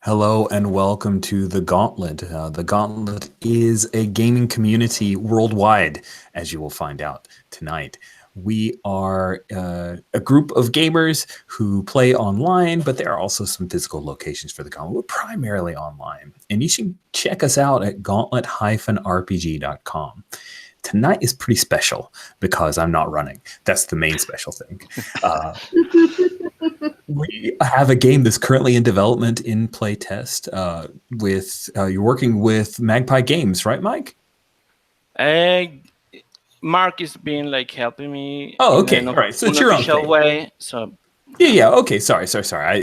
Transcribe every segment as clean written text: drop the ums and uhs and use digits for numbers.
Hello and welcome to The Gauntlet. The Gauntlet is a gaming community worldwide, as you will find out tonight. We are a group of gamers who play online, but there are also some physical locations for the Gauntlet. We're primarily online, and you should check us out at gauntlet-rpg.com. Tonight is pretty special because I'm not running. That's the main special thing. We have a game that's currently in development in Playtest. You're working with Magpie Games, right, Mike? Mark is being helping me. Oh, okay, all right. So it's your own thing. Way. So yeah. Okay, sorry.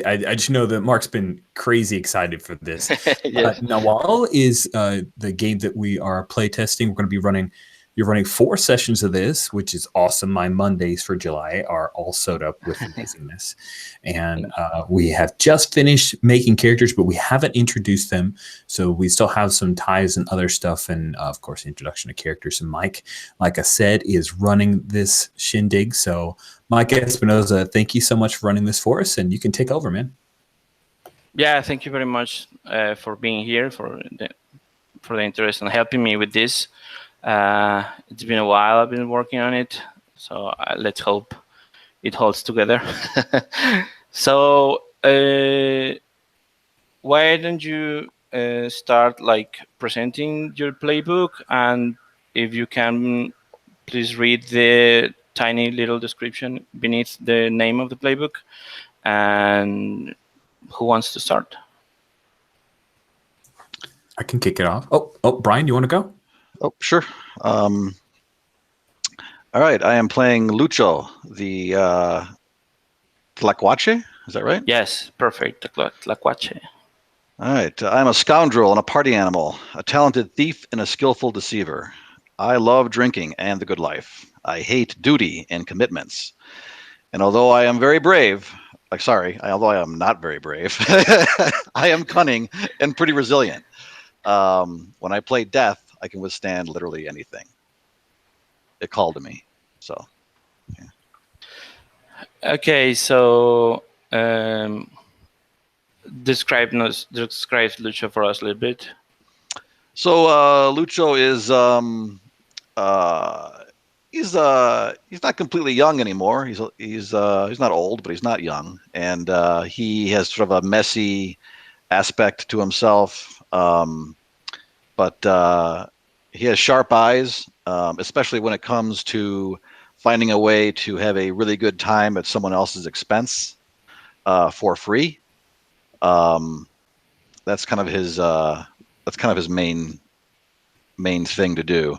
I just know that Mark's been crazy excited for this. Yes. Nahual is the game that we are playtesting. We're going to be running. You're running 4 sessions of this, which is awesome. My Mondays for July are all sewed up with amazingness. And we have just finished making characters, but we haven't introduced them. So we still have some ties and other stuff. And of course, introduction to characters. And Mike, like I said, is running this shindig. So Mike Espinoza, thank you so much for running this for us. And you can take over, man. Yeah, thank you very much for being here, for the interest and helping me with this. It's been a while I've been working on it, so let's hope it holds together. So why don't you start presenting your playbook, and if you can, please read the tiny little description beneath the name of the playbook. And who wants to start? I can kick it off. Oh, Brian, you want to go? Oh, sure. All right, I am playing Lucho, the Tlacuache. Is that right? Yes, perfect. Tlacuache. All right, I'm a scoundrel and a party animal, a talented thief and a skillful deceiver. I love drinking and the good life. I hate duty and commitments. And although I am very brave, although I am not very brave, I am cunning and pretty resilient. When I play death, I can withstand literally anything. It called to me, so. Yeah. Okay, so describe Lucho for us a little bit. So Lucho is he's not completely young anymore. He's not old, but he's not young, and he has sort of a messy aspect to himself. But he has sharp eyes, especially when it comes to finding a way to have a really good time at someone else's expense for free. That's kind of his main thing to do.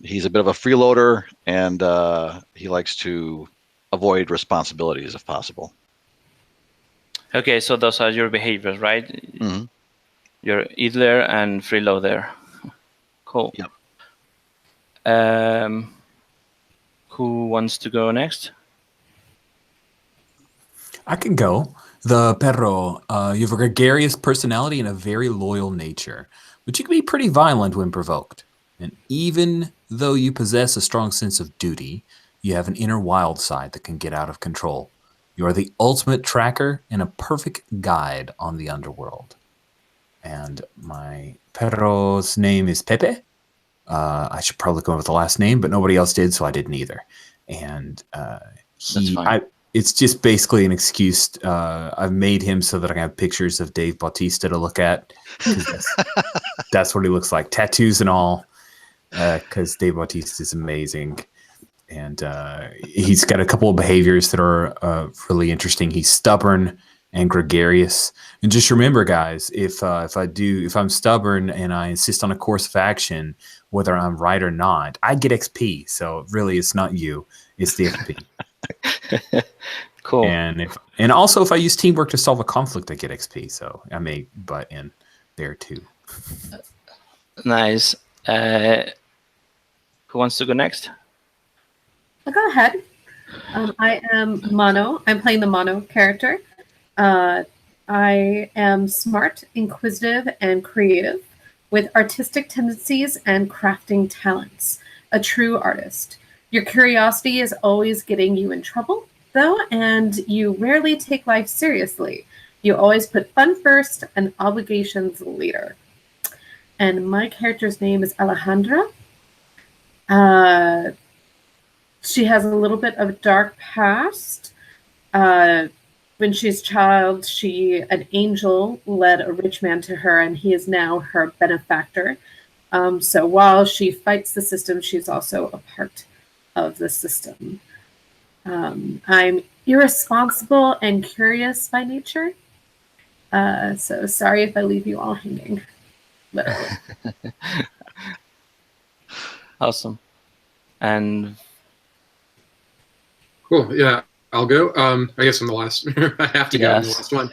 He's a bit of a freeloader, and he likes to avoid responsibilities if possible. Okay, so those are your behaviors, right? Mm-hmm. You're idler and freeloader. Cool. Yep. Who wants to go next? I can go. The Perro, you have a gregarious personality and a very loyal nature, but you can be pretty violent when provoked. And even though you possess a strong sense of duty, you have an inner wild side that can get out of control. You are the ultimate tracker and a perfect guide on the underworld. And my Perro's name is Pepe. I should probably go with the last name, but nobody else did, so I didn't either. And it's just basically an excuse. I've made him so that I can have pictures of Dave Bautista to look at. That's what he looks like, tattoos and all, because Dave Bautista is amazing. And he's got a couple of behaviors that are really interesting. He's stubborn and gregarious. And just remember, guys, if I'm stubborn and I insist on a course of action, whether I'm right or not, I get XP. So really, it's not you; it's the XP. Cool. And also, if I use teamwork to solve a conflict, I get XP. So I may butt in there too. Nice. Who wants to go next? I'll go ahead. I am Mono. I'm playing the Mono character. I am smart, inquisitive, and creative, with artistic tendencies and crafting talents. A true artist. Your curiosity is always getting you in trouble, though, and you rarely take life seriously. You always put fun first and obligations later. And my character's name is Alejandra. She has a little bit of a dark past. When she's a child, an angel led a rich man to her, and he is now her benefactor. So while she fights the system, she's also a part of the system. I'm irresponsible and curious by nature. So sorry if I leave you all hanging. Literally. Awesome. And cool. Yeah, I'll go. I guess I'm the last. I have to go. I'm the last one.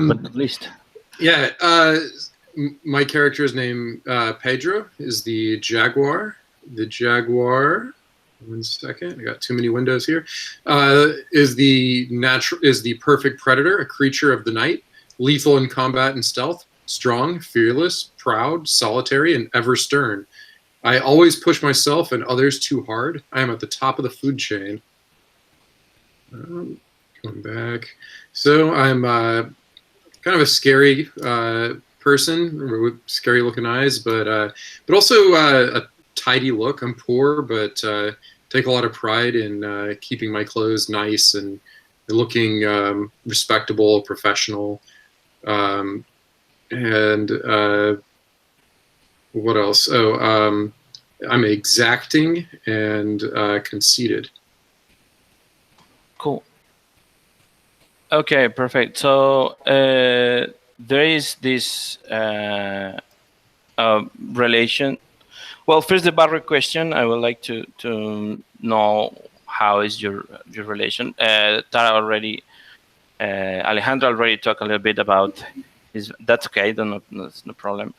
but at least. Yeah. My character's name, Pedro, is the jaguar. The jaguar. 1 second. I got too many windows here. Is the perfect predator, a creature of the night, lethal in combat and stealth, strong, fearless, proud, solitary, and ever stern. I always push myself and others too hard. I am at the top of the food chain. Going back. So I'm kind of a scary person with scary looking eyes, but also a tidy look. I'm poor, but take a lot of pride in keeping my clothes nice and looking respectable, professional. And what else? I'm exacting and conceited. Cool. Okay, perfect. So there is this relation. Well, first the barrio question. I would like to know how is your relation. Tara already, Alejandro already talked a little bit about his. That's okay. That's no problem.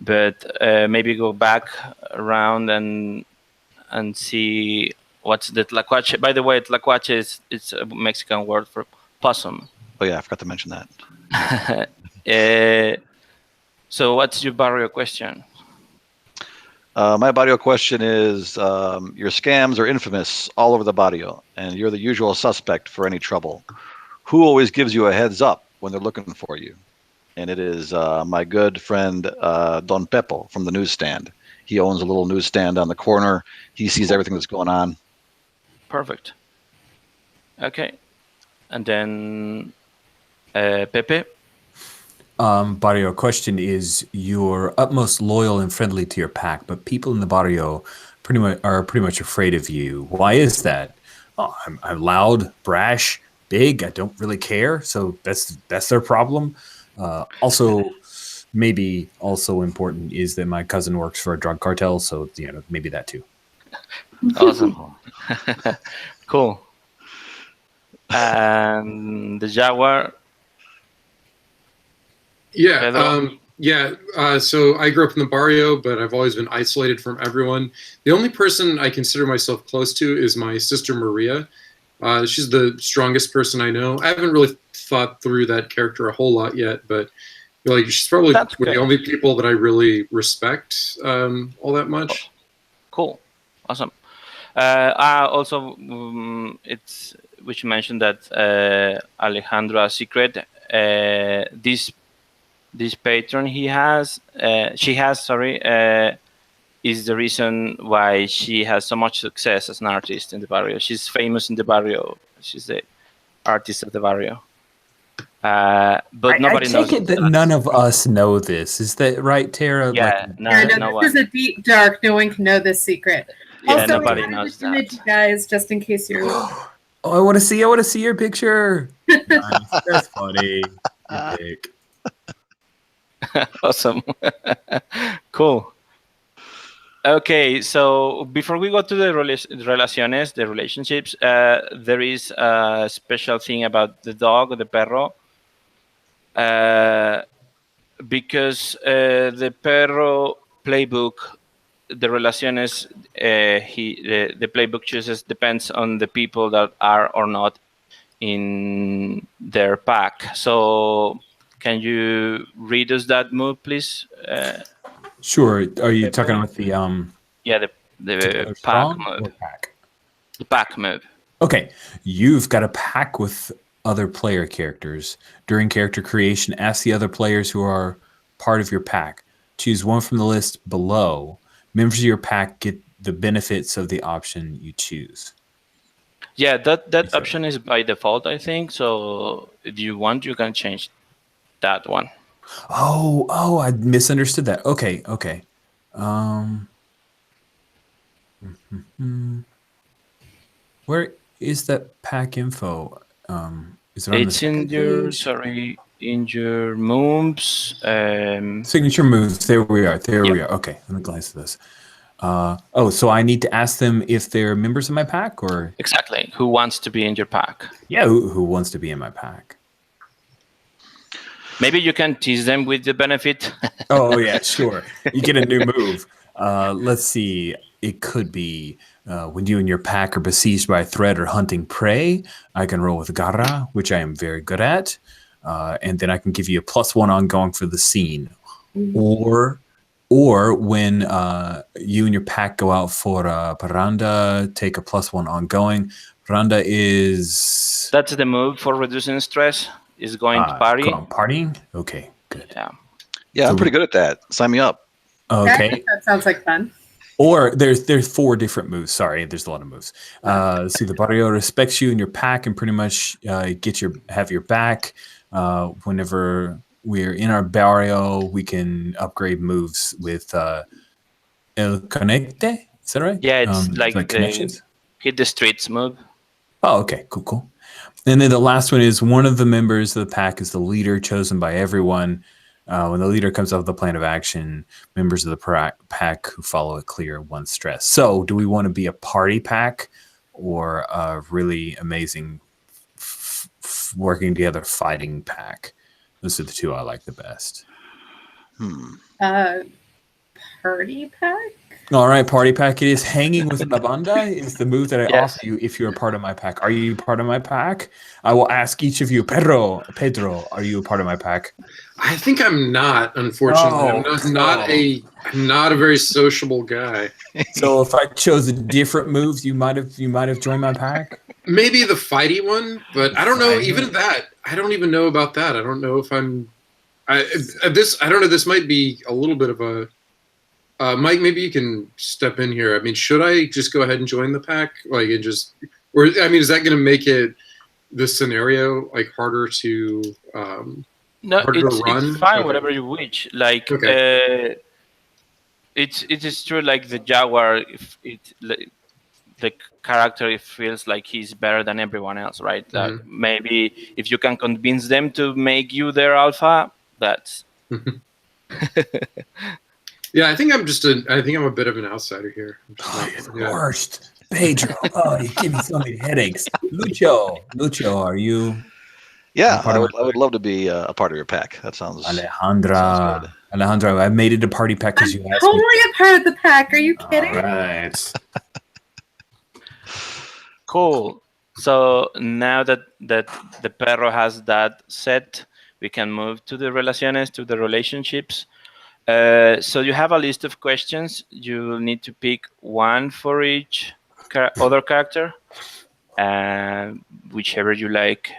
But maybe go back around and see what's the tlacuache. By the way, tlacuache it's a Mexican word for possum. Oh yeah, I forgot to mention that. So what's your barrio question? My barrio question is, your scams are infamous all over the barrio, and you're the usual suspect for any trouble. Who always gives you a heads up when they're looking for you? And it is my good friend Don Pepo from the newsstand. He owns a little newsstand on the corner. He sees everything that's going on. Perfect. Okay. And then Pepe? Barrio, question is, you're utmost loyal and friendly to your pack, but people in the barrio are pretty much afraid of you. Why is that? Oh, I'm loud, brash, big. I don't really care. So that's their problem. Also, maybe also important is that my cousin works for a drug cartel. So, maybe that too. Awesome. Cool. And the jaguar? Yeah. So I grew up in the barrio, but I've always been isolated from everyone. The only person I consider myself close to is my sister Maria. She's the strongest person I know. I haven't really thought through that character a whole lot yet, but she's probably one of the only people that I really respect all that much. Cool. Awesome. Also, it's which you mentioned that Alejandra's secret. This patron she has, is the reason why she has so much success as an artist in the barrio. She's famous in the barrio. She's the artist of the barrio. But nobody knows. I take it that none of us know this. Is that right, Tara? Yeah, this is a deep dark. No one can know this secret. Yeah, also, nobody knows that. Image, you guys, just in case you're. Oh, I want to see your picture. Nice. That's funny. Awesome. Cool. Okay, so before we go to the relaciones, the relationships, there is a special thing about the dog, the perro, because the perro playbook, the relaciones the playbook chooses depends on the people that are or not in their pack. So can you read us that move, please? Sure. Are you talking about the the pack move? The pack move. Okay, you've got a pack with other player characters. During character creation, ask the other players who are part of your pack. Choose one from the list below. Members of your pack get the benefits of the option you choose. Yeah, that option is by default, I think. So if you want, you can change that one. Oh, I misunderstood that. Okay. Where is that pack info? Is it on the It's in second your page? in your moves. Signature moves. There we are. Yep. We are. Okay, let me glance at this. So I need to ask them if they're members of my pack, or Exactly. Who wants to be in your pack? yeah, who wants to be in my pack? Maybe you can tease them with the benefit. Oh yeah, sure. You get a new move. Let's see. It could be when you and your pack are besieged by a threat or hunting prey. I can roll with Garra, which I am very good at, and then I can give you a +1 ongoing for the scene. Or when you and your pack go out for paranda, take a +1 ongoing. Paranda is That's the move for reducing stress. Is going to party. Partying? Okay, good. Yeah. Yeah, So I'm pretty good at that. Sign me up. Okay. That sounds like fun. Or there's 4 different moves. Sorry, there's a lot of moves. See, the barrio respects you and your pack, and pretty much have your back. Whenever we're in our barrio, we can upgrade moves with El Conecte. Is that right? Yeah, it's like the connections. hit the streets move. Oh, okay, cool. And then the last one is one of the members of the pack is the leader chosen by everyone. When the leader comes up with a plan of action, members of the pack who follow it clear 1 stress. So do we want to be a party pack or a really amazing working together fighting pack? Those are the 2 I like the best. Party pack? All right, party pack it is. Hanging with La Banda is the move that I offer you if you're a part of my pack. Are you part of my pack? I will ask each of you, Pedro, are you a part of my pack? I think I'm not, unfortunately. I'm not a very sociable guy. So if I chose a different moves, you might have joined my pack. Maybe the fighty one, but I don't know. Even that, I don't even know about that. I don't know if I'm. I don't know. This might be a little bit of a. Mike, maybe you can step in here. I mean, should I just go ahead and join the pack, or is that going to make it this scenario like harder to? No, harder to run? it's fine. Okay. Whatever you wish. Like Okay. it is true. Like the jaguar, if the character feels like he's better than everyone else, right? Like maybe if you can convince them to make you their alpha, that's. Yeah, I think I'm a bit of an outsider here. You're the worst. Pedro, you give me so many headaches. Lucho, are you? Yeah, I would love to be a part of your pack. That sounds. Alejandra, I made it a party pack because you asked me. Totally a part of the pack. Are you kidding? All right. Cool. So now that the perro has that set, we can move to the relaciones, to the relationships. So you have a list of questions. You need to pick 1 for each other character, whichever you like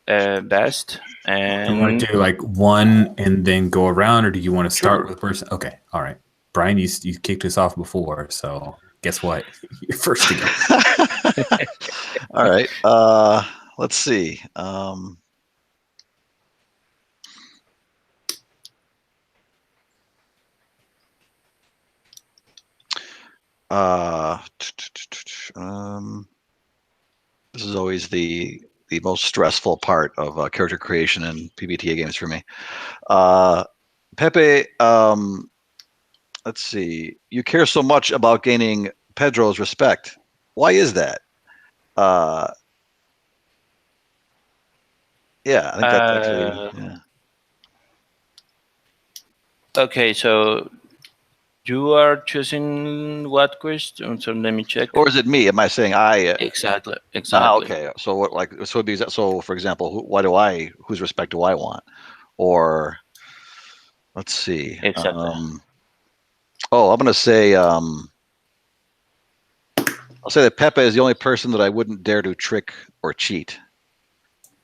best. And you want to do like 1 and then go around, or do you want to start with person? Okay, all right. Brian, you kicked us off before, so guess what? You're first to go. All right. Let's see. This is always the most stressful part of character creation in PbtA games for me. Pepe, let's see. You care so much about gaining Pedro's respect. Why is that? Yeah, I think that's actually. Yeah. Okay, so you are choosing what question? So let me check. Or is it me? Am I saying I? Exactly. Okay. So what? Like so? So for example, whose respect do I want? Or let's see. Exactly. I'm gonna say. I'll say that Pepe is the only person that I wouldn't dare to trick or cheat.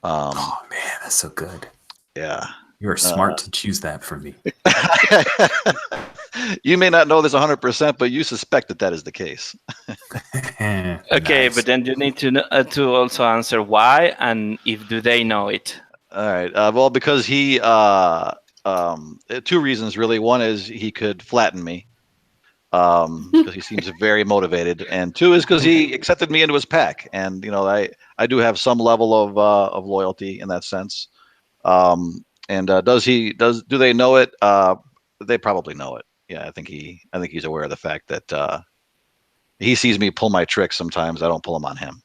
Oh man, that's so good. Yeah. You are smart to choose that for me. You may not know this 100%, but you suspect that is the case. Okay, Nice. but then you need to also answer why and if do they know it. All right. Well, because he, 2 reasons really. One is he could flatten me, because he seems very motivated, and 2 is because he accepted me into his pack, and I do have some level of loyalty in that sense. And do they know it? They probably know it. Yeah, I think he's aware of the fact that he sees me pull my tricks sometimes. I don't pull them on him.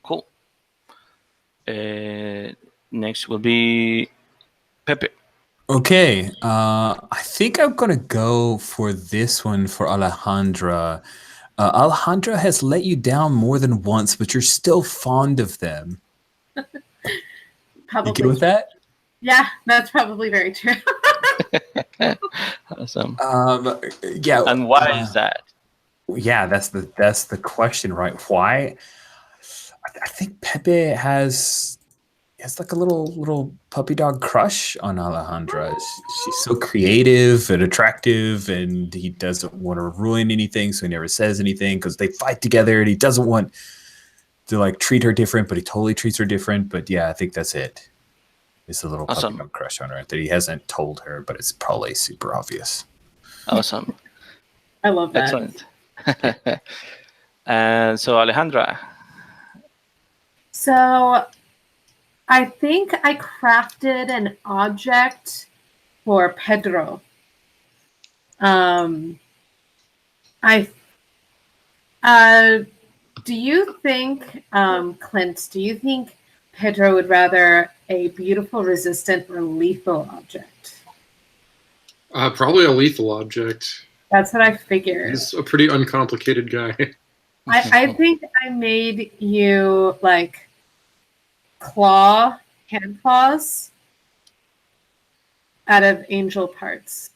Cool. Next will be Pepe. Okay, I think I'm gonna go for this one for Alejandra. Alejandra has let you down more than once, but you're still fond of them. Probably. You good with that? Yeah, that's probably very true. Awesome. Yeah. And why is that? Yeah, that's the question, right? Why? I think Pepe has like a little puppy dog crush on Alejandra. She's so creative and attractive, and he doesn't want to ruin anything, so he never says anything because they fight together, and he doesn't want to like treat her different, but he totally treats her different. But yeah, I think that's it. It's a little puppy dog crush on her that he hasn't told her, but it's probably super obvious. Awesome. I love that. Excellent. And so Alejandra. So I think I crafted an object for Pedro. Do you think, Clint, do you think Pedro would rather a beautiful, resistant, or lethal object? Probably a lethal object. That's what I figured. He's a pretty uncomplicated guy. I think I made you like hand claws out of angel parts.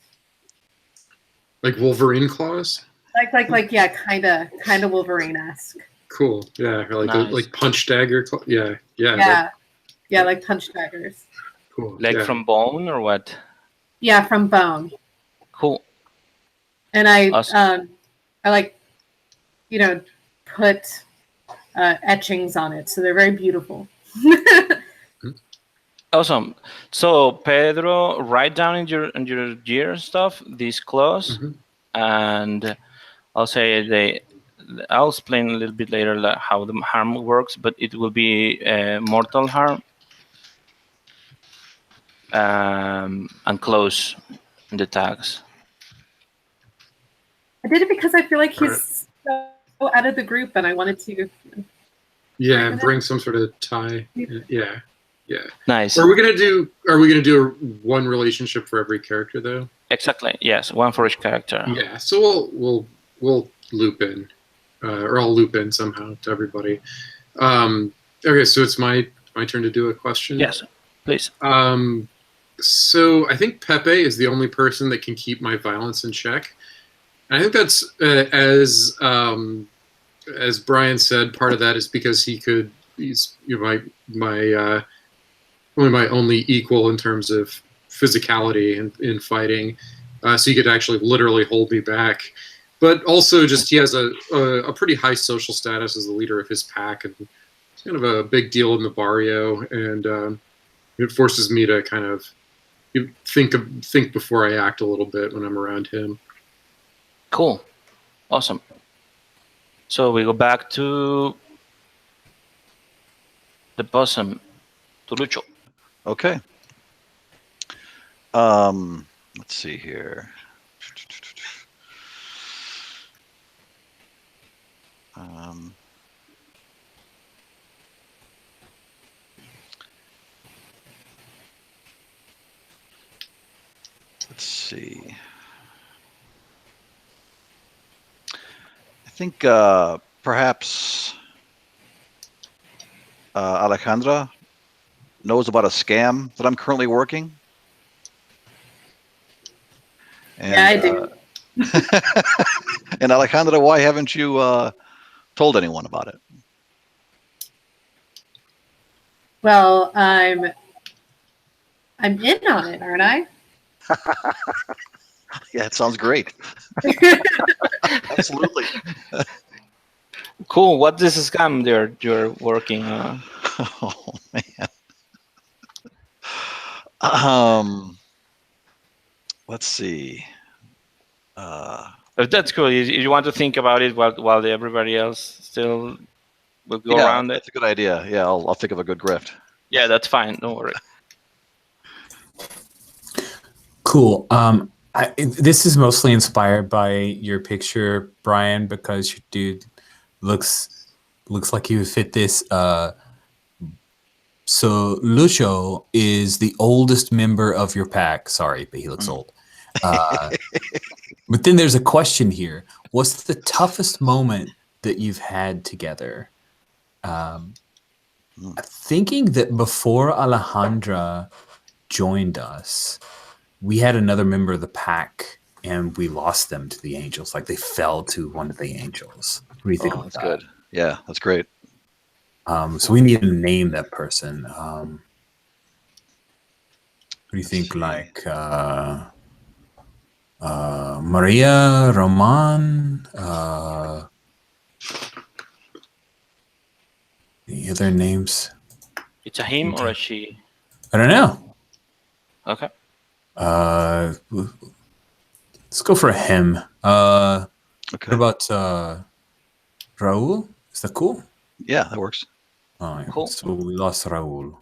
Like Wolverine claws? Like yeah, kind of Wolverine-esque. Cool. Yeah, Nice. like punch dagger. Yeah. Yeah, like punch daggers. Cool. Like from bone or what? Yeah, from bone. Cool. And I Awesome. I like put etchings on it, so they're very beautiful. Awesome. So Pedro, write down in your gear stuff these claws, and I'll explain a little bit later how the harm works, but it will be mortal harm and close in the tags. I did it because I feel like he's so out of the group, and I wanted to. Yeah, bring some sort of tie. Yeah. Nice. Are we gonna do one relationship for every character though? Exactly. Yes, one for each character. Yeah. So we'll loop in, or I'll loop in somehow to everybody. Okay, so it's my turn to do a question. Yes, please. So I think Pepe is the only person that can keep my violence in check. And I think that's as Brian said, part of that is because he's my only equal in terms of physicality in fighting. So he could actually literally hold me back. But also just he has a pretty high social status as the leader of his pack, and it's kind of a big deal in the barrio, and it forces me to kind of think before I act a little bit when I'm around him. Cool. Awesome. So we go back to the bosom, to Lucho. Okay. Let's see here. Let's see. I think perhaps Alejandra knows about a scam that I'm currently working. And, Yeah, I do. And Alejandra, why haven't you told anyone about it? Well, I'm in on it, aren't I? Yeah, it sounds great. Absolutely. Cool. What is the scam you're working on? Oh man. Let's see. But that's cool. You want to think about it while everybody else still will go Yeah, around it. that's a good idea. Yeah, I'll think of a good grift. Yeah, that's fine. Don't worry. Cool. This is mostly inspired by your picture, Brian, because your dude looks like he would fit this. So Lucio is the oldest member of your pack. Sorry, but he looks old. But then there's a question here. What's the toughest moment that you've had together? Thinking that before Alejandra joined us, we had another member of the pack and we lost them to the angels. Like they fell to one of the angels. What do you think about That's that? good. Yeah, that's great. So we need to name that person. What do you think? see. Like Maria, Roman, any other names? It's a him or a she? I don't know. Okay. Let's go for a him. Okay. What about Raul? Is that cool? Yeah, that works. All right. Cool. So we lost Raul.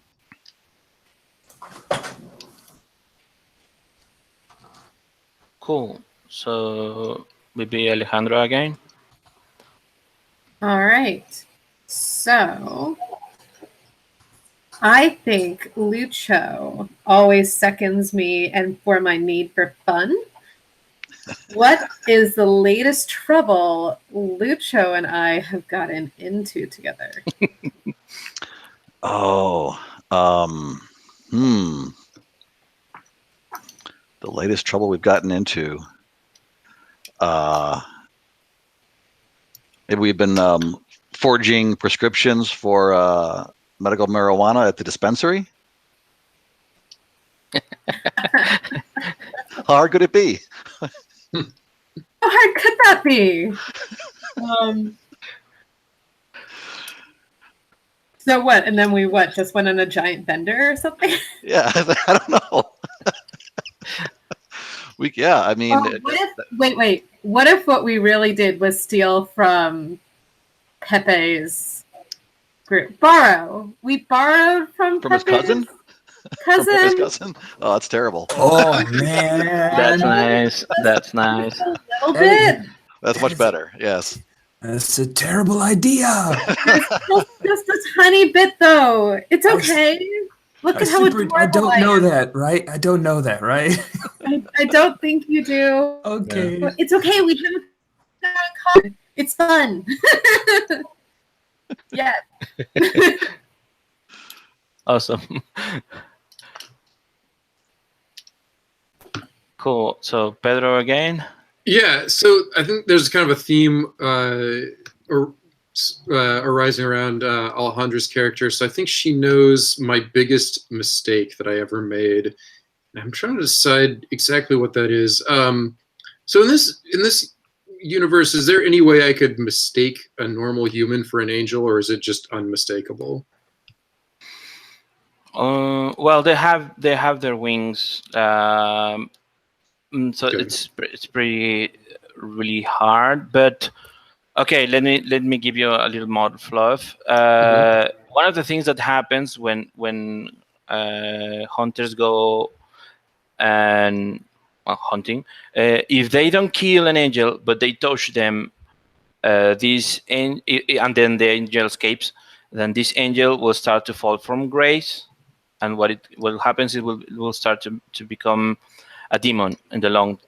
Cool. So maybe Alejandro again. All right. So I think Lucho always seconds me and for my need for fun. What is the latest trouble Lucho and I have gotten into together? The latest trouble we've gotten into. Maybe we've been forging prescriptions for medical marijuana at the dispensary. How hard could it be? How hard could that be? So what? And then we just went on a giant bender or something? Yeah, I don't know. I mean. Wait. What if what we really did was steal from Pepe's group? Borrow. We borrowed from His cousin? From Pepe's cousin? Oh, that's terrible. Oh, man. That's nice. That's nice. A little bit. That's much better. Yes. That's a terrible idea. Just a tiny bit, though. It's okay. Look at how adorable I don't know that, right? I don't know that, right? I don't think you do. Okay. Yeah. It's okay. We have a card. It's fun. Yeah. Awesome. Cool. So Pedro again. Yeah, so I think there's kind of a theme arising around Alejandra's character. So I think she knows my biggest mistake that I ever made. And I'm trying to decide exactly what that is. So in this universe, is there any way I could mistake a normal human for an angel, or is it just unmistakable? Well, they have their wings. So Good. it's pretty really hard. But okay, let me give you a little more fluff. One of the things that happens when hunters go and hunting, if they don't kill an angel but they touch them, and then the angel escapes, then this angel will start to fall from grace, and what happens is it will start to become a demon in the long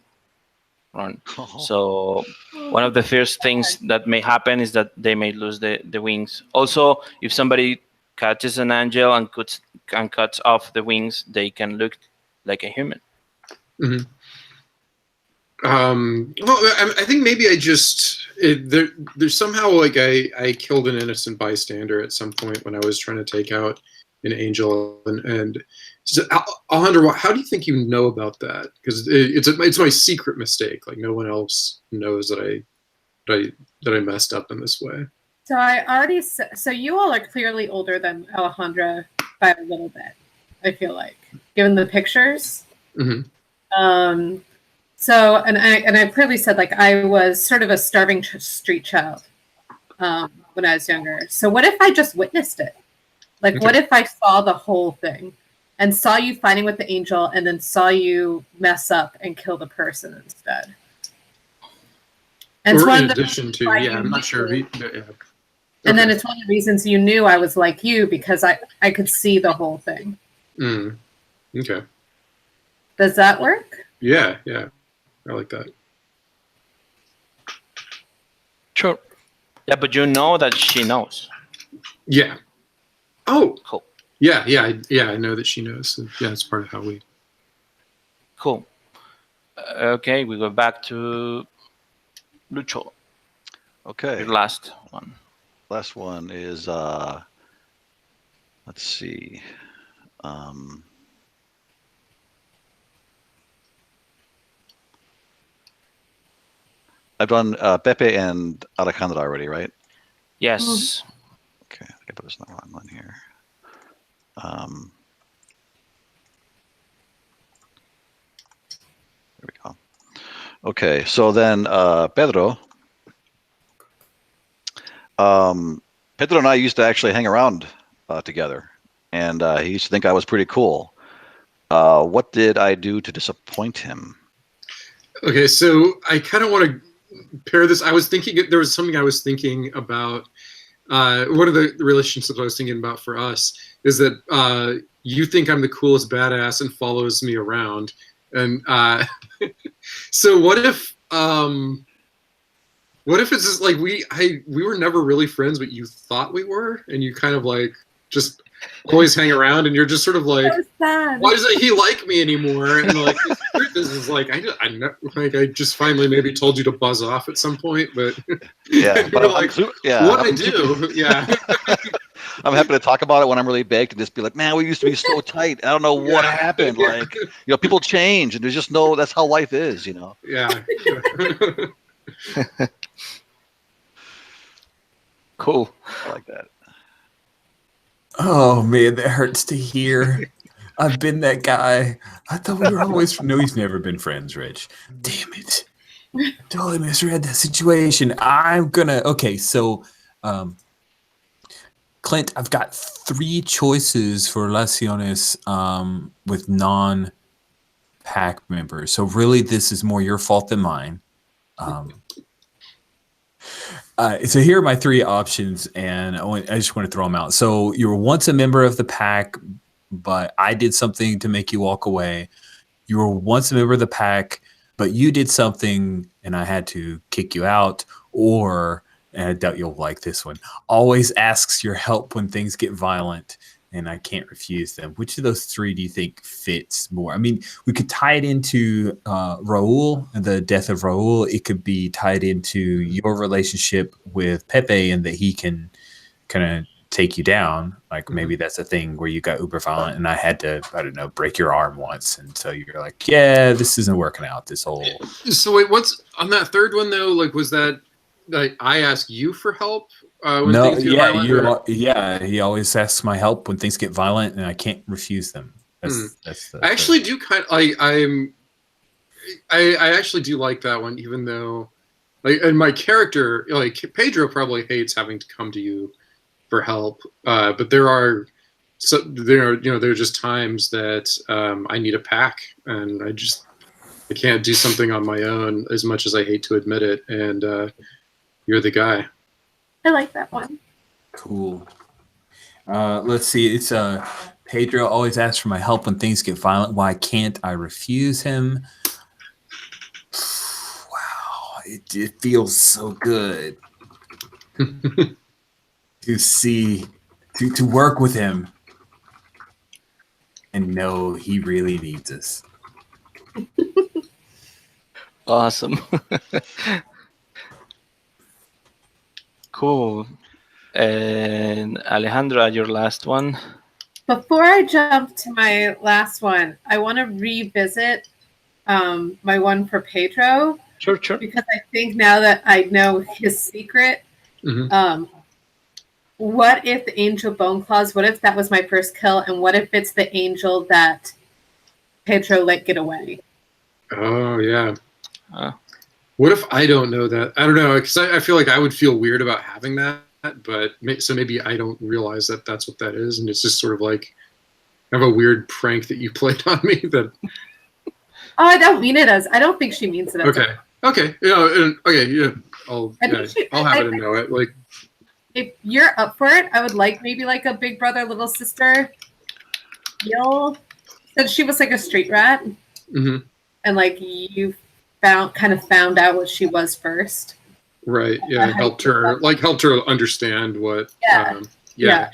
run. So one of the first things that may happen is that they may lose the wings. Also, if somebody catches an angel and cuts off the wings, they can look like a human. Mm-hmm. Well, I think maybe there's somehow like I killed an innocent bystander at some point when I was trying to take out an angel. And so, Alejandro, how do you think you know about that? Because it's my secret mistake. Like no one else knows that I messed up in this way. So I already so you all are clearly older than Alejandra by a little bit, I feel like, given the pictures. Mm-hmm. So and I clearly said like I was sort of a starving street child when I was younger. So what if I just witnessed it? Like what if I saw the whole thing and saw you fighting with the angel and then saw you mess up and kill the person instead? And Or it's in addition to, I'm not sure. And then it's one of the reasons you knew I was like you, because I could see the whole thing. Okay. Does that work? Yeah. I like that. Sure. Yeah, but you know that she knows. Yeah. Oh. Cool. Yeah. I know that she knows. So, yeah, it's part of how we. Cool. Okay, we go back to Lucho. Okay. Your last one. Last one is let's see. I've done Pepe and Alejandra already, right? Yes. Okay, I put this in the wrong one here. There we go. Okay, so then Pedro. Pedro and I used to actually hang around together, and he used to think I was pretty cool. What did I do to disappoint him? Okay, so I kind of want to pair this. I was thinking there was something I was thinking about. One of the relationships I was thinking about for us is that you think I'm the coolest badass and follows me around, and so what if it's just like we were never really friends, but you thought we were, and you kind of like just always hang around, and you're just sort of like, why doesn't he like me anymore? And like the truth is like I just finally maybe told you to buzz off at some point, but yeah, but like, what I do, yeah. I'm happy to talk about it when I'm really baked and just be like, man, we used to be so tight. I don't know what happened. Like, people change, and there's just that's how life is, Yeah. Cool. I like that. Oh man, that hurts to hear. I've been that guy. I thought we were always. No, he's never been friends, Rich. Damn it! Totally misread that situation. I'm gonna. Okay, so, Clint, I've got 3 choices for relaciones with non-pack members. So really, this is more your fault than mine. So here are my 3 options, and I just want to throw them out. So you were once a member of the pack, but I did something to make you walk away. You were once a member of the pack, but you did something and I had to kick you out. Or, and I doubt you'll like this one, always asks your help when things get violent and I can't refuse them. Which of those 3 do you think fits more? I mean, we could tie it into Raul, the death of Raul. It could be tied into your relationship with Pepe and that he can kind of take you down. Like maybe that's a thing where you got uber violent and I had to, I don't know, break your arm once. And so you're like, yeah, this isn't working out, this whole... So wait, what's on that third one though? Like, was that like I ask you for help? No, yeah, he always asks my help when things get violent, and I can't refuse them. That's I actually do kind of I actually do like that one, even though, like, and my character, like Pedro, probably hates having to come to you for help. But there are just times that I need a pack, and I can't do something on my own, as much as I hate to admit it. And you're the guy. I like that one. Cool. Let's see. It's Pedro always asks for my help when things get violent. Why can't I refuse him? Wow, it feels so good to see, to work with him and know he really needs us. Awesome. Cool. And Alejandra, your last one. Before I jump to my last one, I want to revisit my one for Pedro. Sure. Because I think now that I know his secret, what if the angel bone claws? What if that was my first kill? And what if it's the angel that Pedro let get away? Oh, yeah. What if I don't know that? I don't know, because I feel like I would feel weird about having that, but so maybe I don't realize that that's what that is, and it's just sort of like I have a weird prank that you played on me that... Oh, I don't mean it as... I don't think she means it as... Okay. Yeah, I'll have it and know it. Like, if you're up for it, I would like maybe like a big brother, little sister deal. Since she was like a street rat, and like you found out what she was first. Right. Yeah. Helped her understand what. Yeah.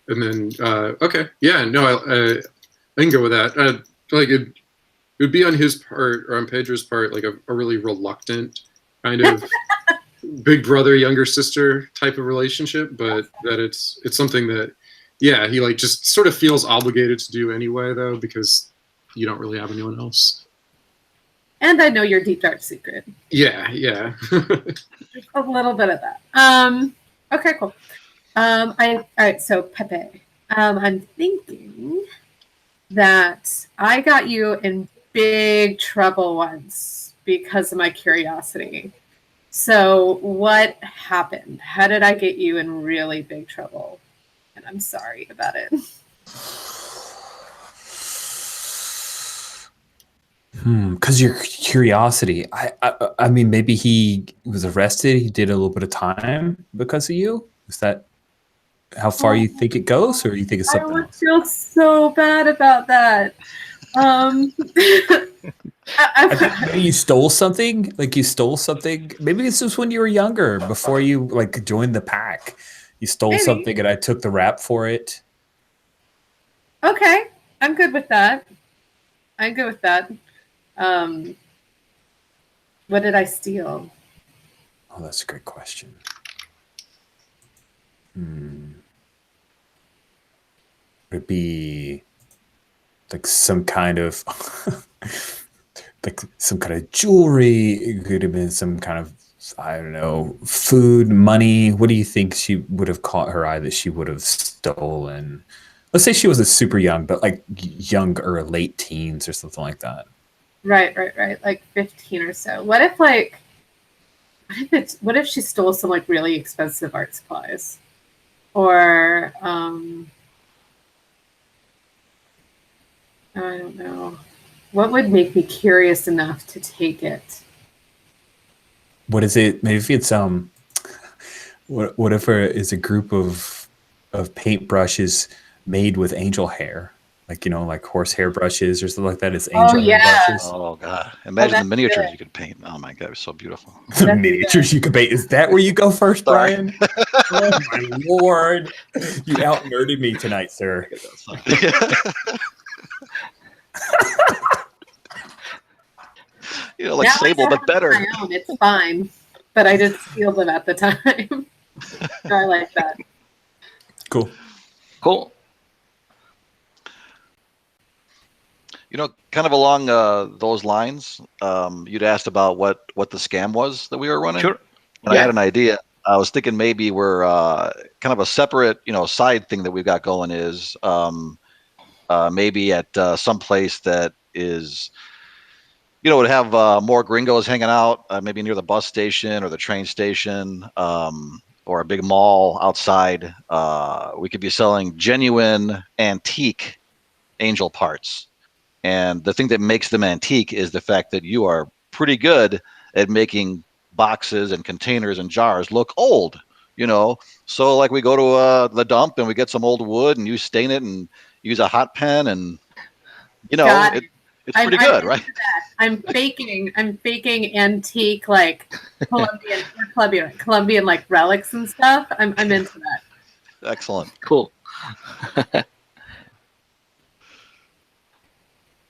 And then okay. Yeah. No, I can go with that. Like it would be on his part or on Pedro's part, like a really reluctant kind of big brother, younger sister type of relationship, but that it's something that, yeah, he like just sort of feels obligated to do anyway, though, because you don't really have anyone else. And I know your deep dark secret. Yeah. A little bit of that. Okay, cool. All right, so Pepe. I'm thinking that I got you in big trouble once because of my curiosity. So what happened? How did I get you in really big trouble? And I'm sorry about it. Because your curiosity. I mean, maybe he was arrested. He did a little bit of time because of you. Is that how far you think it goes, or you think it's something else? I feel so bad about that. I think maybe you stole something. Like you stole something. Maybe it's just when you were younger, before you like joined the pack. You stole something, and I took the rap for it. Okay, I'm good with that. What did I steal? Oh, that's a great question. Would it be like some kind of like some kind of jewelry? It could have been some kind of, I don't know, food, money. What do you think she would have caught her eye that she would have stolen? Let's say she was a super young, but like young or late teens or something like that. Right. Like 15 or so. What if she stole some like really expensive art supplies? Or I don't know. What would make me curious enough to take it? What is it? Maybe it's what if it's a group of paintbrushes made with angel hair, like like horse hair brushes or something like that. It's angel hair brushes. Oh god! Imagine the miniatures you could paint. Oh my god, it's so beautiful. The miniatures you could paint. Is that where you go first, Brian? Oh my lord! You out nerded me tonight, sir. Like Sable, but better. It's fine, but I did steal them at the time. So I like that. Cool. Kind of along those lines, you'd asked about what the scam was that we were running. Sure. And I had an idea. I was thinking maybe we're kind of a separate, side thing that we've got going is maybe at some place that is, would have more gringos hanging out, maybe near the bus station or the train station, or a big mall outside. We could be selling genuine antique angel parts. And the thing that makes them antique is the fact that you are pretty good at making boxes and containers and jars look old, So like we go to the dump and we get some old wood and you stain it and use a hot pen and, it's pretty good, right? I'm faking antique like Colombian like relics and stuff. I'm into that. Excellent. Cool.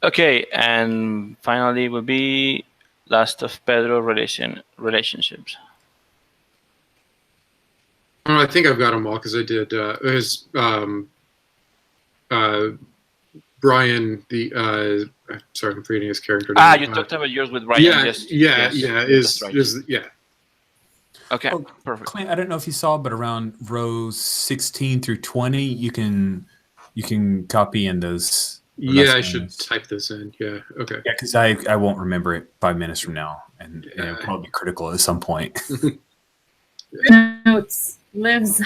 Okay, and finally would be last of Pedro relationships. I think I've got them all because I did his Brian, sorry, I'm forgetting his character name. You talked about yours with Brian. Yeah, Yes, yeah, yes, yeah. that's right. Yeah. Okay, Oh, perfect. Clint, I don't know if you saw, but around rows 16 through 20, you can copy in those. Yeah, I should type this in. Yeah. Okay. Yeah, because I won't remember it 5 minutes from now, and it'll Yeah. probably be critical at some point. Notes lives.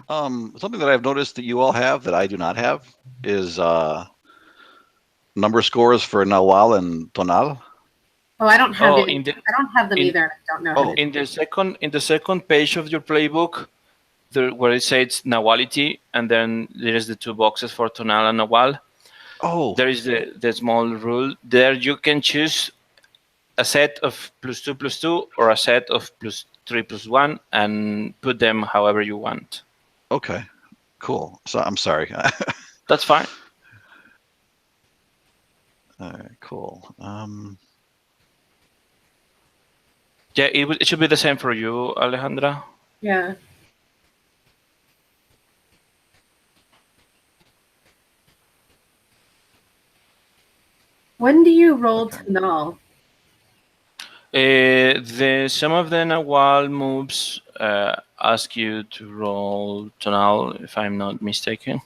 Something that I've noticed that you all have that I do not have is number scores for Nahual and Tonal. Oh, I don't have Oh, it. I don't have them either. I don't know. how to- In the second page of your playbook, where it says Nahuality, and then there is the 2 boxes for Tonal and Nahual. Oh, There is the small rule. There you can choose a set of +2/+2 or a set of +3/+1 and put them however you want. okay, cool. So I'm sorry. That's fine. All right, cool. Yeah, it should be the same for you, Alejandra. Yeah. When do you roll to null? Some of the Nahual moves ask you to roll Tonal, if I'm not mistaken.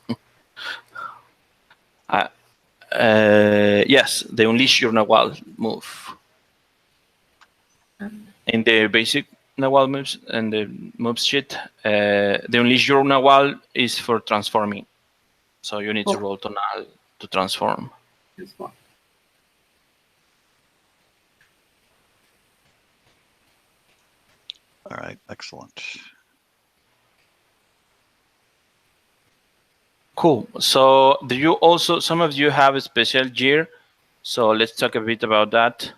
Yes, they unleash your Nahual move. In the basic Nahual moves and the moves sheet, the unleash your Nahual is for transforming. So you need to roll Tonal to transform. All right, excellent. Cool. So do you also, some of you have a special gear. So let's talk a bit about that.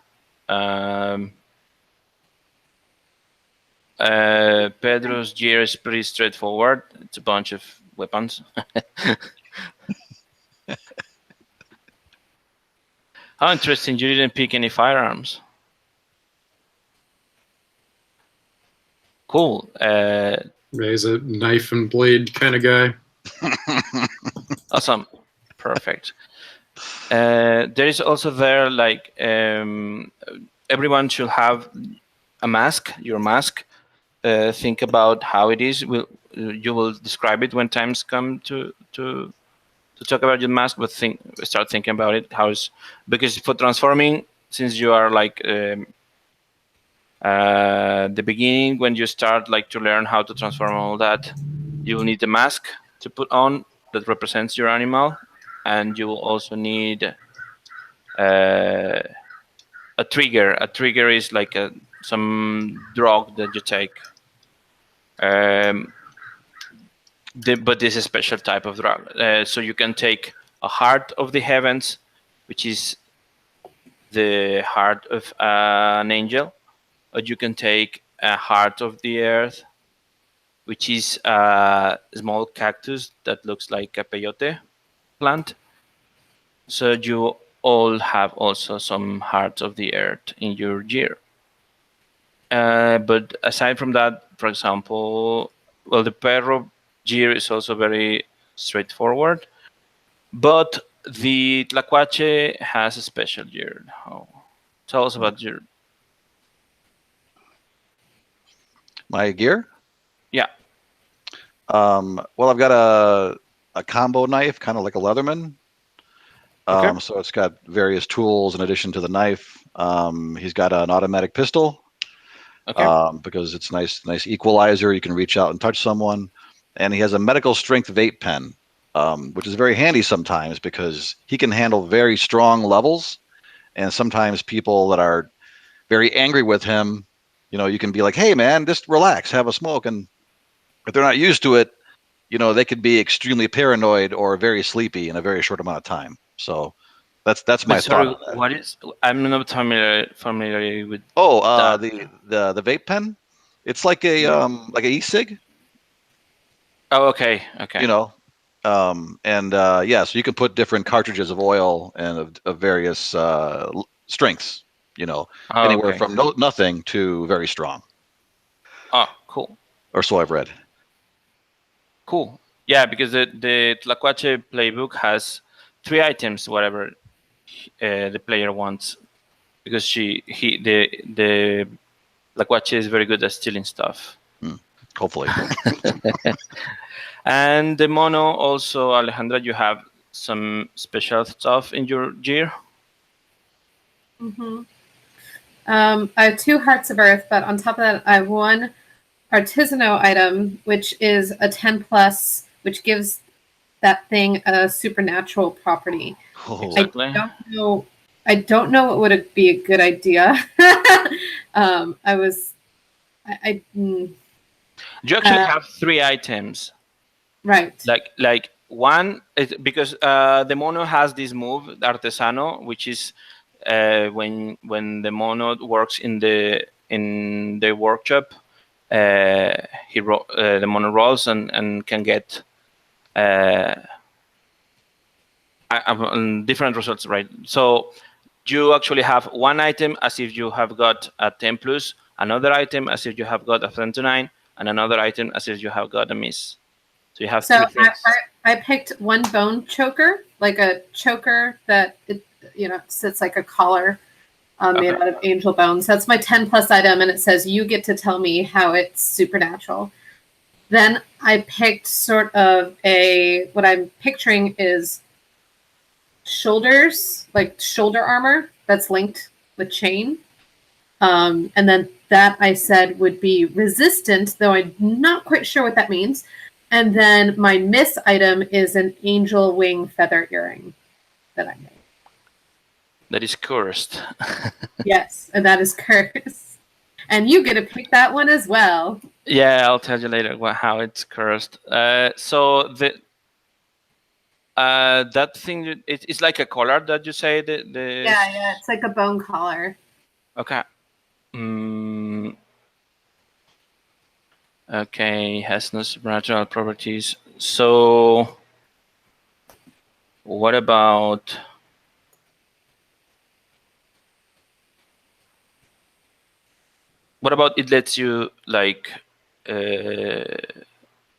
Pedro's gear is pretty straightforward. It's a bunch of weapons. How interesting, you didn't pick any firearms. Cool. He's a knife and blade kind of guy. Awesome. Perfect. There is also there, like, everyone should have a mask, your mask. Think about how it is. You will describe it when times come to talk about your mask, but start thinking about it. Because for transforming, since you are like the beginning, when you start like to learn how to transform all that, you will need the mask to put on that represents your animal, and you will also need a trigger. A trigger is like some drug that you take. But this is a special type of drug. So you can take a heart of the heavens, which is the heart of an angel, or you can take a heart of the earth, which is a small cactus that looks like a peyote plant. So you all have also some hearts of the earth in your gear. But aside from that, for example, well, the perro gear is also very straightforward, but the tlacuache has a special gear. Tell us about your... My gear? Yeah. Well, I've got a combo knife, kind of like a Leatherman. Okay. So it's got various tools in addition to the knife. He's got an automatic pistol. Okay. Because it's nice equalizer. You can reach out and touch someone. And he has a medical strength vape pen, which is very handy sometimes because he can handle very strong levels. And sometimes people that are very angry with him, you can be like, hey man, just relax, have a smoke. And if they're not used to it, they could be extremely paranoid or very sleepy in a very short amount of time. So that's my thought on that. What is? I'm not familiar with. The vape pen. It's like a e-cig. Oh, okay. So you can put different cartridges of oil and of various strengths. Anywhere from nothing to very strong. Oh, cool. Or so I've read. Cool. Yeah, because the Tlacuache playbook has 3 items, whatever the player wants, because the Tlacuache is very good at stealing stuff. Hopefully. And the mono also, Alejandra, you have some special stuff in your gear. Mm-hmm. I have 2 Hearts of Earth, but on top of that, I have 1 artisanal item, which is a 10+, which gives that thing a supernatural property. Exactly. I don't know what would be a good idea. You actually have 3 items. Right. Like one, because the mono has this move, Artesano, which is when the mono works in the workshop, the mono rolls and can get different results, right? So you actually have 1 item as if you have got a 10+, another item as if you have got a 10-9, and another item as if you have got a miss. So you have 3 things. I picked 1 bone choker, like a choker that sits like a collar made out of angel bones. That's my 10+ item, and it says you get to tell me how it's supernatural. Then I picked sort of what I'm picturing is shoulders, like shoulder armor that's linked with chain. And then that I said would be resistant, though I'm not quite sure what that means. And then my miss item is an angel wing feather earring that I made. That is cursed. Yes, and that is cursed. And you get to pick that one as well. Yeah, I'll tell you later how it's cursed. So that thing, it's like a collar that you say. Yeah, it's like a bone collar. Okay. Okay, has no supernatural properties. So, what about? What about it lets you like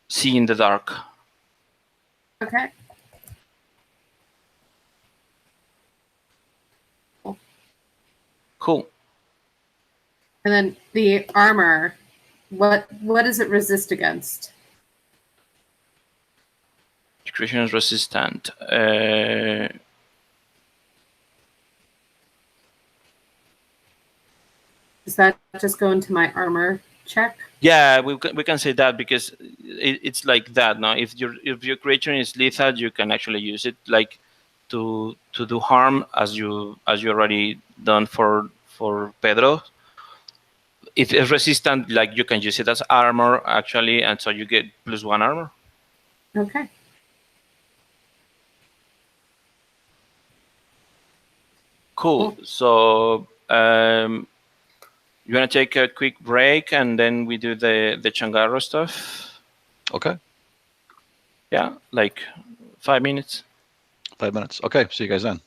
see in the dark? Okay. Cool. And then the armor, what does it resist against? Creation is resistant. Does that just go into my armor check? Yeah, we can say that because it's like that. Now, if your creature is lethal, you can actually use it like to do harm, as you already done for Pedro. If it's resistant, like you can use it as armor actually, and so you get +1 armor. Okay. Cool. So you want to take a quick break and then we do the changarro stuff? Okay. Yeah, like 5 minutes. 5 minutes. Okay. See you guys then.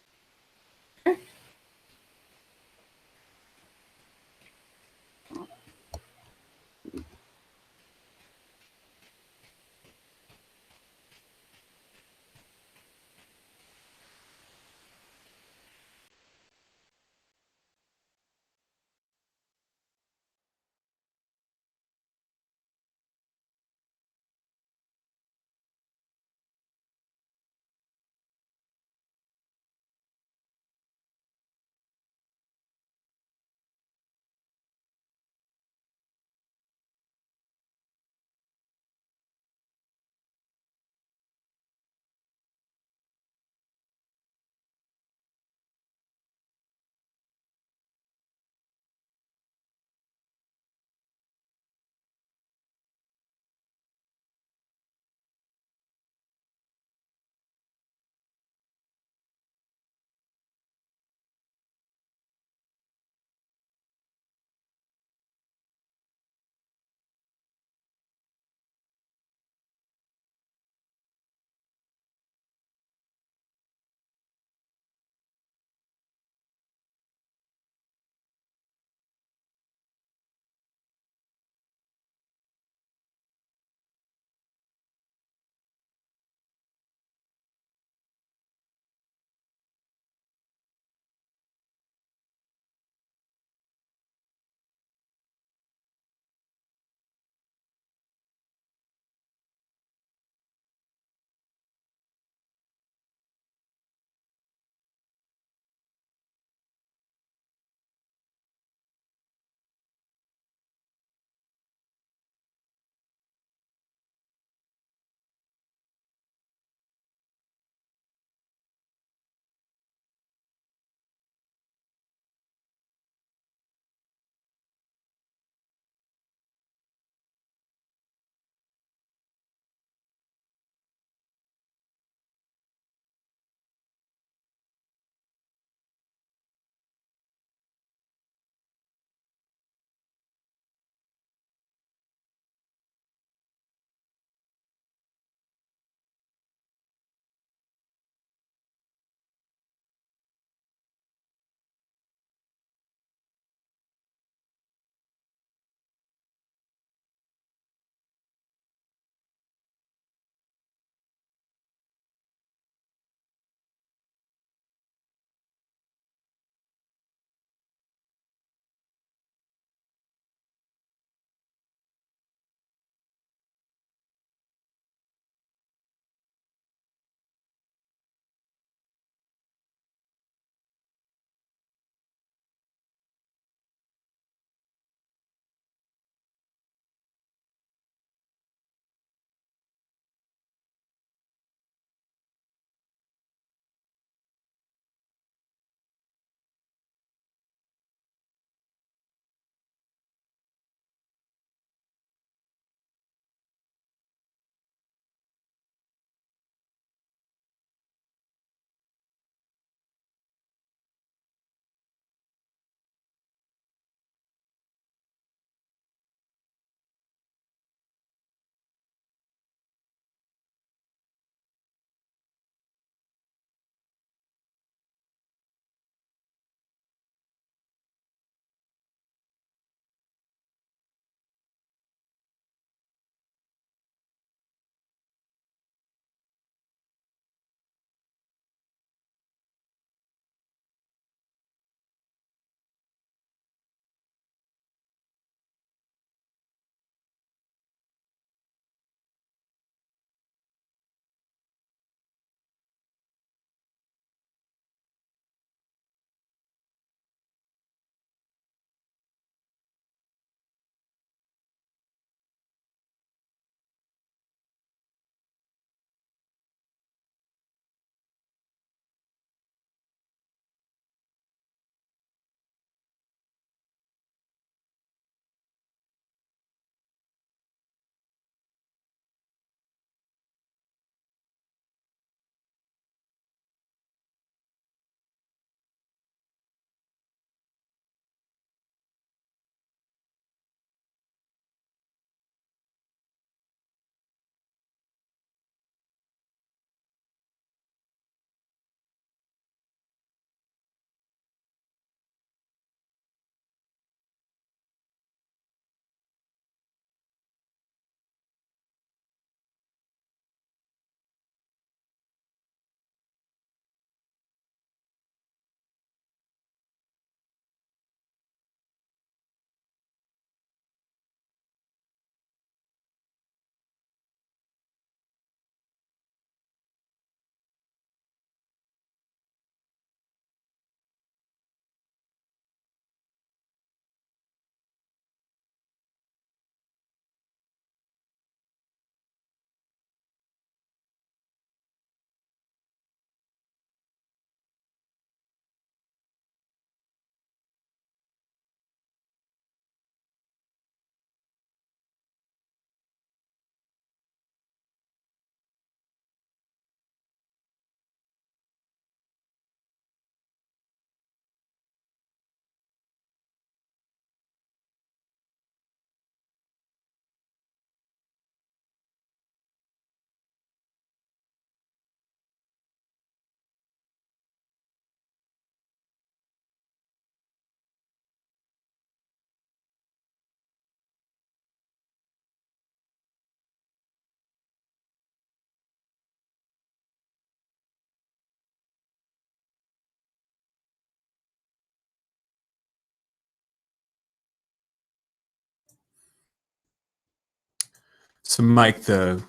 So, Mike, the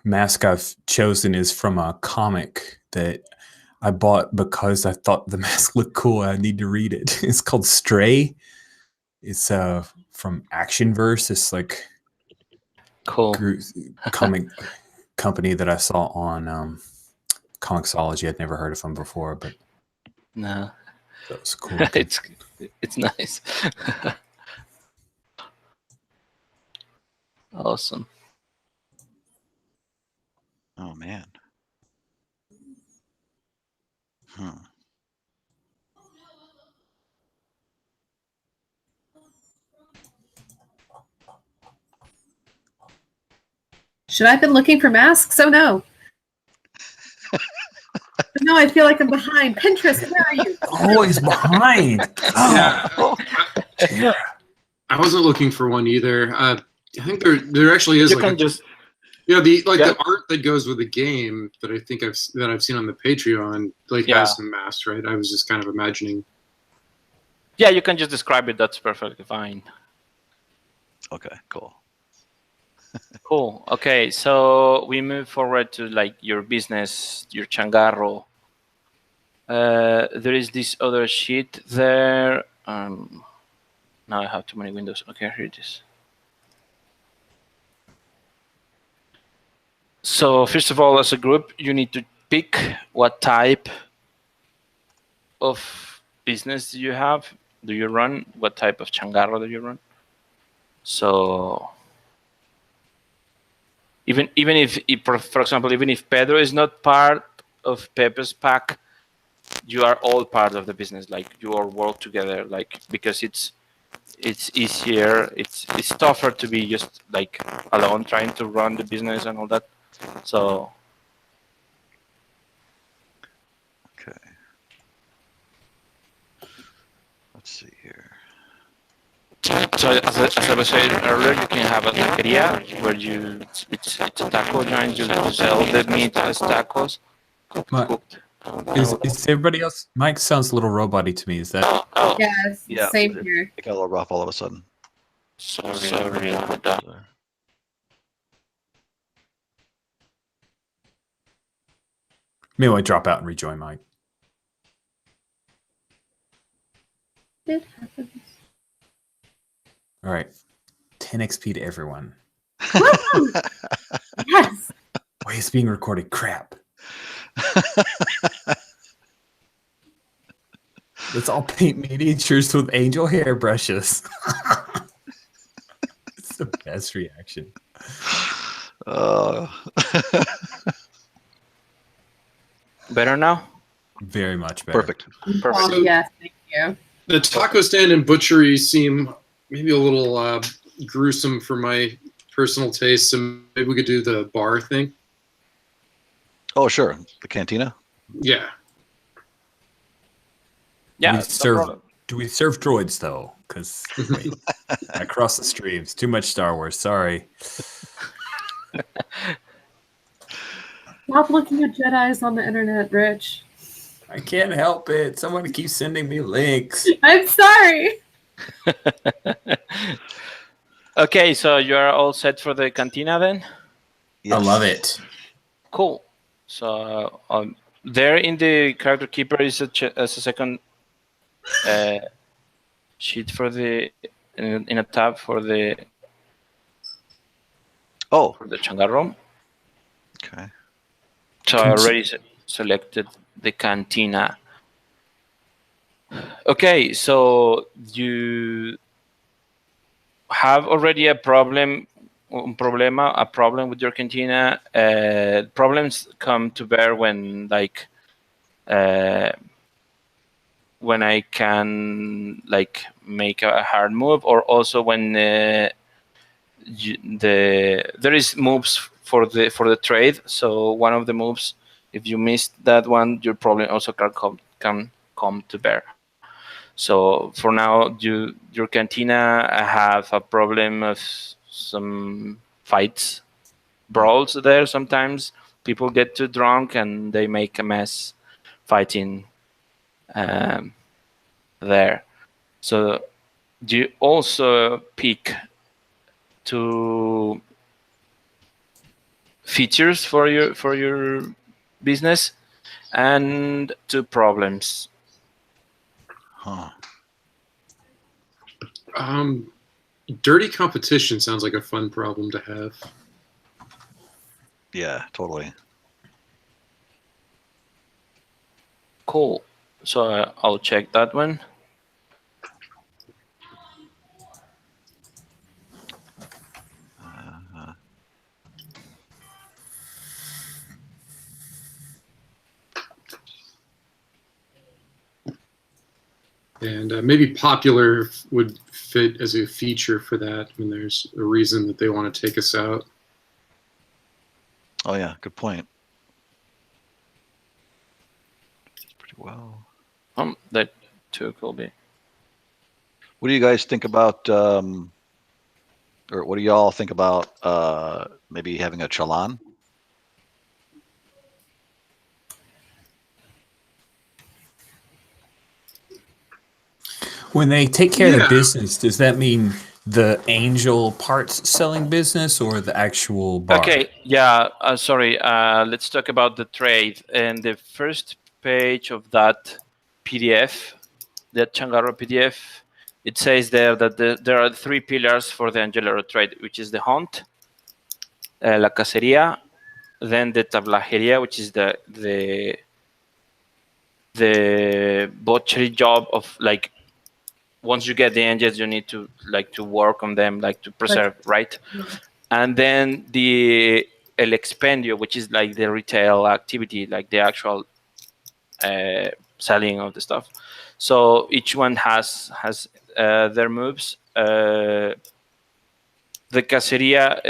mask I've chosen is from a comic that I bought because I thought the mask looked cool. I need to read it. It's called Stray. It's from Actionverse. It's like Cool. comic company that I saw on Comixology. I'd never heard of them before, but No, that was cool. it's nice. Awesome. Oh man. Should I have been looking for masks? Oh no. No, I feel like I'm behind. Pinterest, where are you? Always behind. Oh. Yeah. I wasn't looking for one either. I think there actually is You like can just the art that goes with the game that I think I've seen on the Patreon has some masks, right? I was just kind of imagining. Yeah, you can just describe it. That's perfectly fine. Okay, cool. Cool. Okay, so we move forward to like your business, your changarro. There is this other sheet there. Now I have too many windows. Okay, here it is. So first of all, as a group, you need to pick what type of business do you have? Do you run? What type of changarro do you run? So even if for example, even if Pedro is not part of Pepe's pack, you are all part of the business. Like you all work together. Like because it's easier. It's tougher to be just like alone trying to run the business and all that. So Okay. Let's see here. So as I was saying earlier, you can have a taqueria where it's a taco joint. You sell the meat as tacos. Cooked. Is everybody else? Mike sounds a little robot-y to me. Is that? Yes, Yeah. same here. It got a little rough all of a sudden. Sorry about that. Maybe I drop out and rejoin Mike. It happens. All right. 10 XP to everyone. Woo! Yes. Why is being recorded? Crap. Let's all paint miniatures with angel hairbrushes. It's the best reaction. Better now? Very much better. Perfect. Perfect. Yes, thank you. The taco stand and butchery seem maybe a little gruesome for my personal taste, so maybe we could do the bar thing. Oh, sure. The cantina? Yeah. Yeah. Do we serve droids, though? Because I crossed the streams. Too much Star Wars. Sorry. Stop looking at Jedis on the internet, Rich. I can't help it. Someone keeps sending me links. I'm sorry. Okay, so you are all set for the cantina then? Yes. I love it. Cool. So there in the character keeper is a second sheet for the in a tab for the changarro. Okay. So I already selected the cantina. Okay, so you have already a problem with your cantina. Problems come to bear when when I can make a hard move, or also when there is moves for the trade. So one of the moves, if you missed that one, your problem also can come to bear. So for now, your cantina have a problem of some fights, brawls there. Sometimes people get too drunk and they make a mess fighting there. So you also pick to features for your business, and 2 problems. Huh. Dirty competition sounds like a fun problem to have. Yeah, totally. Cool. So I'll check that one. And maybe popular would fit as a feature for that. I mean, there's a reason that they want to take us out. Oh yeah, good point. Pretty well. That too could be. What do you guys think about, or what do y'all think about maybe having a chalan? When they take care of the Yeah. business, does that mean the angel parts selling business or the actual bar? Okay, yeah, sorry. Let's talk about the trade. And the first page of that PDF, that changarro PDF, it says there that there are 3 pillars for the angelero trade, which is the hunt, la cacería, then the tablajería, which is the butchery job of, like, once you get the angels, you need to work on them, like to preserve, right? And then el expendio, which is like the retail activity, like the actual selling of the stuff. So each one has their moves. The cacería,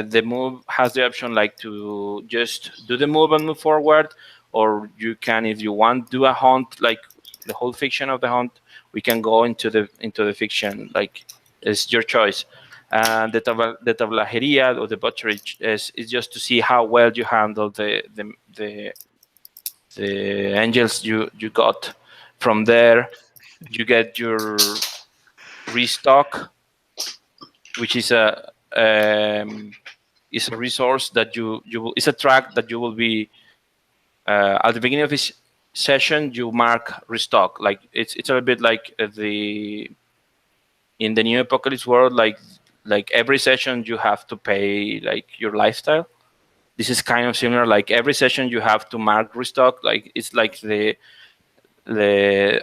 the move has the option like to just do the move and move forward, or you can, if you want, do a hunt, like the whole fiction of the hunt. We can go into the fiction, like it's your choice. And the tablajería or the butchery is just to see how well you handle the angels you got. From there, you get your restock, which is a resource that you will, it's a track that you will be at the beginning of each session. You mark restock, like it's a little bit like in the new apocalypse world, like every session you have to pay like your lifestyle. This is kind of similar, like every session you have to mark restock, like it's like the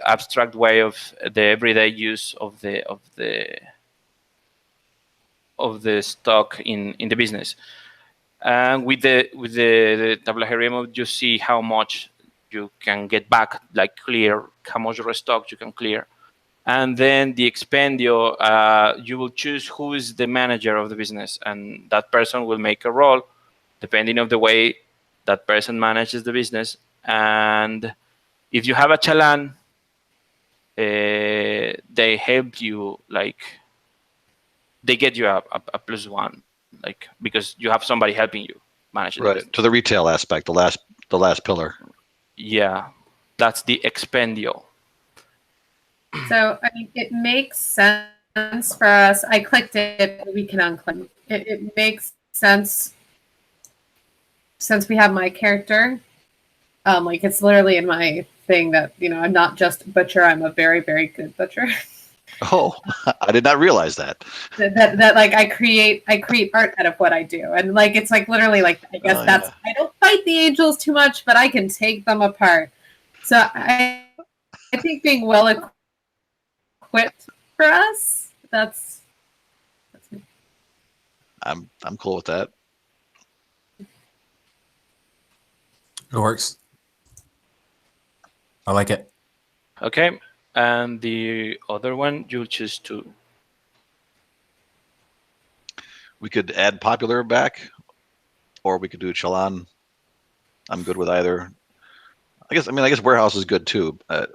abstract way of the everyday use of the stock in the business. And with the tablajería mode, you see how much you can get back, like clear, how much restock you can clear. And then the expendio, you will choose who is the manager of the business, and that person will make a roll depending on the way that person manages the business. And if you have a chalan, they help you, like they get you a +1, like because you have somebody helping you manage the business. To the retail aspect, the last pillar. Yeah, that's the expendio. So I mean, it makes sense for us. I clicked it. We can unclick. It makes sense since we have my character. Like it's literally in my thing that I'm not just a butcher. I'm a very, very good butcher. Oh, I did not realize that. that like I create art out of what I do, and like it's like literally like I guess that's I don't fight the angels too much, but I can take them apart. So I think being well equipped for us, that's me. I'm cool with that. It works. I like it. Okay, and the other one you'll choose to. We could add popular back, or we could do chalan. I'm good with either. I guess warehouse is good too. I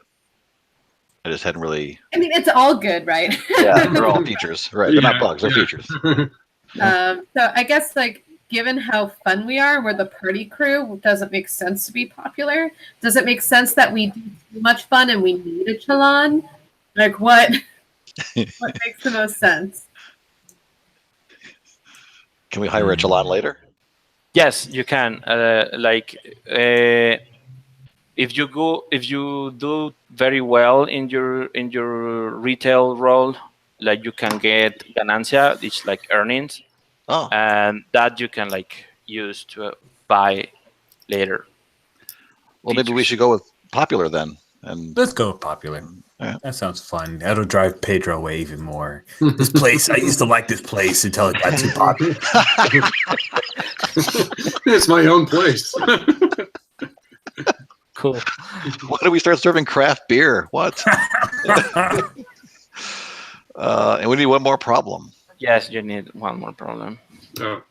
just hadn't really. I mean, it's all good, right? Yeah, they're all features, right? They're not bugs; they're features. So I guess like given how fun we are, we're the party crew. Does it make sense to be popular? Does it make sense that we do too much fun and we need a chalan? Like what? What makes the most sense? Can we hire a chalan later? Yes, you can. If you do very well in your retail role, like you can get ganancia, it's like earnings, Oh, and that you can like use to buy later. well, maybe we features. should go with popular then. And Let's go with popular. yeah. That sounds fun. That'll drive Pedro away even more. This place, I used to like this place until it got too popular. It's my own place. Cool. Why do we start serving craft beer? What? And we need one more problem. Yes, you need one more problem. Oh.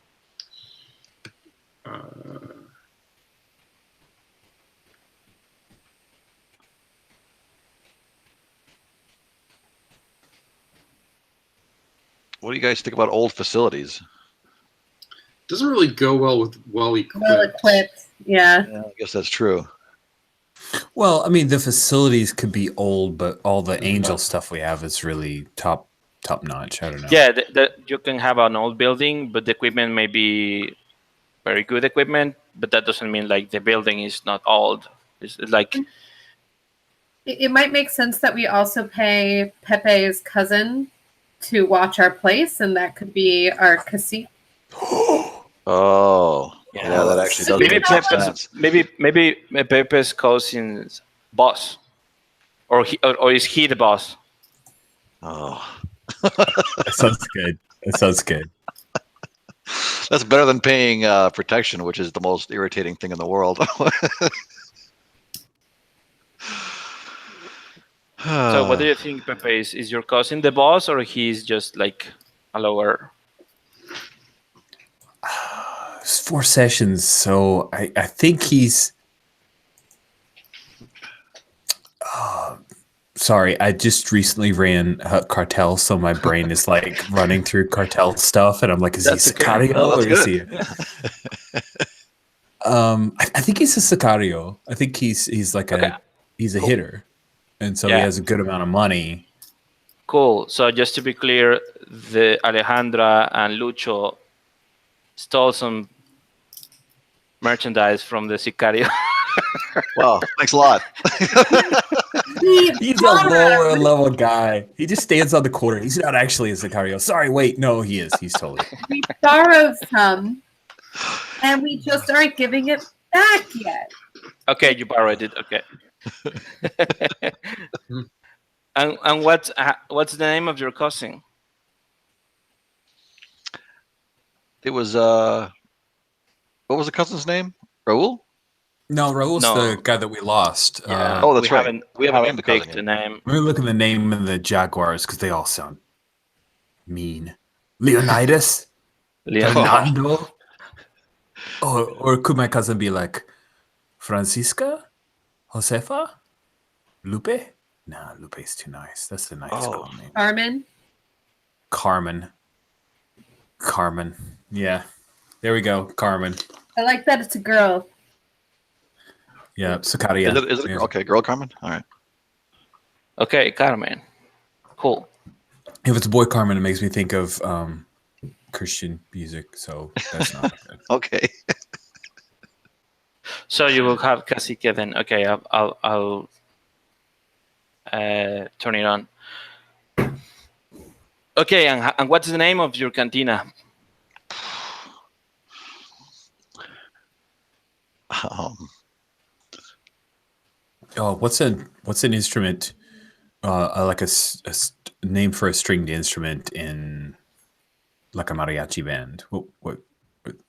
What do you guys think about old facilities? Doesn't really go well with well equipped. Well equipped. Yeah. Yeah, I guess that's true. Well, I mean, the facilities could be old, but all the angel stuff we have is really top notch. I don't know. Yeah, you can have an old building, but the equipment may be very good equipment, but that doesn't mean like the building is not old. It's like It might make sense that we also pay Pepe's cousin to watch our place, and that could be our cacique. Oh, yeah, that actually does maybe make some Pepe's, sense. maybe Pepe's cousin's boss, or is he the boss? Oh, That sounds good. That sounds good. that's better than paying protection, which is the most irritating thing in the world. So what do you think, Pepe? Is your cousin the boss, or he's just like a lower? It's 4 sessions, so I think he's. Sorry, I just recently ran cartel, so my brain is like running through cartel stuff, and I'm like, is That's he okay. Sicario Oh, or that's is he? I think he's a Sicario. I think he's like he's a hitter, and so he Yeah. has a good amount of money. Cool. So just to be clear, the Alejandra and Lucho stole some merchandise from the Sicario. Wow, thanks a lot. He's a lower level guy. He just stands on the corner. He's not actually a Sicario. Sorry, wait, no, he is. He's totally. We borrowed some, and we just aren't giving it back yet. Okay, you borrowed it. Okay. and what's the name of your cousin? It was what was the cousin's name? Raul? No, Raul's No. the guy that we lost. Yeah. Oh, that's we right. Haven't, We haven't named the picked cousin the yet. name. Let me look at the name of the Jaguars because they all sound mean. Leonidas? Fernando? Or could my cousin be like Francisca? Josefa? Lupe? Nah, Lupe's too nice. That's the nicest Oh. name. Carmen. Carmen. Yeah. There we go. Carmen. I like that it's a girl. Yeah, Sicaria. Is it Yeah. okay, girl Carmen? All right. Okay, Carmen. Cool. If it's a boy Carmen, it makes me think of Christian music, so that's not good. Okay. So you will have cacique then. Okay, I'll turn it on. Okay, and what's the name of your cantina? Oh, what's an instrument? Like a name for a stringed instrument in like a mariachi band. What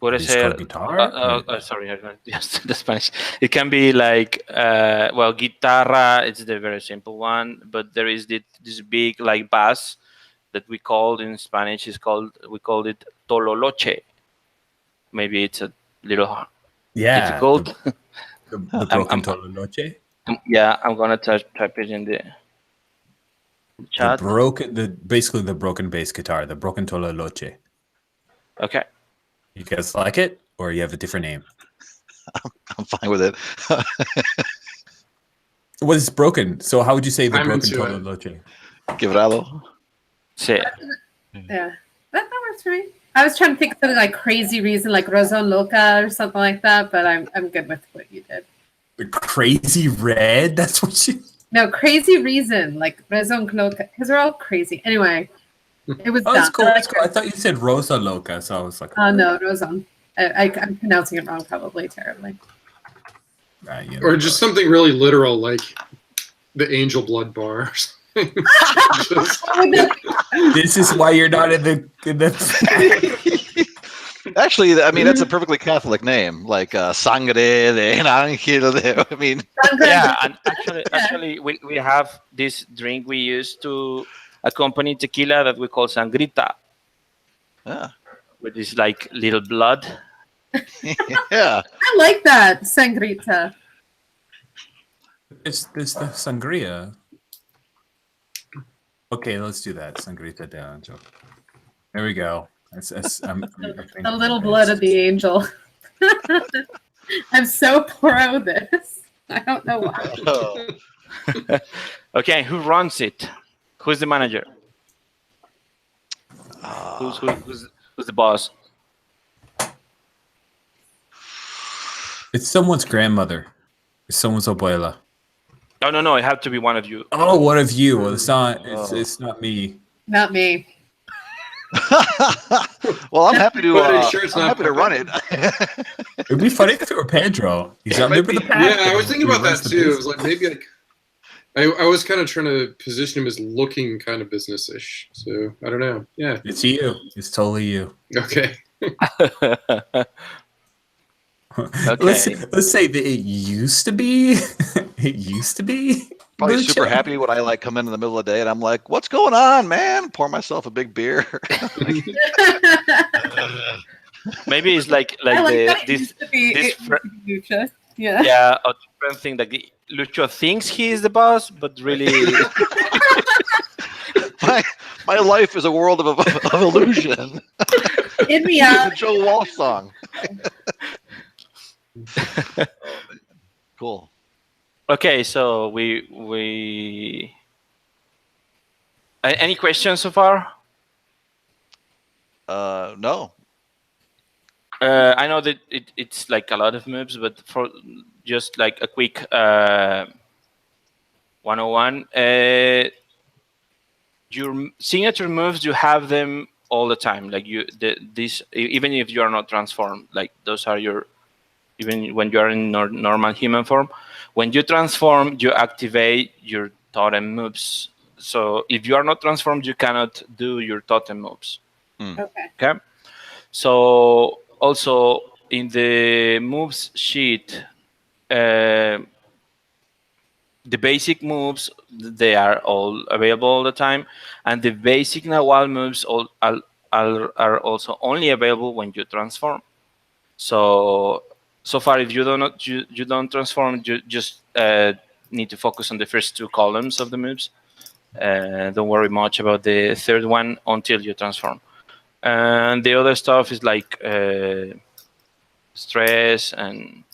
Puede is it called? ser Guitar? sorry, I got just the Spanish. It can be like well, guitarra. It's the very simple one, but there is this big like bass that we called in Spanish. We called it tololoche. Maybe it's a little difficult. The broken tololoche. Yeah, I'm gonna type it in the chat. Basically the broken bass guitar, the broken tololoche. Okay. You guys like it, or you have a different name? I'm fine with it. What is broken? So how would you say the I'm broken into it. tololoche? Quebrado. Sí. Yeah, that works for me. I was trying to think of something like crazy reason, like Razón Loca or something like that, but I'm good with what you did. The crazy red? That's what you... No, crazy reason, like Razón Loca, because we're all crazy. Anyway, it was Oh, that's dumb. cool. That's cool. I thought you said Rosa Loca, so I was like... Oh, no, Razón. I'm pronouncing it wrong probably terribly. Or just something really literal, like the Angel Blood Bar. Or something. This is why you're not in the... Actually, I mean, that's a perfectly Catholic name, like Sangre de Ángel de... I mean... Yeah, and actually we have this drink we use to accompany tequila that we call sangrita. Yeah. Which is like little blood. Yeah. I like that, sangrita. It's the sangria. Okay, let's do that. Sangrita down, Joe. There we go. The little blood of the angel. I'm so pro this. I don't know why. Oh. Okay, who runs it? Who's the manager? Who's the boss? It's someone's grandmother. It's someone's abuela. No, it had to be one of you. Oh, one of you. Well, it's not. It's not me. Not me. Well, I'm happy to. Sure I'm happy to run it. It'd be funny if it were Pedro. He's out there with the pack. Yeah, I was thinking about that too. It was like maybe I was kind of trying to position him as looking kind of business-ish. So I don't know. Yeah. It's you. It's totally you. Okay. Okay. Let's say that it used to be. It used to be. Probably Lucha. super happy when I come in the middle of the day and I'm like, "What's going on, man?" Pour myself a big beer. Maybe it's like this Lucha. Yeah. Yeah, a different thing. Like Lucho thinks he is the boss, but really, my life is a world of illusion. In The reality, Joe Walsh song. Cool. okay. So we any questions so far? No. I know that it's like a lot of moves, but for just like a quick 101, your signature moves, you have them all the time. Like this, even if you are not transformed, like those are your, even when you are in normal human form. When you transform, you activate your totem moves. So if you are not transformed, you cannot do your totem moves. Okay. So also in the moves sheet, the basic moves, they are all available all the time, and the basic Nahual moves are also only available when you transform. So far, if you don't transform, you just need to focus on the first two columns of the moves. Don't worry much about the third one until you transform. And the other stuff is like stress and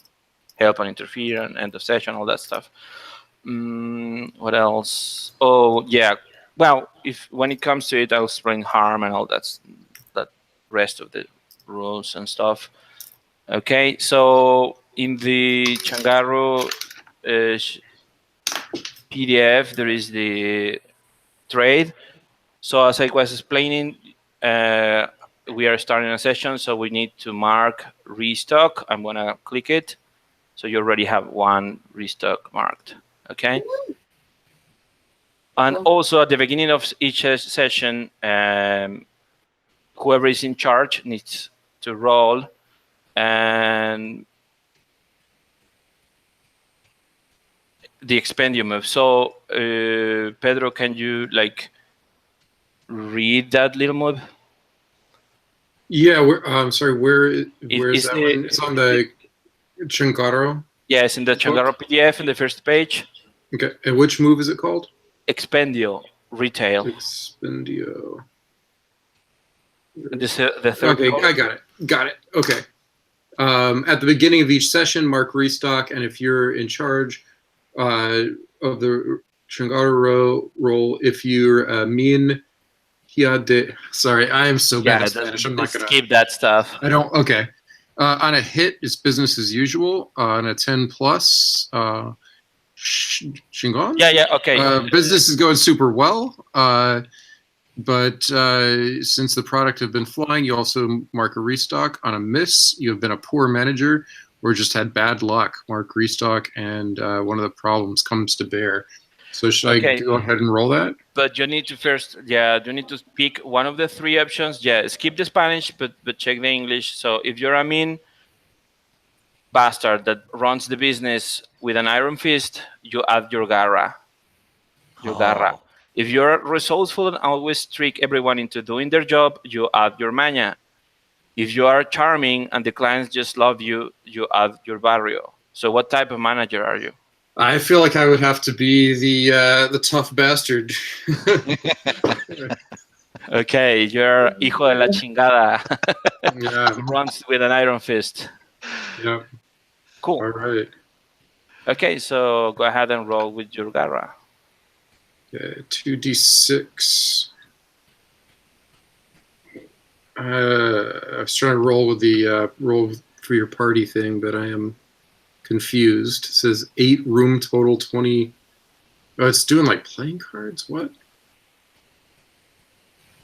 help and interfere and end of session, all that stuff. What else? Oh yeah. Well, when it comes to it, I'll spring harm and all that rest of the rules and stuff. Okay, so in the Changarro PDF, there is the trade. So as I was explaining, we are starting a session, so we need to mark restock. I'm gonna click it. So you already have one restock marked, okay? And also at the beginning of each session, whoever is in charge needs to roll and the expendium move. So Pedro, can you like read that little move? Yeah, I'm sorry. Where is that one? It's on the Changarro. Yes, in the Changarro PDF in the first page. Okay, and which move is it called? Expendio, retail. Expendio. The third. Okay, I got it. Okay. At the beginning of each session, mark restock, and if you're in charge of the Changarro roll, if you're a mean Sorry, I am so bad Yeah, at Spanish. I'm not gonna. skip that stuff. I don't. Okay. On a hit, it's business as usual. On a 10 plus, chingon. Yeah. Okay. Business is going super well. But since the product have been flying, you also mark a restock. On a miss, you have been a poor manager or just had bad luck. Mark restock, and one of the problems comes to bear. So should I go ahead and roll that? But you need to first, you need to pick one of the three options. Yeah, skip the Spanish, but check the English. So if you're a mean bastard that runs the business with an iron fist, you add your garra. Garra. If you're resourceful and always trick everyone into doing their job, you add your maña. If you are charming and the clients just love you, you add your barrio. So what type of manager are you? I feel like I would have to be the tough bastard. Okay, you're hijo de la chingada. Yeah. Runs with an iron fist. Yeah. Cool. All right. Okay, so go ahead and roll with your garra. Okay, 2d6. I was trying to roll with the roll for your party thing, but I am confused. It says 8 room total, 20. Oh, it's doing like playing cards? What?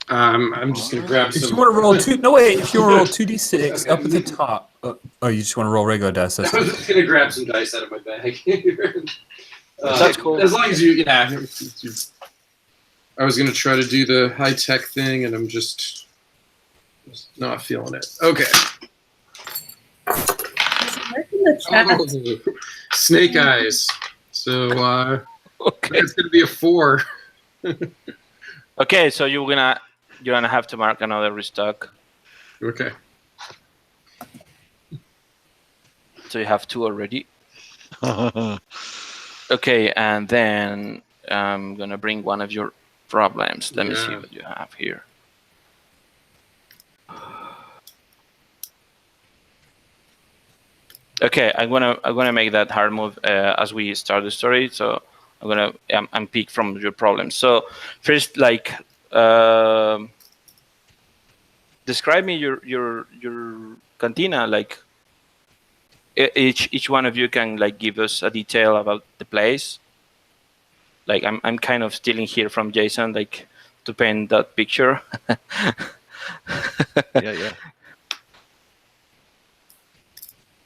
I'm just gonna grab some. If you want to roll if you want to roll 2d6 up at the top. You just want to roll regular dice. I was just gonna grab some dice out of my bag. That's cool. As long as you, I was gonna try to do the high tech thing, and I'm just not feeling it. Okay. In the chat. Snake eyes. So Okay. it's gonna be a 4. Okay, so you're gonna have to mark another restock. Okay. So you have 2 already. Okay, and then I'm gonna bring one of your problems. Let me see what you have here. Okay, I'm gonna make that hard move as we start the story. So I'm pick from your problems. So first, like, describe me your cantina. Like, each one of you can like give us a detail about the place. Like, I'm kind of stealing here from Jason, like, to paint that picture. Yeah.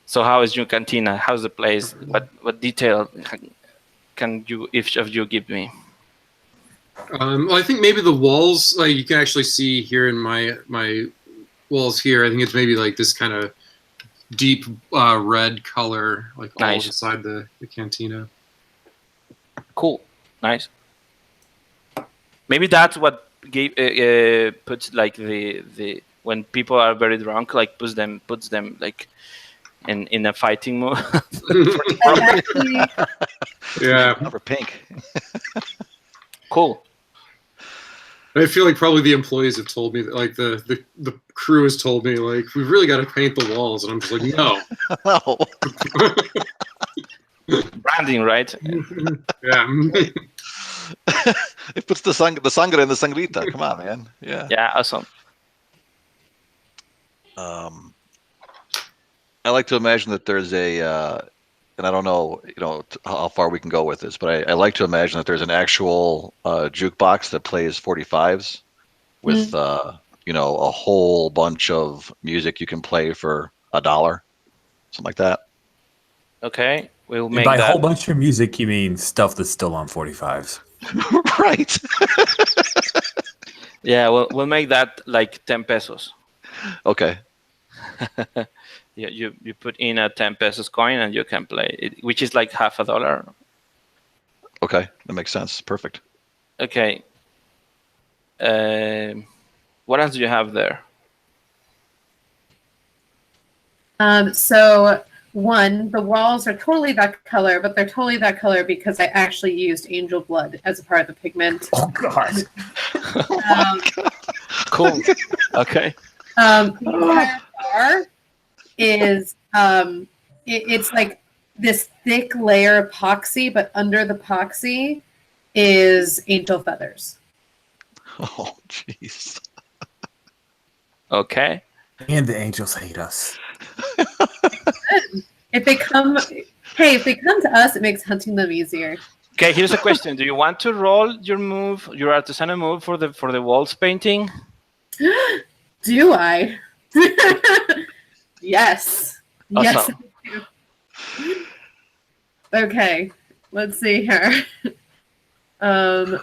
So how is your cantina? How's the place? What detail can you, each of you, give me? Well, I think maybe the walls, like you can actually see here in my walls here. I think it's maybe like this kind of deep red color, like all inside the cantina. Cool, nice. Maybe that's what puts like the when people are very drunk, like puts them like in a fighting mode. Yeah. Number pink. Cool. I feel like probably the employees have told me that, like the crew has told me, like, we've really got to paint the walls, and I'm just like, no. No. Branding, right? Yeah. It puts the sangre in the sangrita. Come on, man. Yeah. Yeah, awesome. I like to imagine that there's and I don't know, how far we can go with this, but I like to imagine that there's an actual jukebox that plays 45s with, a whole bunch of music you can play for $1, something like that. Okay, we'll make by that. a whole bunch of music, you mean stuff that's still on 45s. Right. Yeah, we'll make that like 10 pesos. Okay. Yeah, you put in a 10 pesos coin and you can play it, which is like $50. Okay, that makes sense. Perfect. Okay. What else do you have there? So one, the walls are totally that color, but they're totally that color because I actually used angel blood as a part of the pigment. Oh God. Cool. Okay. The entire bar is it's like this thick layer of epoxy, but under the epoxy is angel feathers. Oh, jeez. Okay. And the angels hate us. If they come to us, it makes hunting them easier. Okay, here's a question. Do you want to roll your move, your artisanal move for the walls painting? Do I? Yes. Yes. Awesome. I do. Okay. Let's see here. All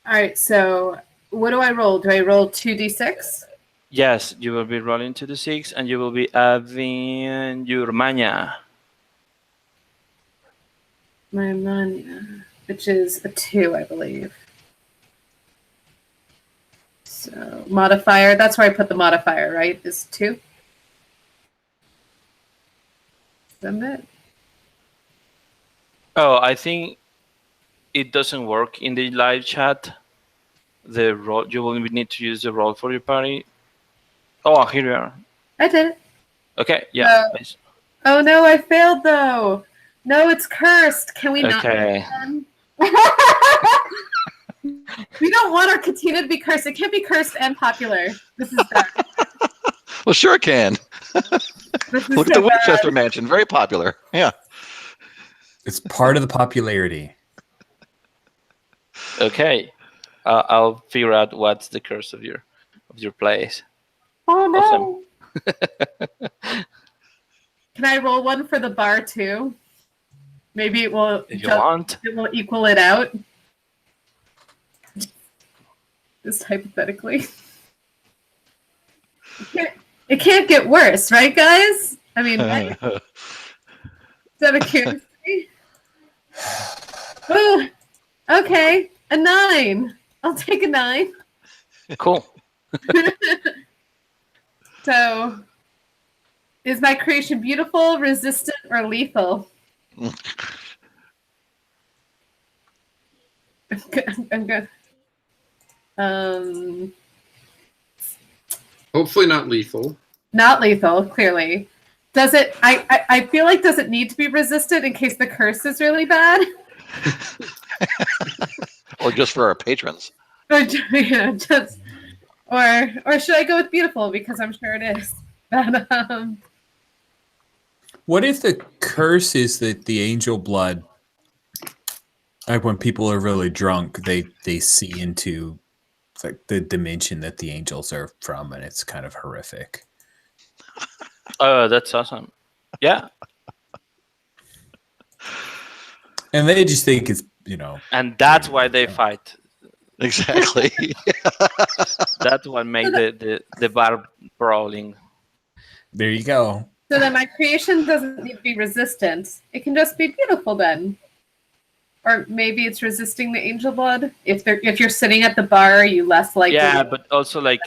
right. So, what do I roll? Do I roll 2d6? Yes, you will be rolling 2d6 and you will be adding your mania. My mania, which is a 2, I believe. So modifier. That's where I put the modifier, right? Is 2. Isn't it? Oh, I think it doesn't work in the live chat. The roll, you will need to use the roll for your party. Oh, here you are. I did it. Okay, yeah. Nice. Oh no, I failed though. No, it's cursed. Can we not? Okay. We don't want our Katina to be cursed. It can't be cursed and popular. This is bad. Well, sure it can. This is Look at so the Winchester bad. Mansion. Very popular. Yeah. It's part of the popularity. Okay. I'll figure out what's the curse of your place. Oh no. Awesome. Can I roll one for the bar too? Maybe it will. If you want. It will equal it out. Just hypothetically. It can't get worse, right, guys? I mean, right? Is that a curiosity? Oh, okay. A 9. I'll take a 9. Cool. So, is my creation beautiful, resistant, or lethal? I'm good. Hopefully not lethal. Not lethal, clearly. Does it? I feel like does it need to be resistant in case the curse is really bad? Or just for our patrons. Or yeah, just or should I go with beautiful because I'm sure it is. But, What if the curse is that the angel blood, like when people are really drunk, they see into like the dimension that the angels are from, and it's kind of horrific. Oh, that's awesome. Yeah. And they just think it's, And that's why they fight. Exactly. That's what made the bar brawling. there you go. so then my creation doesn't need to be resistant. It can just be beautiful then. Or maybe it's resisting the angel blood. If you're sitting at the bar, are you less likely? Yeah, but also like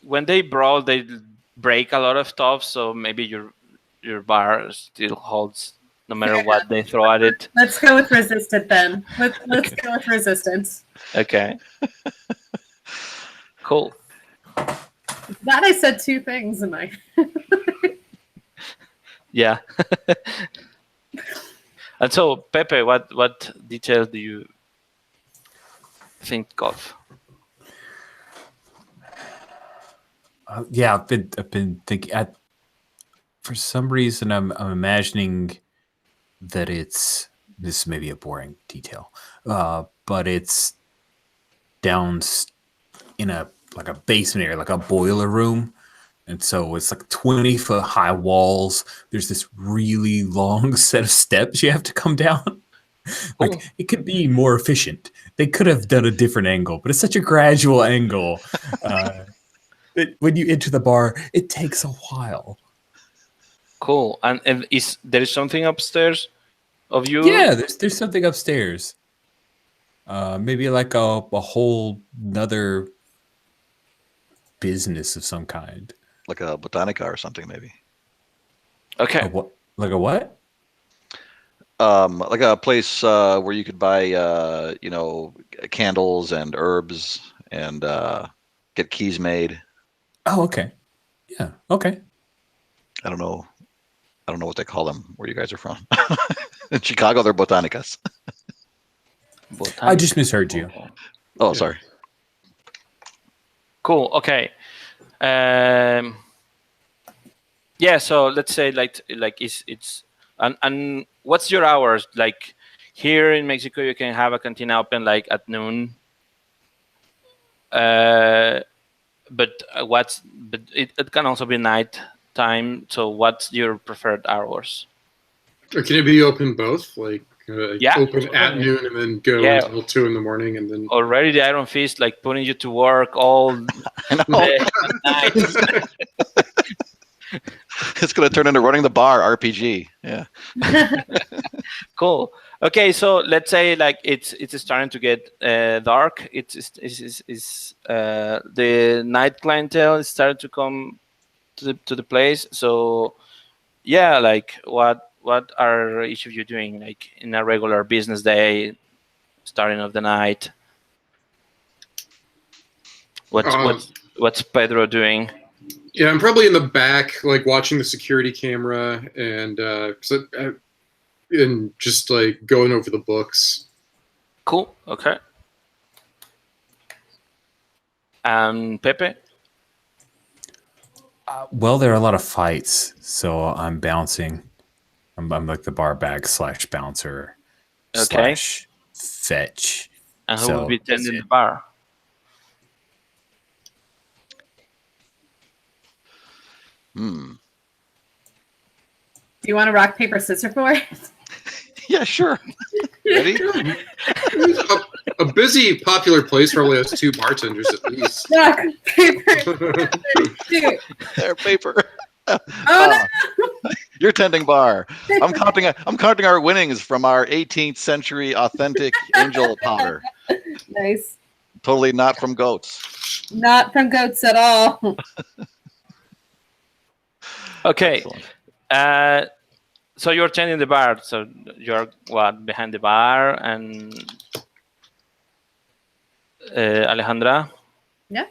when they brawl, they break a lot of stuff. So maybe your bar still holds no matter what they throw at it. Let's go with resistant then. Let's go with resistance. Okay. Cool. That I said 2 things in my. Yeah. And so, Pepe, what details do you think of? Yeah, I've been thinking. For some reason, I'm imagining that it's this may be a boring detail, but it's down in a basement area, like a boiler room. And so it's like 20-foot high walls. There's this really long set of steps you have to come down. Like it could be more efficient. They could have done a different angle, but it's such a gradual angle that when you enter the bar, it takes a while. Cool. And is there something upstairs of you? Yeah, there's something upstairs. Maybe like a whole nother business of some kind. Like a botanica or something, maybe. Okay. Like a what? Like a place where you could buy, candles and herbs and get keys made. Oh, okay. Yeah, okay. I don't know what they call them where you guys are from. In Chicago, they're botanicas. I just misheard you. Oh, sorry. Cool. Okay. Yeah. So let's say like it's and what's your hours like? Here in Mexico, you can have a cantina open like at noon. But it can also be night time. So what's your preferred hours? Or can it be open both? Like Yeah, open at noon and then go Yeah. until 2 in the morning, and then Already the Iron Fist like putting you to work all I know. the night. It's going to turn into running the bar RPG. Yeah. Cool. Okay, so let's say like it's starting to get dark. It's the night clientele is starting to come to the place. So yeah, like what are each of you doing like in a regular business day, starting of the night? What's Pedro doing? yeah, I'm probably in the back, like watching the security camera and and just like going over the books. Cool. Okay. And Pepe? Well, there are a lot of fights, so I'm bouncing. I'm like the bar bag / bouncer Okay. / fetch. And who So will be that's tending it. the bar? Hmm. Do you want to rock, paper, scissors for it? Yeah, sure. Ready? A busy, popular place probably has 2 bartenders at least. Rock, paper, shoot. There, paper. Oh no! You're tending bar. I'm counting our winnings from our 18th century authentic angel powder. Nice. Totally not from goats. Not from goats at all. Okay. Excellent. So you're tending the bar. So you're behind the bar, and Alejandra? Yeah.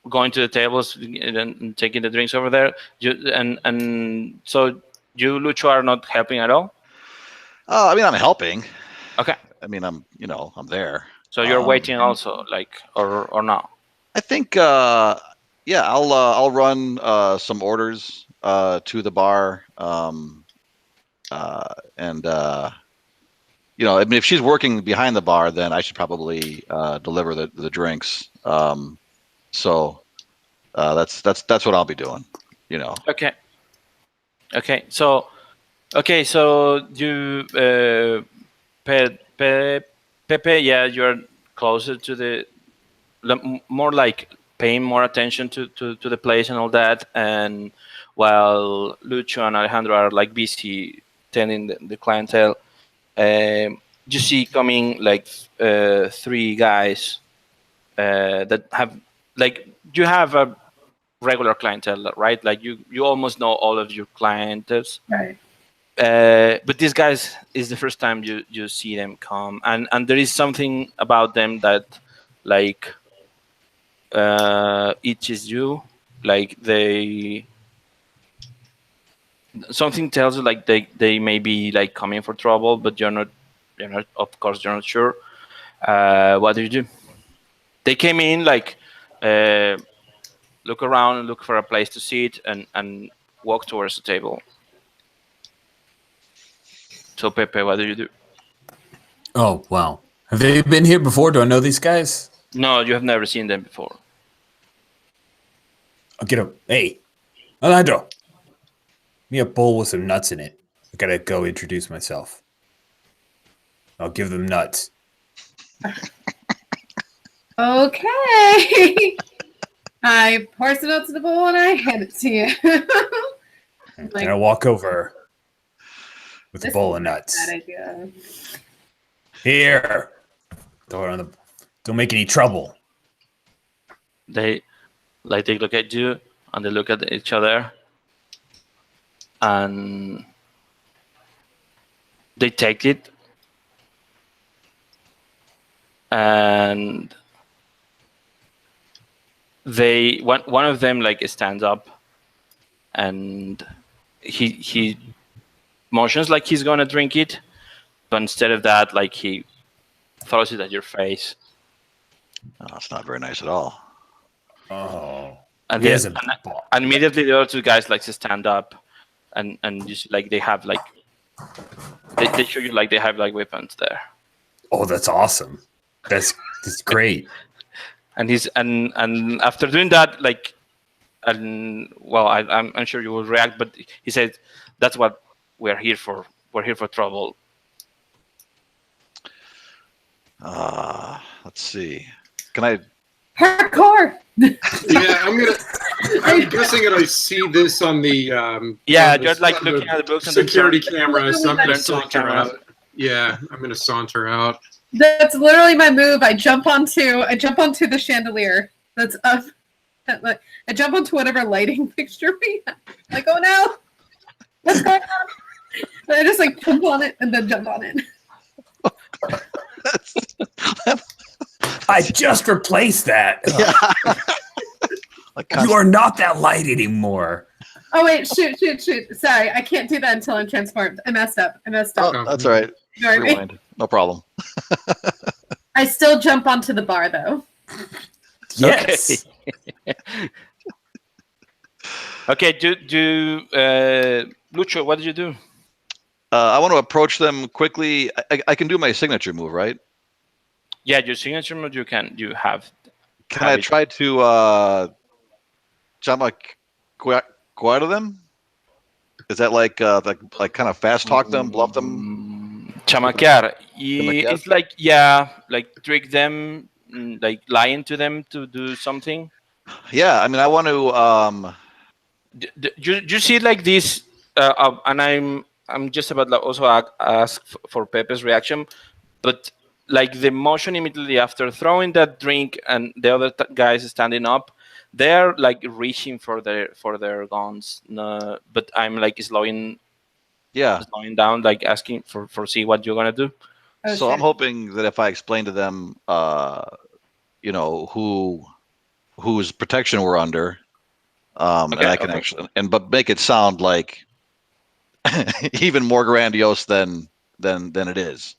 Going to the tables and taking the drinks over there. And so you, Lucho, are not helping at all? I mean, I'm helping. Okay. I mean, I'm there. So you're waiting also, like, or not? I think, yeah, I'll run some orders to the bar, and I mean, if she's working behind the bar, then I should probably deliver the drinks. So that's what I'll be doing. Okay. Okay. So you, Pepe, yeah, you're closer to the more like paying more attention to the place and all that, and while Lucho and Alejandro are like busy tending the clientele, you see coming like 3 guys that have like, you have a regular clientele, right? Like you almost know all of your clients, Right. but these guys is the first time you see them come, and there is something about them that like itches you, like something tells you like they may be like coming for trouble, but you're not, of course you're not sure. What do you do? They came in like look around and look for a place to sit and walk towards the table. So Pepe, what do you do? Oh, wow. Have they been here before? Do I know these guys? No, you have never seen them before. I'll get a... Hey, Alejandro. Give me a bowl with some nuts in it. I gotta go introduce myself. I'll give them nuts. Okay. I pour some nuts in the bowl and I hand it to you. And I walk over with a This bowl is of nuts. Bad idea. Here. Don't make any trouble. They look at you and they look at each other, and they take it, and one of them like stands up, and he motions like he's gonna drink it, but instead of that, like he throws it at your face. Oh, it's not very nice at all. Oh. And He then has a ball. and immediately the other two guys like to stand up, and just like they have like they show you like they have like weapons there. Oh, that's awesome. That's great. And he's and after doing that, like, and well, I'm sure you will react, but he said, "That's what we're here for. We're here for trouble." Let's see. Can I? Hardcore. Yeah, I'm guessing that I see this on the Yeah, on just like on the looking at the books and then security camera, so I'm Turn gonna to the saunter camera. out. Yeah, I'm gonna saunter out. That's literally my move. I jump onto the chandelier that's up. I jump onto whatever lighting fixture we have. Like, oh no, what's going on? And I just like jump on it and then jump on it. I just replaced that. Yeah. Like, You are not that light anymore. Oh wait, shoot. Sorry, I can't do that until I'm transformed. I messed up. oh, that's all right. You know what I mean? Rewind. No problem. I still jump onto the bar though. Yes. Okay, do Lucho, what did you do? I want to approach them quickly. I can do my signature move, right? Yeah, your signature move you have. Can I try to chamaquear them? Is that like kind of fast talk them, bluff them? Chamaquear. Chamaquear? It's like like trick them, like lying to them to do something. Yeah, I mean, I want to. You see like this, and I'm just about to also ask for Pepe's reaction, but like the motion immediately after throwing that drink and the other guys standing up, they're like reaching for their guns. But I'm like slowing down, like asking for see what you're gonna do. Oh, So shit. I'm hoping that if I explain to them, whose protection we're under, and I can actually but make it sound like even more grandiose than it is,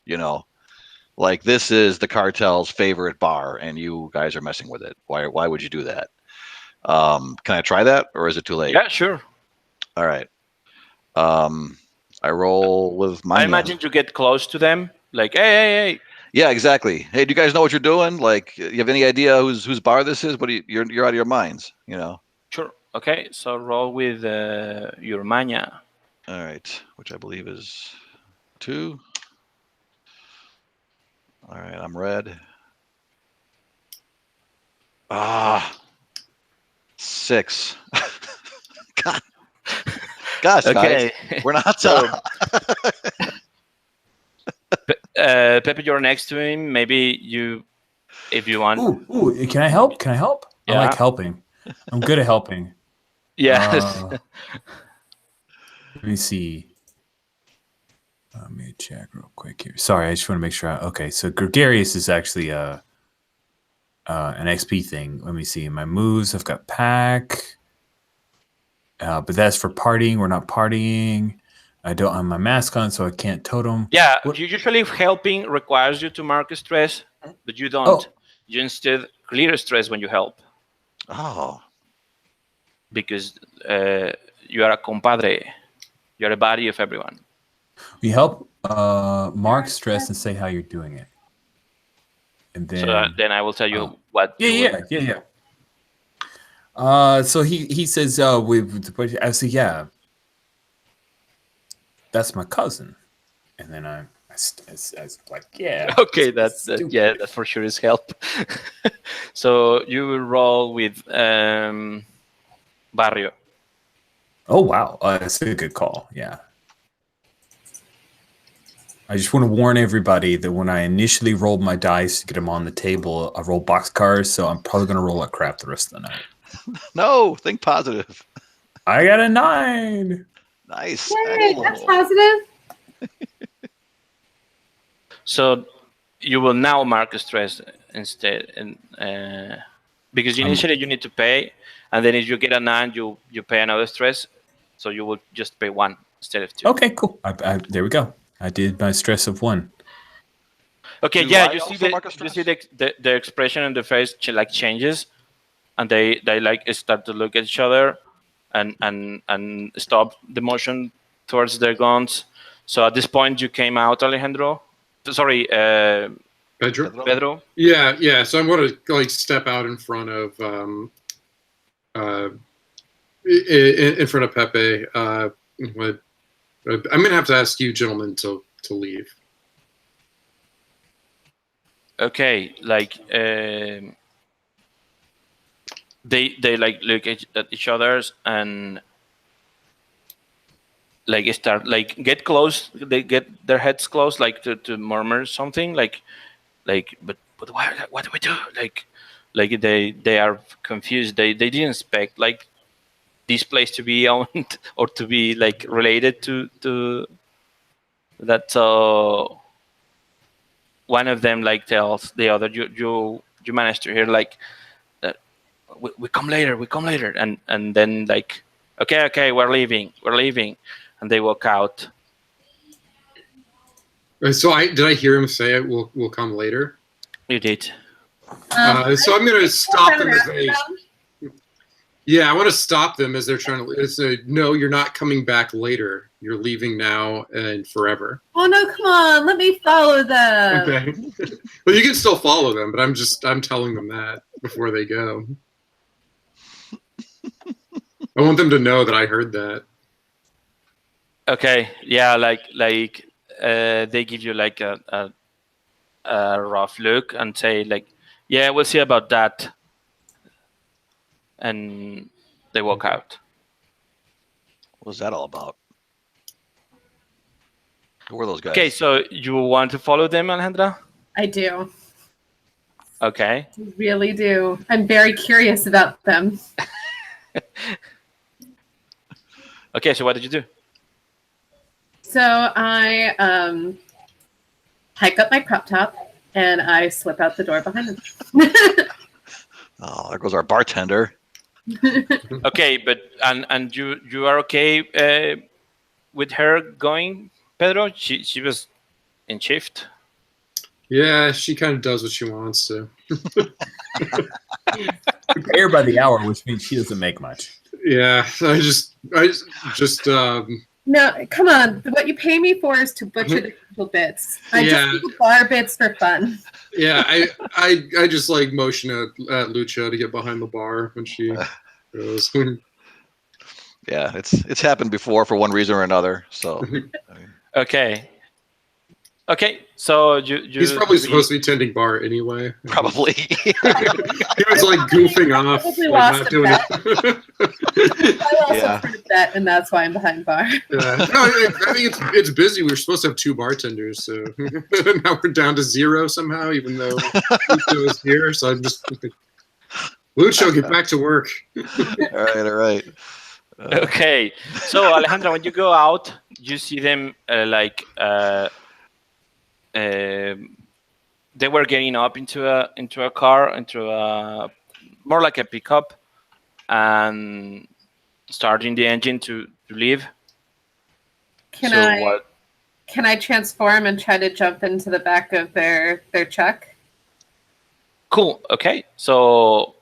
like this is the cartel's favorite bar and you guys are messing with it. Why would you do that? Can I try that or is it too late? Yeah, sure. All right. I roll with my. I imagine you get close to them, like hey. Yeah, exactly. Hey, do you guys know what you're doing? Like, you have any idea whose bar this is? What do you're out of your minds, Sure. Okay, so roll with your mania. All right, which I believe is 2. All right, I'm red. 6. God. Gosh, Okay. guys, we're not. Pepe, you're next to him. Maybe you, if you want. Ooh, can I help? Yeah. I like helping. I'm good at helping. Yes. Let me see. Let me check real quick here. Sorry, I just want to make sure. Okay, so gregarious is actually an XP thing. Let me see. In my moves, I've got pack. But that's for partying. We're not partying. I don't have my mask on, so I can't totem. Yeah, usually helping requires you to mark stress, but you don't. Oh. You instead clear stress when you help. Oh. Because you are a compadre. You're a buddy of everyone. You help mark stress and say how you're doing it. And then, So then I will tell you what. Yeah. So he says, I say, yeah, that's my cousin. And then I like, yeah. Okay, that's for sure is help. So you will roll with Barrio. Oh, wow. That's a good call. Yeah. I just want to warn everybody that when I initially rolled my dice to get them on the table, I rolled boxcars, so I'm probably going to roll like crap the rest of the night. No, think positive. I got a 9. Nice. Yay, that's positive. So you will now mark stress instead, and because initially you need to pay, and then if you get a 9, you pay another stress, so you will just pay 1 instead of 2. Okay, cool. There we go. I did my stress of 1. Okay, Do yeah, I you see also mark a you see stress? the expression in the face changes, and they like start to look at each other, and stop the motion towards their guns. So at this point, you came out, Alejandro. Sorry, Pedro? Pedro. Yeah. So I'm going to like step out in front of in front of Pepe. I'm going to have to ask you gentlemen to leave. Okay, like they like look at each other's and like start like get close. They get their heads close, like to murmur something, like but what do we do? Like they are confused. They didn't expect like this place to be owned or to be like related to that. So one of them like tells the other, you managed to hear like we come later, and then like okay, we're leaving, and they walk out. So did I hear him say it? We'll come later. You did. So I'm going to stop them as they. Yeah, I want to stop them as they're trying to say, no, you're not coming back later. You're leaving now and forever. Oh no, come on, let me follow them. Okay. Well, you can still follow them, but I'm telling them that before they go. I want them to know that I heard that. Okay, yeah, like they give you like a rough look and say like, yeah, we'll see about that, and they walk out. What was that all about? Who were those guys? Okay, so you want to follow them, Alejandra? I do. Okay. I really do. I'm very curious about them. Okay, so what did you do? So I hike up my crop top and I slip out the door behind them. Oh, there goes our bartender. Okay, but and you are okay with her going, Pedro? She was in shift. Yeah, she kind of does what she wants. So. Pay her by the hour, which means she doesn't make much. Yeah, I just No, come on. What you pay me for is to butcher the little bits. I just do bar bits for fun. Yeah, I just like motion at Lucha to get behind the bar when she goes. Yeah, it's happened before for one reason or another. So. I mean. Okay, so you He's probably supposed to be tending bar anyway. Probably. He was like goofing off, like not doing it. I also put a bet, and that's why I'm behind bar. Yeah. No, I think it's busy. We were supposed to have 2 bartenders, so now we're down to 0 somehow, even though Lucho is here. So I'm just Lucho, get back to work. All right. Okay, so Alejandra, when you go out, you see them they were getting up into a car, into a more like a pickup, and starting the engine to leave. Can I transform and try to jump into the back of their truck? Cool. Okay, so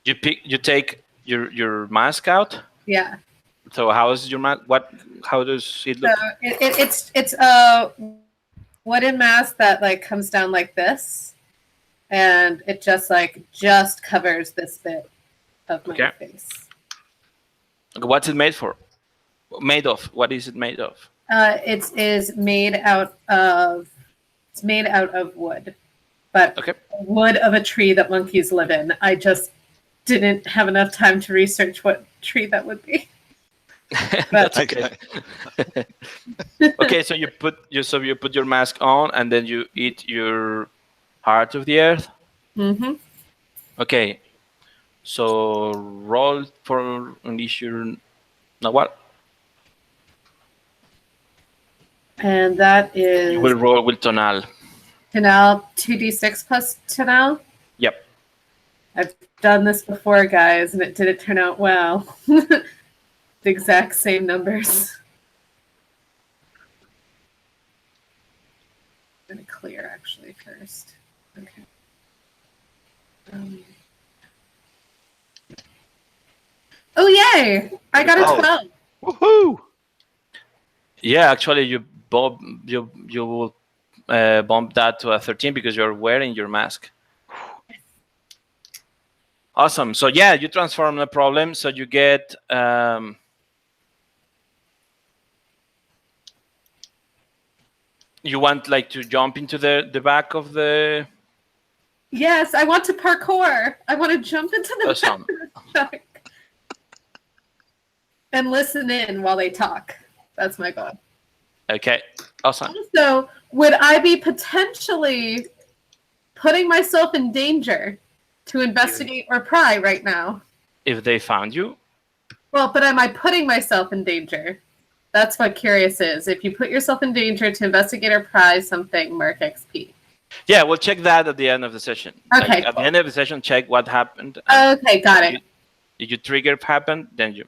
you take your mask out. Yeah. So how is your mask? How does it look? So it's a wooden mask that like comes down like this, and it just covers this bit of my face. What's it made for? Made of? What is it made of? It is made out of wood, but wood of a tree that monkeys live in. I just didn't have enough time to research what tree that would be. That's okay. Okay, so you put your mask on, and then you eat your heart of the earth. Mm-hmm. Okay, so roll for unleash your Nahual. And that is. You will roll with Tonal. Tonal 2d6 plus Tonal. Yep. I've done this before, guys, and it didn't turn out well. The exact same numbers. I'm going to clear, actually. first. Okay. Oh yay! I got a 12. Woohoo! Yeah, actually, you will bump that to a 13 because you're wearing your mask. Awesome. So yeah, you transform the problem. So you get you want like to jump into the back of the. Yes, I want to parkour. I want to jump into the Awesome. back of the truck and listen in while they talk. That's my goal. Okay. Awesome. Also, would I be potentially putting myself in danger to investigate or pry right now? If they found you. Well, but am I putting myself in danger? That's what curious is. If you put yourself in danger to investigate or pry something, mark XP. Yeah, we'll check that at the end of the session. Okay, At the end of the session, check what happened. Okay, got it. If you trigger happened, then you.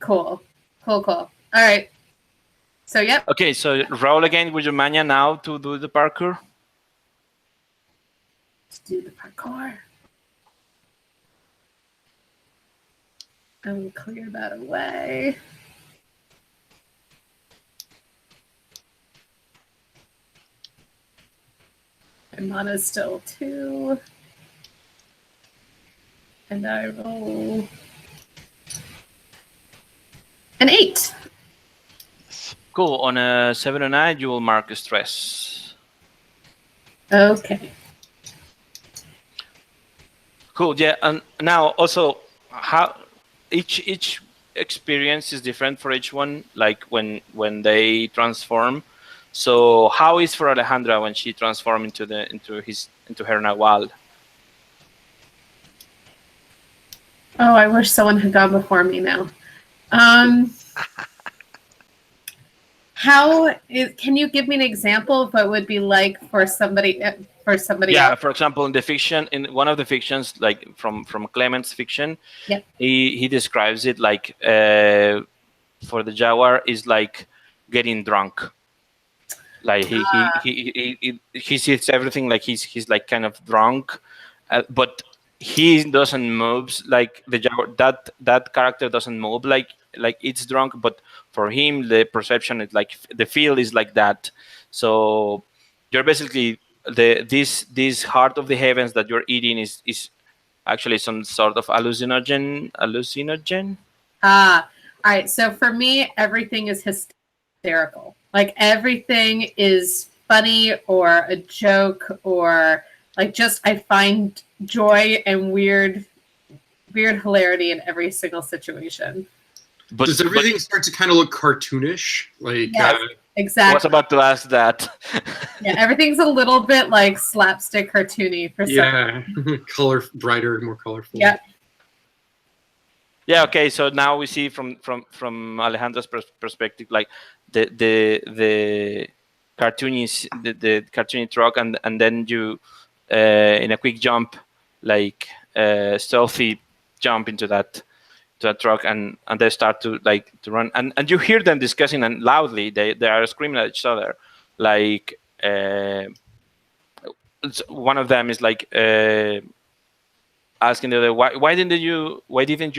Cool. All right. So, yep. Okay, so roll again with your mania now to do the parkour. Let's do the parkour. I will clear that away. My mana is still 2. And I roll an 8. Cool. On a 7 or 9, you will mark a stress. Okay. Cool. Yeah. And now also, how each experience is different for each one. Like when they transform. So how is for Alejandra when she transforms into her Nahual? Oh, I wish someone had gone before me now. Can you give me an example of what it would be like for somebody else? Yeah, for example, in one of the fictions, like from Clement's fiction, yep. he describes it like for the Jaguar is like getting drunk. Like he sees everything like he's like kind of drunk, but he doesn't move like the Jaguar. That character doesn't move like it's drunk, but for him the perception is like the feel is like that. So you're basically this heart of the heavens that you're eating is actually some sort of hallucinogen. All right. So for me, everything is hysterical. Like everything is funny or a joke or like just I find joy and weird hilarity in every single situation. But does everything start to kind of look cartoonish? Like yes, exactly. I was about to ask that. Yeah, everything's a little bit like slapstick cartoony for some. Brighter, more colorful. Yep. Yeah. Okay. So now we see from Alejandra's perspective, like the cartoony the cartoony truck, and then you in a quick jump, like stealthy jump into that truck, and they start to run, and you hear them discussing and loudly they are screaming at each other, like one of them is like asking the other, why didn't you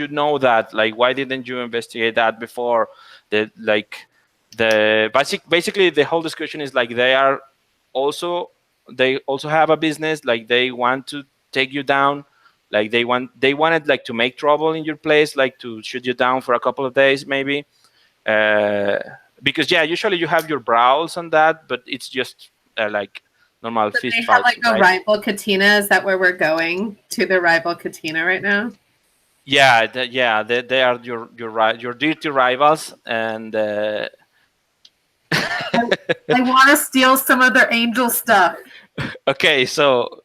know that, like why didn't you investigate that before? Basically the whole discussion is like they also have a business, like they want to take you down, like they wanted like to make trouble in your place, like to shoot you down for a couple of days maybe, because usually you have your brawls on that, but it's just like normal fist fights. They have like a rival Katina. Is that where we're going to, the rival Katina right now? Yeah, they are your dirty rivals, and I want to steal some of their angel stuff. Okay, so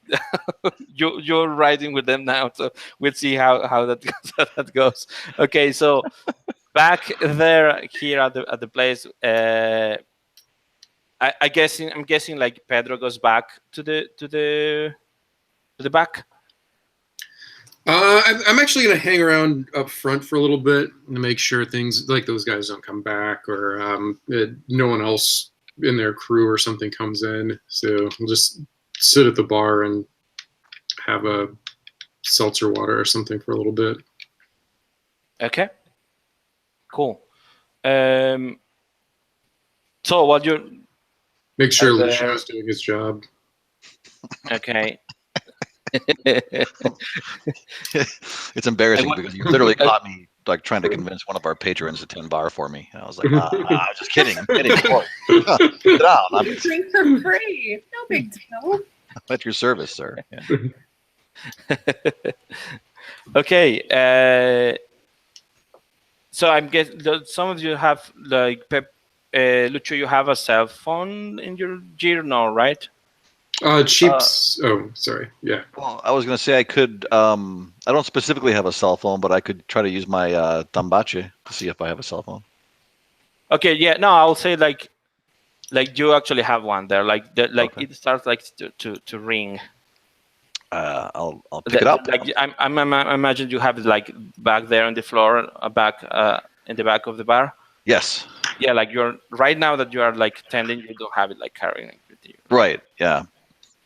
you're riding with them now, so we'll see how that goes. Okay, so back here at the place, I'm guessing like Pedro goes back to the back. I'm actually going to hang around up front for a little bit to make sure things like those guys don't come back, or no one else in their crew or something comes in. So we'll just sit at the bar and have a seltzer water or something for a little bit. Okay. Cool. So what you Make sure And, Lucio's doing his job. okay? It's embarrassing because you literally caught me like trying to convince one of our patrons to 10 bar for me. And I was like, I'm just kidding. I'm kidding. Boy. Get down. I'm Drink for free. No big deal. at your service, sir. Yeah. Okay. So I'm guessing some of you have like Lucho, you have a cell phone in your gear now, right? Cheaps. Oh, sorry. Yeah. Well, I was going to say I could, I don't specifically have a cell phone, but I could try to use my tambache to see if I have a cell phone. Okay. Yeah. No, I'll say like you actually have one there. Like Okay. it starts like to ring. I'll pick it up. Like I imagine you have it like back there on the floor, back in the back of the bar. Yes. Yeah, like you're right now that you are like tending, you don't have it like carrying it with you. Right. Yeah.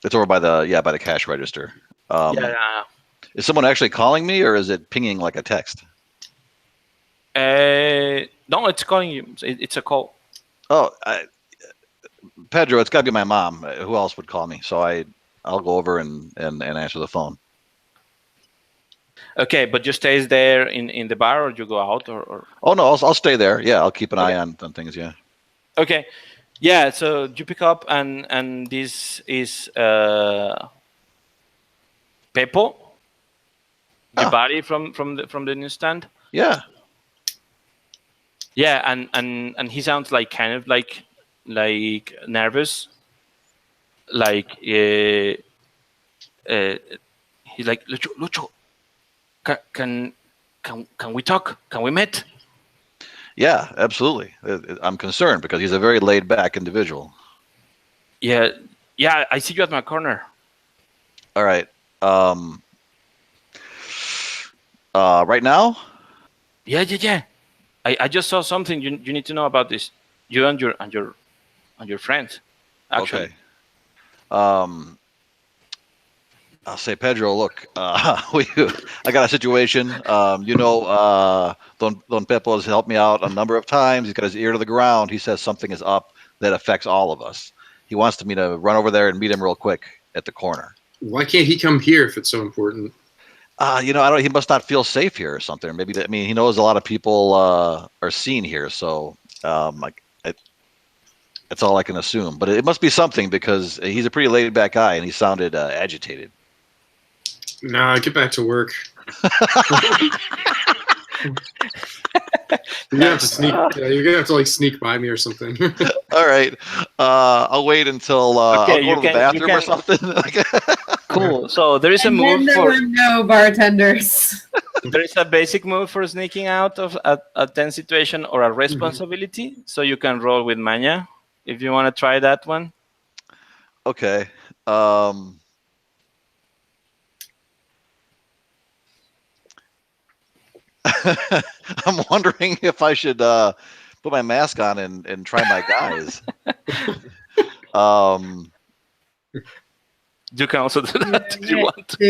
It's over by the cash register. Yeah. Is someone actually calling me, or is it pinging like a text? No, it's calling you. It's a call. Oh, Pedro, it's got to be my mom. Who else would call me? So I'll go over and answer the phone. Okay, but you stays there in the bar, or you go out, or? Oh no, I'll stay there. Yeah, I'll keep an eye on things. Yeah. Okay, yeah. So you pick up, and this is Pepo, your buddy from the newsstand. Yeah. Yeah, and he sounds like kind of like nervous. Like he's like, Lucho, can we talk? Can we meet? Yeah, absolutely. I'm concerned because he's a very laid back individual. Yeah, I see you at my corner. All right. Right now? Yeah. I just saw something you need to know about this. You and your friends, actually. Okay. I'll say, Pedro, look, I got a situation. Don Pepo has helped me out a number of times. He's got his ear to the ground. He says something is up that affects all of us. He wants me to run over there and meet him real quick at the corner. Why can't he come here if it's so important? I don't. He must not feel safe here or something. Maybe he knows a lot of people are seen here, so that's all I can assume. But it must be something because he's a pretty laid back guy and he sounded agitated. Nah, get back to work. You're gonna have to sneak. You're gonna have to like sneak by me or something. All right, I'll wait until I'll go to the bathroom or something. Cool. So there is a move there were no bartenders. There is a basic move for sneaking out of a tense situation or a responsibility. So you can roll with Mania if you want to try that one. Okay. I'm wondering if I should put my mask on and try my guys. You can also do that if you want to. Do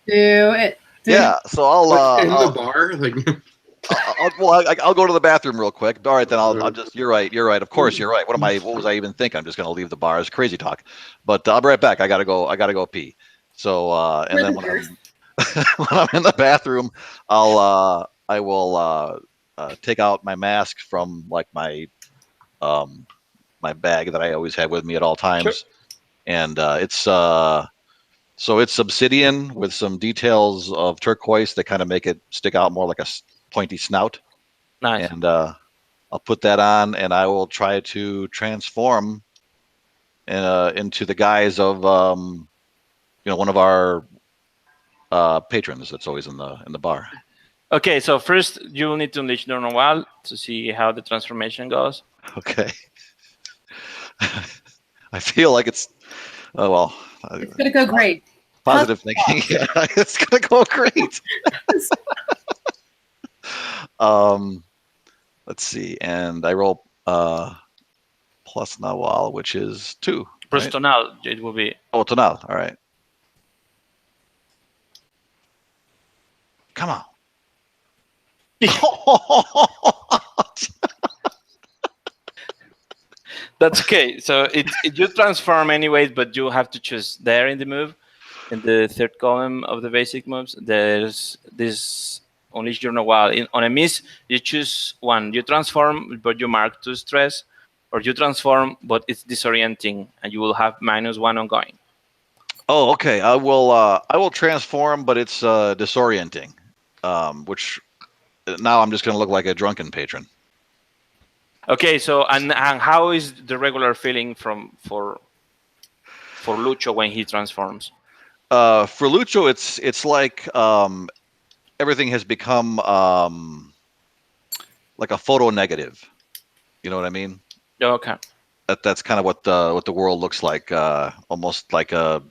it. Yeah, so I'll in the bar, like. I'll go to the bathroom real quick. All right, then I'll just. You're right. Of course, you're right. What was I even thinking? I'm just gonna leave the bar. It's crazy talk. But I'll be right back. I gotta go pee. So and then when I'm in the bathroom, I will take out my mask from like my my bag that I always have with me at all times, sure. And it's obsidian with some details of turquoise that kind of make it stick out more like a pointy snout. Nice. And I'll put that on, and I will try to transform into the guise of one of our patrons that's always in the bar. Okay, so first you will need to unleash your Nahual to see how the transformation goes. Okay. I feel like it's it's gonna go great. Positive thinking. Yeah, it's gonna go great. Let's see, and I roll plus Nahual, which is 2. Plus Right? tonal, it will be. Oh, tonal. All right. Come on. That's okay. So you transform anyways, but you have to choose there in the move. In the third column of the basic moves, there's this unleash your Nahual. On a miss, you choose one. You transform, but you mark 2 stress, or you transform, but it's disorienting, and you will have -1 ongoing. Oh, okay. I will transform, but it's disorienting. Which now I'm just going to look like a drunken patron. Okay, so and how is the regular feeling for Lucho when he transforms? For Lucho, it's like everything has become like a photo negative. You know what I mean? Okay. That's kind of what the world looks like. Almost like a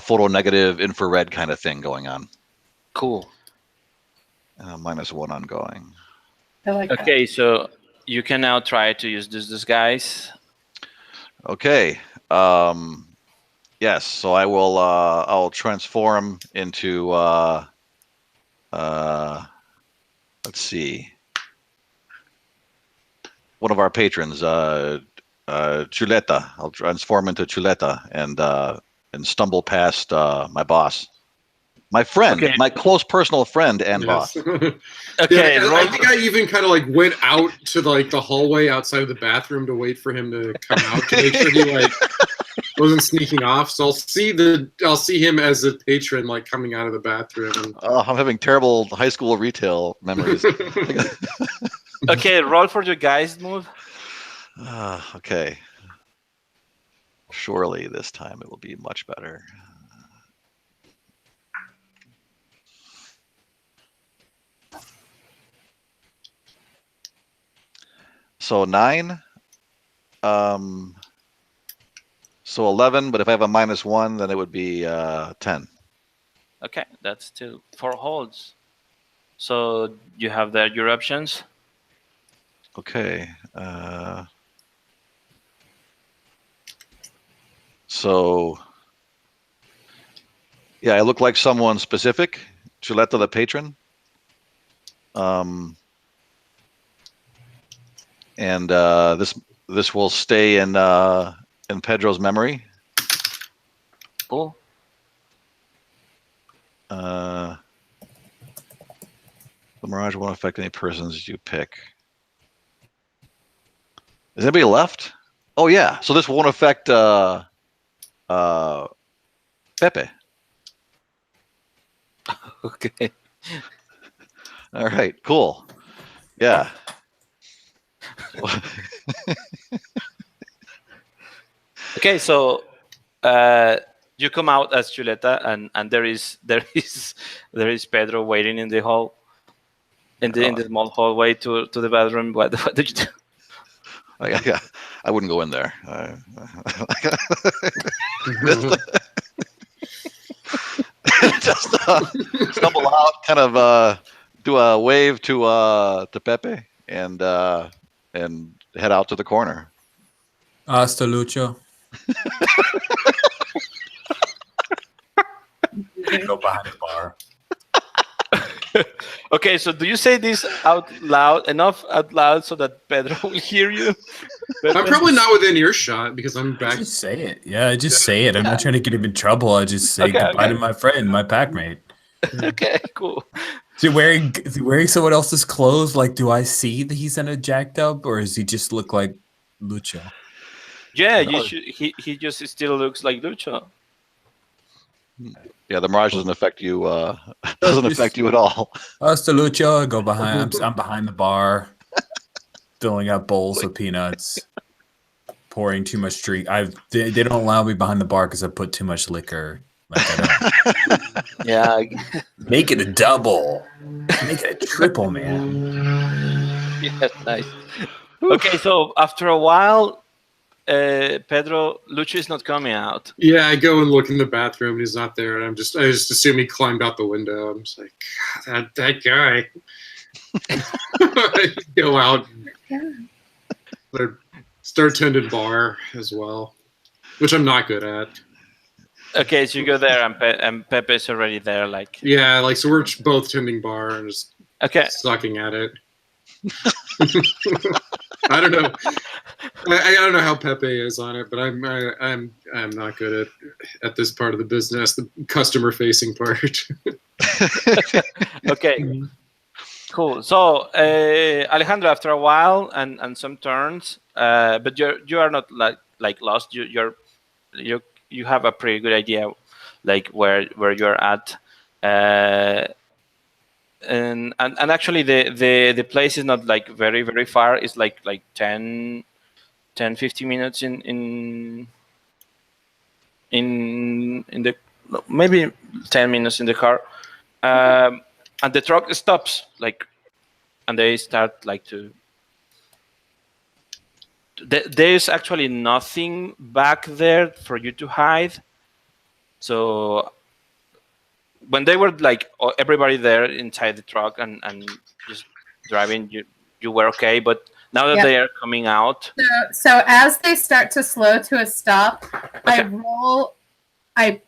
photo negative infrared kind of thing going on. Cool. -1 ongoing. I like that. Okay, so you can now try to use this disguise. Okay. Yes. So I will. I'll transform into. Let's see. One of our patrons, Chuleta. I'll transform into Chuleta and stumble past my boss, my friend, Okay. my close personal friend and boss. Okay, Yeah, roll. I think I even kind of like went out to like the hallway outside of the bathroom to wait for him to come out to make sure he like wasn't sneaking off. So I'll see him as a patron like coming out of the bathroom. And... I'm having terrible high school retail memories. Okay, roll for your guys move. Okay. Surely this time it will be much better. So 9. So 11, but if I have a -1, then it would be 10. Okay, that's still 4 holds. So you have there your options. Okay. So yeah, I look like someone specific. Chuleta the patron. And this will stay in Pedro's memory. Cool. The mirage won't affect any persons you pick. Is anybody left? Oh yeah. So this won't affect Pepe. Okay. All right. Cool. Yeah. Okay, so you come out as Chuleta, and there is Pedro waiting in the hall, in the small hallway to the bathroom. What did you do? I wouldn't go in there. Just stumble out, kind of do a wave to Pepe, and head out to the corner. Hasta Lucho. Go behind the bar. Okay, so do you say this out loud so that Pedro will hear you? I'm probably not within earshot because I'm back. Just say it. Yeah, just say it. I'm not trying to get him in trouble. I just say goodbye to my friend, my packmate. Okay, cool. Is he wearing someone else's clothes? Like, do I see that he's in a jacked up, or does he just look like Lucho? Yeah, you should. He just still looks like Lucho. Yeah, the mirage doesn't affect you. Doesn't affect you at all. Hasta Lucho. I go behind. I'm behind the bar, filling up bowls of peanuts, pouring too much drink. They don't allow me behind the bar because I put too much liquor. Like Yeah. Make it a double. Make it a triple, man. Yeah, nice. Okay, so after a while, Pedro, Lucho is not coming out. Yeah, I go and look in the bathroom and he's not there, and I just assume he climbed out the window. I'm just like, God, that guy. I go out and Start tending bar as well, which I'm not good at. Okay, so you go there, and Pepe's already there. Like, Yeah, like so we're both tending bar and just okay, sucking at it. I don't know. I don't know how Pepe is on it, but I'm not good at this part of the business, the customer facing part. okay, cool. So Alejandro, after a while and some turns, but you are not like lost. You have a pretty good idea, like where you're at. And actually the place is not like very very far. It's like 10 15 minutes in the, maybe 10 minutes in the car, and the truck stops, like, and they start like to there's actually nothing back there for you to hide. So when they were like everybody there inside the truck and just driving, you were okay, but now that they are coming out, so as they start to slow to a stop, okay. I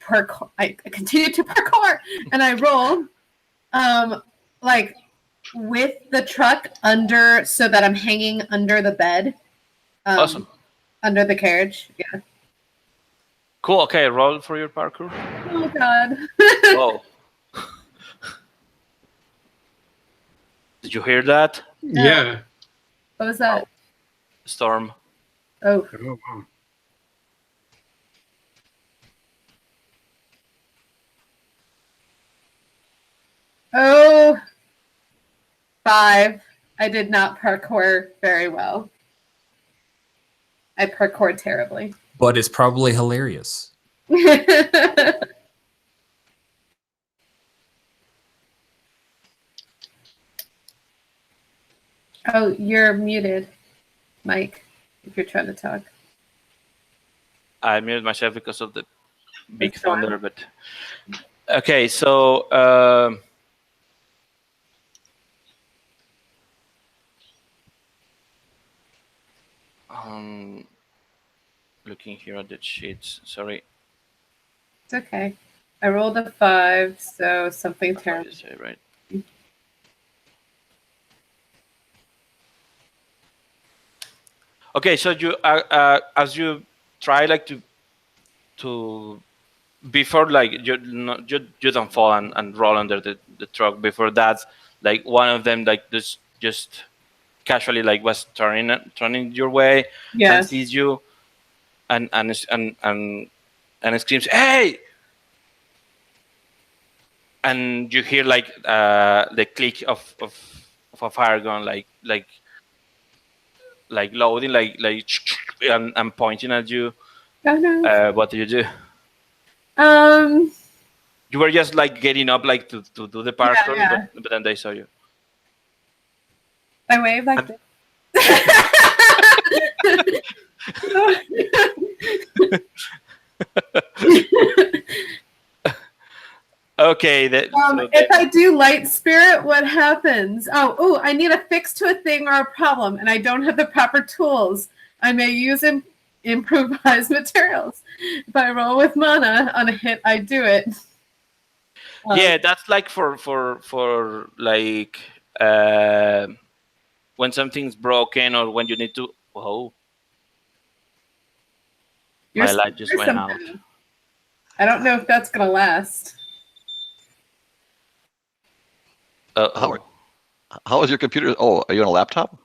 continue to parkour, and I roll like with the truck under, so that I'm hanging under the bed, Awesome, under the carriage. Yeah. Cool. Okay, roll for your parkour. Oh God. Whoa. Did you hear that? Yeah. What was that? Storm. Oh. Oh, wow. Oh. 5. I did not parkour very well. I parkoured terribly. But it's probably hilarious. Oh, you're muted, Mike, if you're trying to talk. I muted myself because of the big That's fine. thunder, but okay, so looking here at the sheets, sorry. It's okay. I rolled a 5, so something That's what terrible. you say, right? Okay, so you as you try like to before, like, you don't fall and roll under the truck. Before that, like, one of them like just casually like was turning your way, Yeah. and sees you and screams, "Hey!" And you hear like the click of a fire gun, like loading, like and pointing at you. Oh no. What do you do? You were just like getting up, like to do the parkour, yeah. but then they saw you. I wave like this. Okay. If I do light spirit, what happens? Oh, I need a fix to a thing or a problem, and I don't have the proper tools. I may use improvised materials. If I roll with mana on a hit, I do it. Yeah, that's like for like when something's broken, or when you need to. Whoa! My light just went out. I don't know if that's gonna last. How is your computer? Oh, are you on a laptop?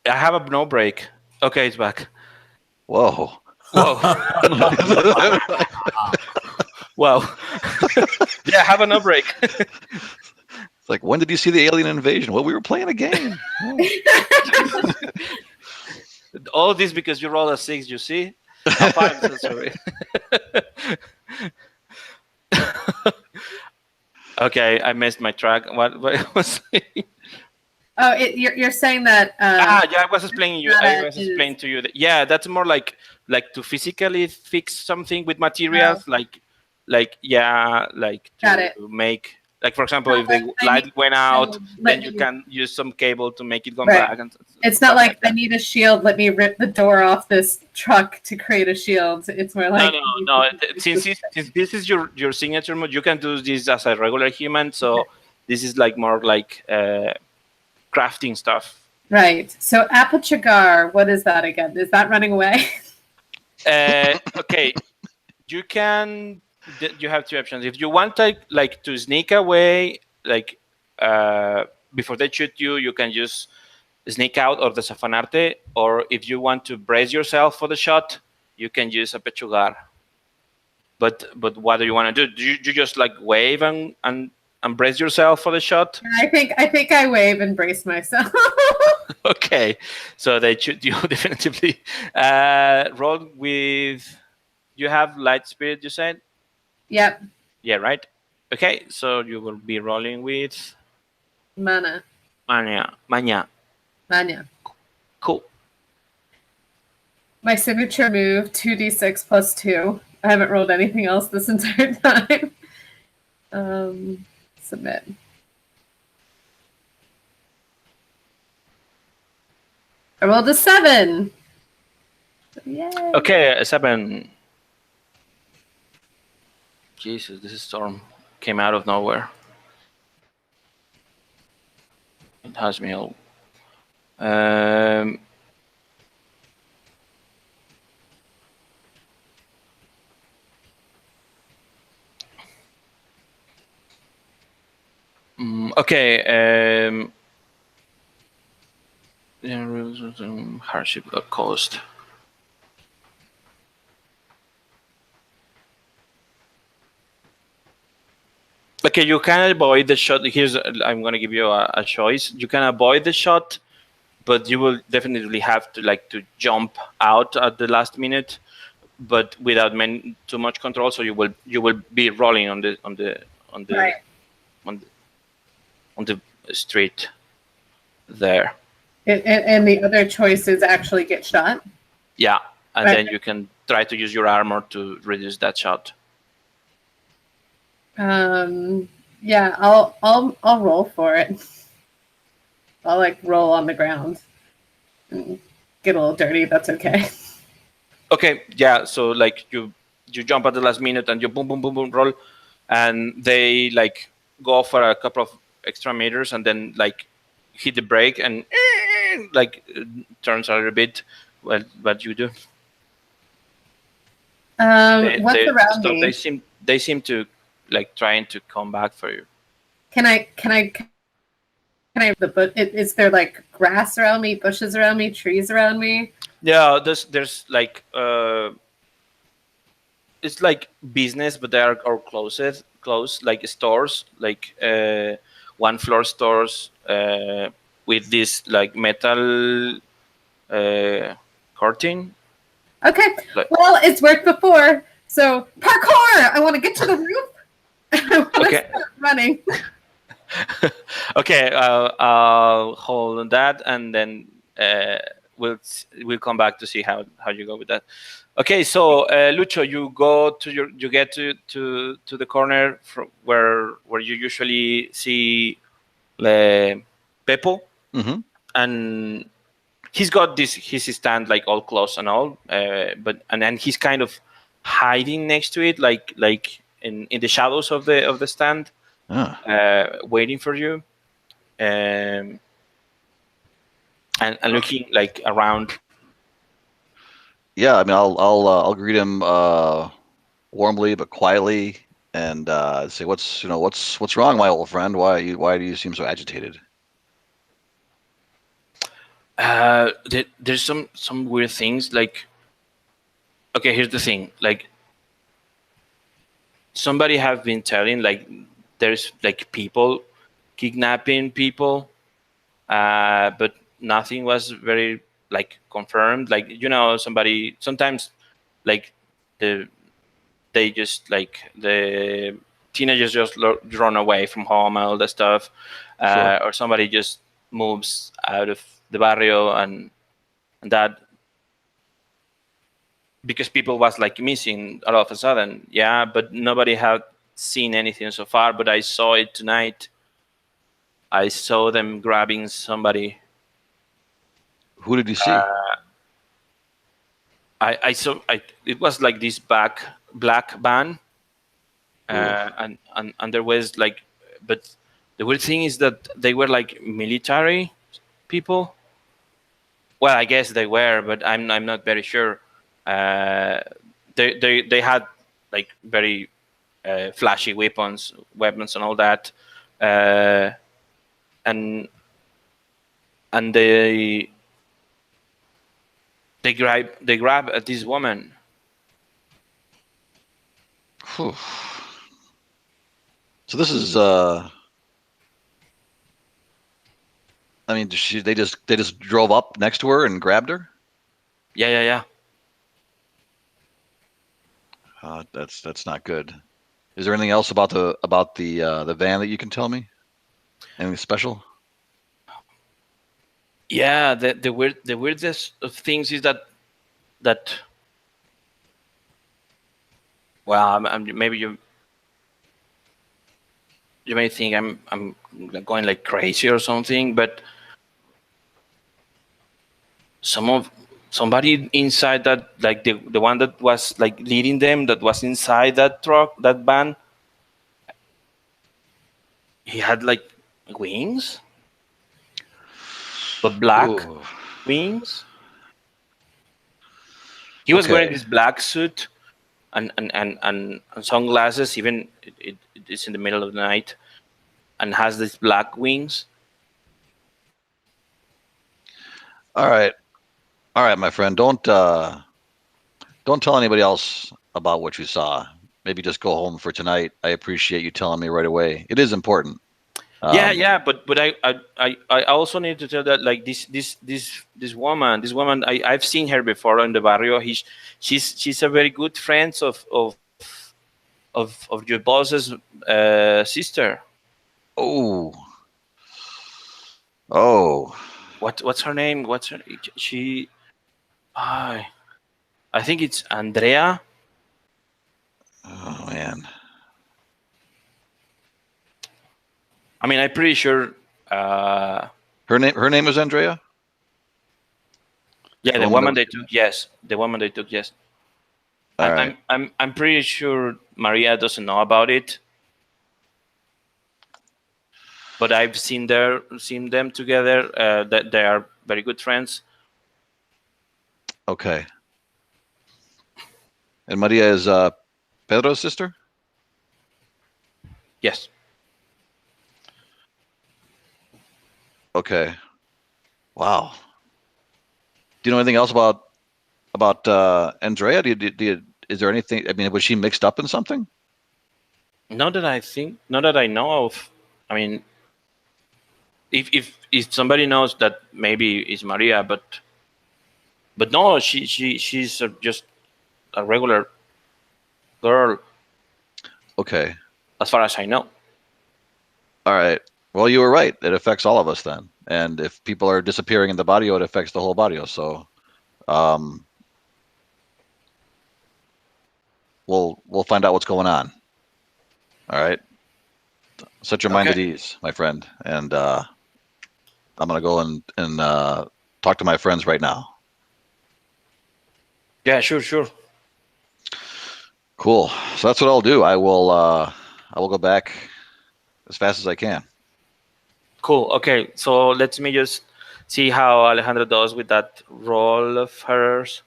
I have a no break. Okay, it's back. Whoa. Whoa. Wow. Yeah, I have a no break. It's like, when did you see the alien invasion? Well, we were playing a game. All this because you rolled a 6, you see? A 5, so sorry. Okay, I missed my track. What was it? Oh, you're saying that. Yeah, I was explaining you. I was explaining to you that, yeah, that's more like to physically fix something with materials, like to make Like, for example, if the light went out, then you can use some cable to make it come back. And it's not like I need a shield. Let me rip the door off this truck to create a shield. It's more like no. Since this is your signature mode, you can do this as a regular human. So this is like more like crafting stuff. Right. So Apachagar, what is that again? Is that running away? Okay, you can. You have two options. If you want like to sneak away, like before they shoot you, you can just sneak out or desafanarte. Or if you want to brace yourself for the shot, you can use a pechugar. But what do you want to do? Do you just like wave and brace yourself for the shot? I think I wave and brace myself. Okay, so they shoot you definitively. Roll with. You have light spirit, you said. Yep. Yeah, right. Okay, so you will be rolling with Mana. Mania. Cool. My signature move, 2d6 plus 2. I haven't rolled anything else this entire time. Submit. I rolled a 7. Yay. Okay, a 7. Jesus, this storm came out of nowhere. It has me all. Okay. Hardship cost. Okay, you can avoid the shot. I'm going to give you a choice. You can avoid the shot, but you will definitely have to jump out at the last minute, but without too much control. So you will be rolling on the Right. on the street there. And the other choice is actually get shot. Yeah, and Right. then you can try to use your armor to reduce that shot. Yeah, I'll roll for it. I'll like roll on the ground and get a little dirty. That's okay. Okay, yeah. So like you jump at the last minute and you boom boom boom boom roll, and they like go for a couple of extra meters and then like hit the brake and like turns a little bit. Well, what you do? What's around me? They seem to like trying to come back for you. Can I is there like grass around me, bushes around me, trees around me? Yeah, there's like it's like business, but they are closed like stores, like 1-floor stores with this like metal curtain. Okay. Well, it's worked before. So parkour! I want to get to the roof. I want to start running. Okay, I'll hold on that, and then we'll come back to see how you go with that. Okay, so Lucho, you get to the corner from where you usually see Pepo, and he's got his stand like all close and all, but then he's kind of hiding next to it, like in the shadows of the stand. Waiting for you, and looking like around. Yeah, I mean, I'll greet him warmly but quietly, and say, what's wrong, my old friend? Why do you seem so agitated? There's some weird things. Like, okay, here's the thing. Like, somebody have been telling like there's like people kidnapping people, but nothing was very like confirmed. Like, somebody sometimes like they just like the teenagers just run away from home and all that stuff, Sure. or somebody just moves out of the barrio and that because people was like missing all of a sudden. Yeah, but nobody had seen anything so far, but I saw it tonight. I saw them grabbing somebody. Who did you see? I saw. It was like this black van, and there was like, but the weird thing is that they were like military people. Well, I guess they were, but I'm not very sure. They had like very flashy weapons and all that, and they grab at this woman. Whew. So this is I mean, they just drove up next to her and grabbed her. Yeah. That's not good. Is there anything else about the van that you can tell me? Anything special? Yeah, the weirdest of things is that well, maybe you may think I'm going like crazy or something, but somebody inside that, like the one that was like leading them, that was inside that truck, that van, he had like wings, but black Ooh. wings. He was Okay. wearing this black suit and sunglasses. Even it's in the middle of the night, and has these black wings. All right, my friend. Don't tell anybody else about what you saw. Maybe just go home for tonight. I appreciate you telling me right away. It is important. Yeah, but I also need to tell that like this woman, I've seen her before in the barrio. She's a very good friend of your boss's sister. Oh. What's her name? What's her? She. I think it's Andrea. Oh man. I mean, I'm pretty sure. Her name is Andrea. Yeah, the woman they took. Yes, the woman they took. Yes. All right. I'm pretty sure Maria doesn't know about it. But I've seen them together. That they are very good friends. Okay. And Maria is Pedro's sister? Yes. Okay. Wow. Do you know anything else about Andrea? Is there anything? I mean, was she mixed up in something? Not that I know of. I mean, if somebody knows, that maybe it's Maria, but no, she's just a regular girl. Okay. As far as I know. All right. Well, you were right. It affects all of us then. And if people are disappearing in the barrio, it affects the whole barrio. So, we'll find out what's going on. All right. Set your mind at ease, my friend. And I'm gonna go and talk to my friends right now. Yeah, sure. Cool. So that's what I'll do. I will go back as fast as I can. Cool. Okay, so let me just see how Alejandro does with that roll of hers.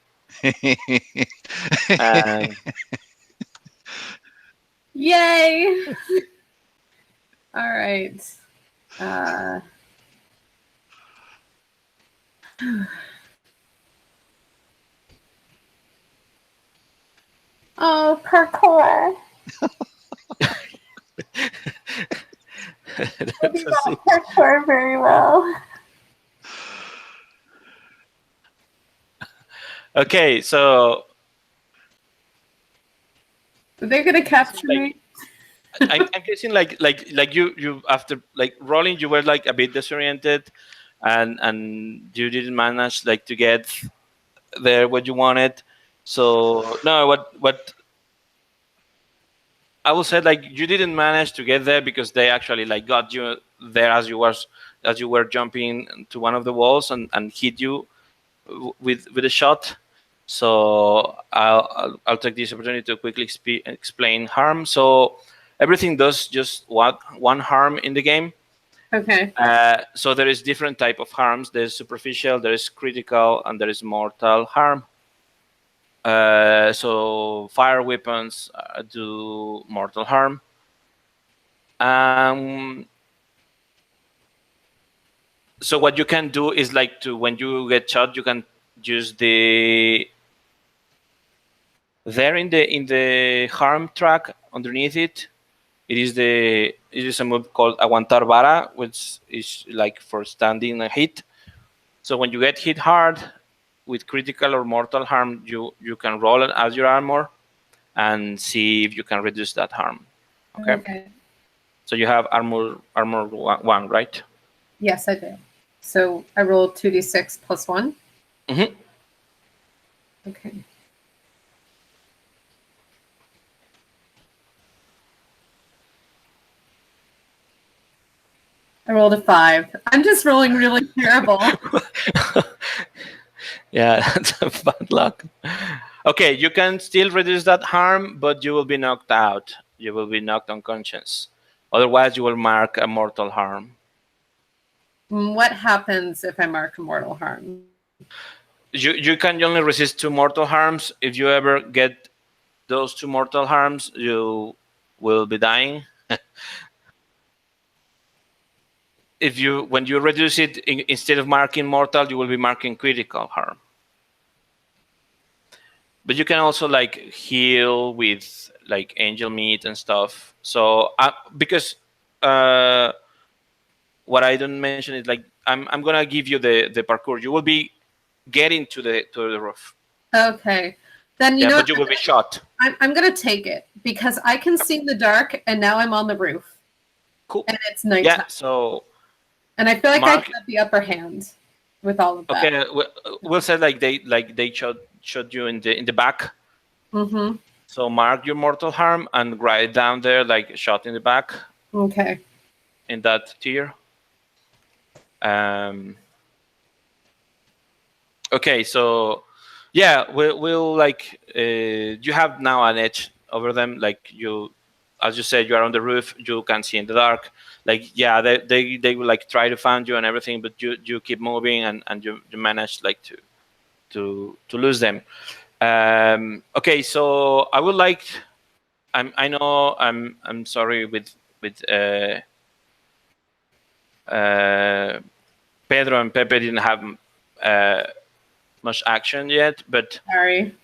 Yay! All right. Oh, parkour. I do not parkour very well. Okay, so they're gonna capture me. I'm guessing like you after like rolling, you were like a bit disoriented, and you didn't manage like to get there what you wanted. So no, what I will say like you didn't manage to get there because they actually like got you there as you were jumping to one of the walls and hit you with a shot. So I'll take this opportunity to quickly explain harm. So everything does just one harm in the game. Okay. So there is different type of harms. There's superficial, there is critical, and there is mortal harm. So fire weapons do mortal harm. So what you can do is like when you get shot, you can use there in the harm track underneath it. It is a move called aguantar vara, which is like for standing a hit. So when you get hit hard with critical or mortal harm, you can roll it as your armor and see if you can reduce that harm. Okay. So you have armor one, right? Yes, I do. So I rolled 2d6 plus 1. Mm-hmm. Okay. I rolled a 5. I'm just rolling really terrible. Yeah, that's a bad luck. Okay, you can still reduce that harm, but you will be knocked out. You will be knocked unconscious. Otherwise, you will mark a mortal harm. What happens if I mark a mortal harm? You can only resist 2 mortal harms. If you ever get those 2 mortal harms, you will be dying. When you reduce it, instead of marking mortal, you will be marking critical harm. But you can also like heal with like angel meat and stuff. So because what I don't mention is like I'm gonna give you the parkour. You will be getting to the roof. Okay. Then you know but you will be shot. I'm gonna take it because I can see in the dark, and now I'm on the roof. Cool. And it's nighttime. Yeah. So. And I feel like I have the upper hand with all of that. Okay. We'll say like they shot you in the back. Mm-hmm. So mark your mortal harm and write down there like shot in the back. Okay. In that tier. Okay, so yeah, we'll like you have now an edge over them. Like you, as you said, you are on the roof. You can see in the dark. Like yeah, they will like try to find you and everything, but you keep moving and you manage like to lose them. Okay, so I would like. I know I'm sorry with Pedro and Pepe didn't have much action yet, but sorry.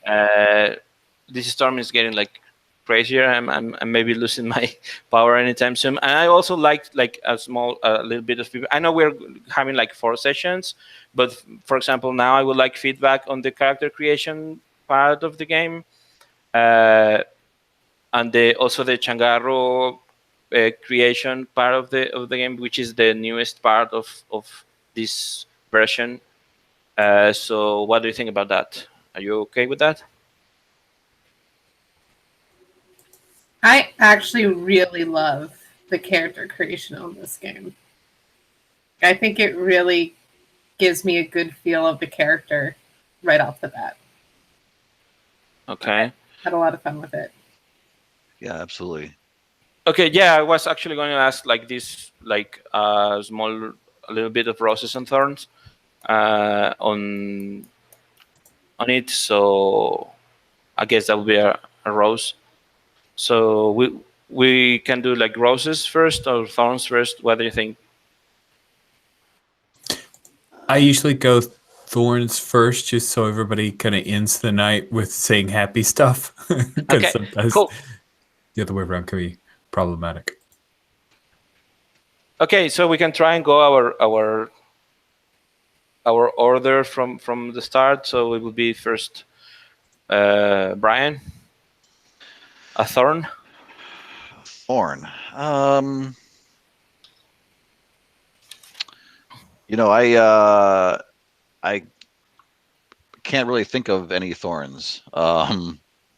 This storm is getting like crazier. I'm maybe losing my power anytime soon. And I also like a little bit of feedback. I know we're having like 4 sessions, but for example, now I would like feedback on the character creation part of the game, and also the changarro creation part of the game, which is the newest part of this version. So what do you think about that? Are you okay with that? I actually really love the character creation on this game. I think it really gives me a good feel of the character right off the bat. Okay. I had a lot of fun with it. Yeah, absolutely. Okay, yeah, I was actually going to ask like this, like a little bit of roses and thorns on it. So I guess that would be a rose. So we can do like roses first or thorns first. What do you think? I usually go thorns first, just so everybody kind of ends the night with saying happy stuff. Because Okay, sometimes cool. The other way around can be problematic. Okay, so we can try and go our order from the start. So it will be first Brian. A thorn. Thorn. I can't really think of any thorns.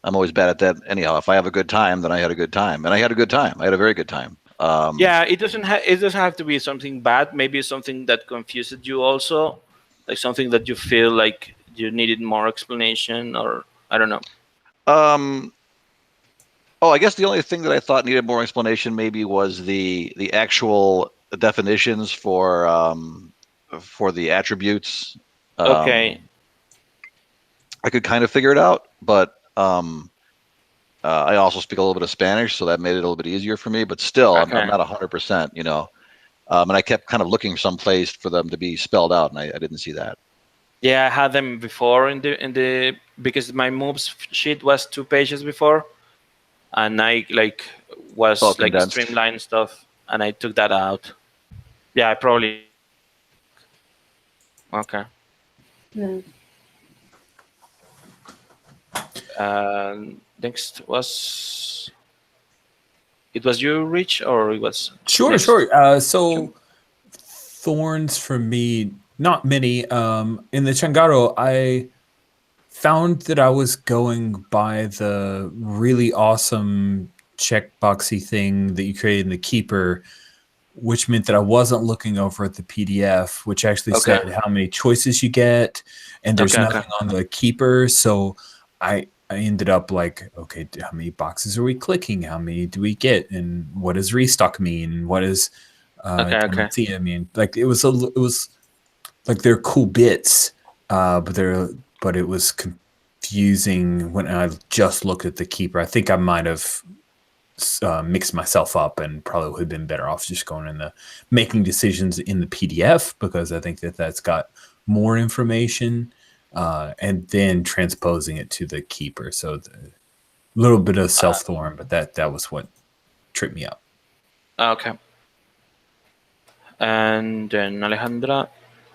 I'm always bad at that. Anyhow, if I have a good time, then I had a good time, and I had a good time. I had a very good time. Yeah, it doesn't have to be something bad. Maybe something that confused you also, like something that you feel like you needed more explanation, or I don't know. Oh, I guess the only thing that I thought needed more explanation maybe was the actual definitions for the attributes. Okay. I could kind of figure it out, but I also speak a little bit of Spanish, so that made it a little bit easier for me. But still, I'm Okay. not 100%, you know. And I kept kind of looking someplace for them to be spelled out, and I didn't see that. Yeah, I had them before in the because my moves sheet was 2 pages before, and I was All condensed. streamlined stuff, and I took that out. Yeah, I probably. Okay. Yeah. Next was. It was you, Rich, or it was. Sure, next? sure. So thorns for me, not many. In the changarro, I found that I was going by the really awesome checkboxy thing that you created in the keeper, which meant that I wasn't looking over at the PDF, which actually Okay. said how many choices you get, and there's Okay, nothing on the keeper. So I ended up like, okay, how many boxes are we clicking? How many do we get? And what does restock mean? What does Okay. I mean, like it was like they're cool bits, but it was confusing when I just looked at the keeper. I think I might have mixed myself up and probably would have been better off just going in the making decisions in the PDF, because I think that that's got more information, and then transposing it to the keeper. So a little bit of self-thorn, but that was what tripped me up. Okay. And then Alejandra,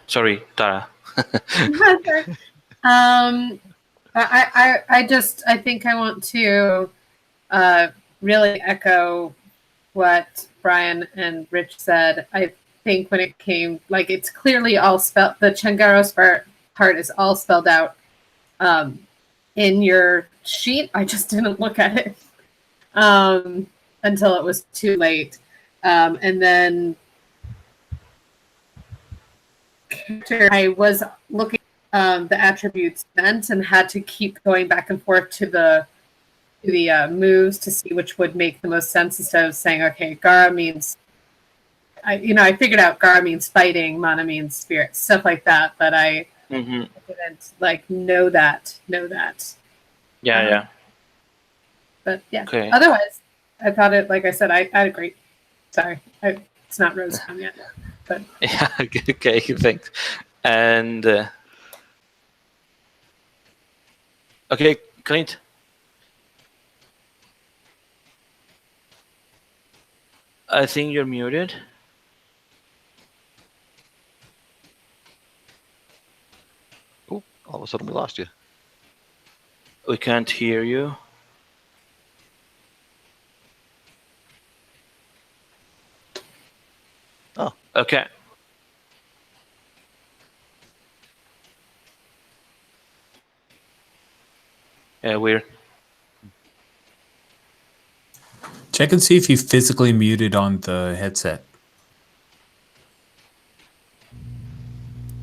sorry, Tara. I think I want to really echo what Brian and Rich said. I think when it came, like, it's clearly all spelled, the changarros part is all spelled out in your sheet. I just didn't look at it until it was too late. And then I was looking the attributes meant and had to keep going back and forth to the moves to see which would make the most sense, instead of saying, okay, Gara means, I figured out Gara means fighting, Mana means spirit, stuff like that, but I didn't know that. Yeah. But yeah, Okay. Otherwise, I thought it, like I said, I had a great, sorry, it's not rose time yet, but. Yeah, okay, thanks. And, okay, Clint. I think you're muted. Oh, all of a sudden we lost you. We can't hear you. Oh. Okay. Yeah, weird. Check and see if you physically muted on the headset.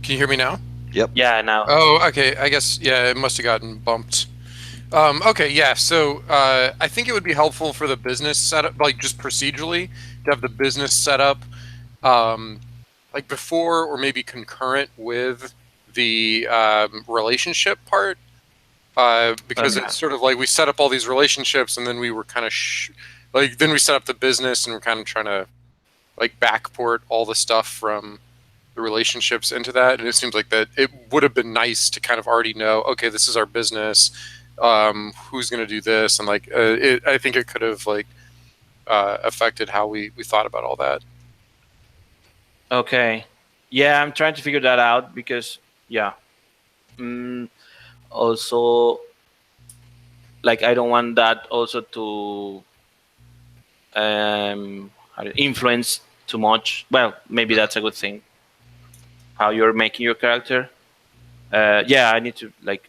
Can you hear me now? Yep. Yeah, now. Oh, okay. I guess, yeah, it must have gotten bumped. Okay, yeah, so I think it would be helpful for the business setup, like just procedurally, to have the business setup like before or maybe concurrent with the relationship part. Because it's sort of like we set up all these relationships and then we were kind of then we set up the business and we're kind of trying to like backport all the stuff from the relationships into that. And it seems like that it would have been nice to kind of already know, okay, this is our business. Who's going to do this? And like, I think it could have like affected how we thought about all that. Okay. Yeah, I'm trying to figure that out because, yeah. Also, like, I don't want that also to influence too much. Well, maybe that's a good thing. How you're making your character. Yeah, I need to like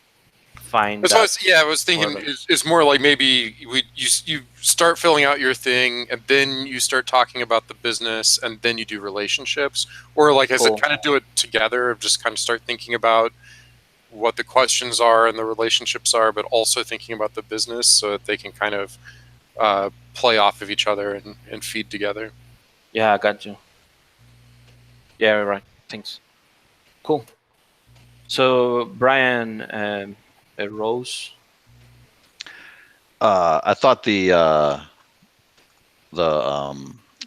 find That's that. what I was thinking. Whatever. It's more like maybe you start filling out your thing, and then you start talking about the business, and then you do relationships, or like I said, Cool. kind of do it together. Just kind of start thinking about what the questions are and the relationships are, but also thinking about the business so that they can kind of play off of each other and feed together. Yeah, I got you. Yeah, right. Thanks. Cool. So, Brian, Rose. I thought the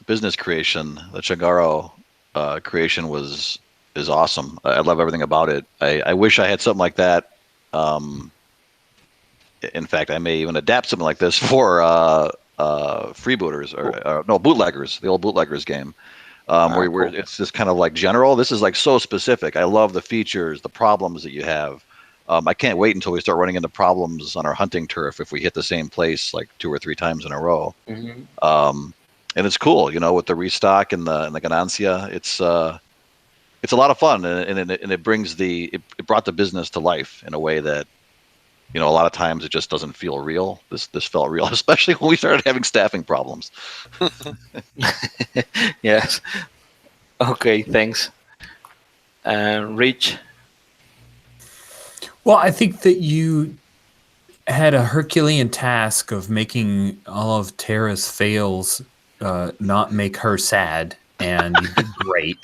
business creation, the changarro creation is awesome. I love everything about it. I wish I had something like that. In fact, I may even adapt something like this for freebooters or no, bootleggers, the old bootleggers game. Where Cool. it's just kind of like general. This is like so specific. I love the features, the problems that you have. I can't wait until we start running into problems on our hunting turf if we hit the same place like 2 or 3 times in a row. Mm-hmm. And it's cool, with the restock and the ganancia. It's a lot of fun, and it brings it brought the business to life in a way that a lot of times it just doesn't feel real. This felt real, especially when we started having staffing problems. Yes. Okay, thanks. Rich. Well, I think that you had a Herculean task of making all of Tara's fails not make her sad, and you did great.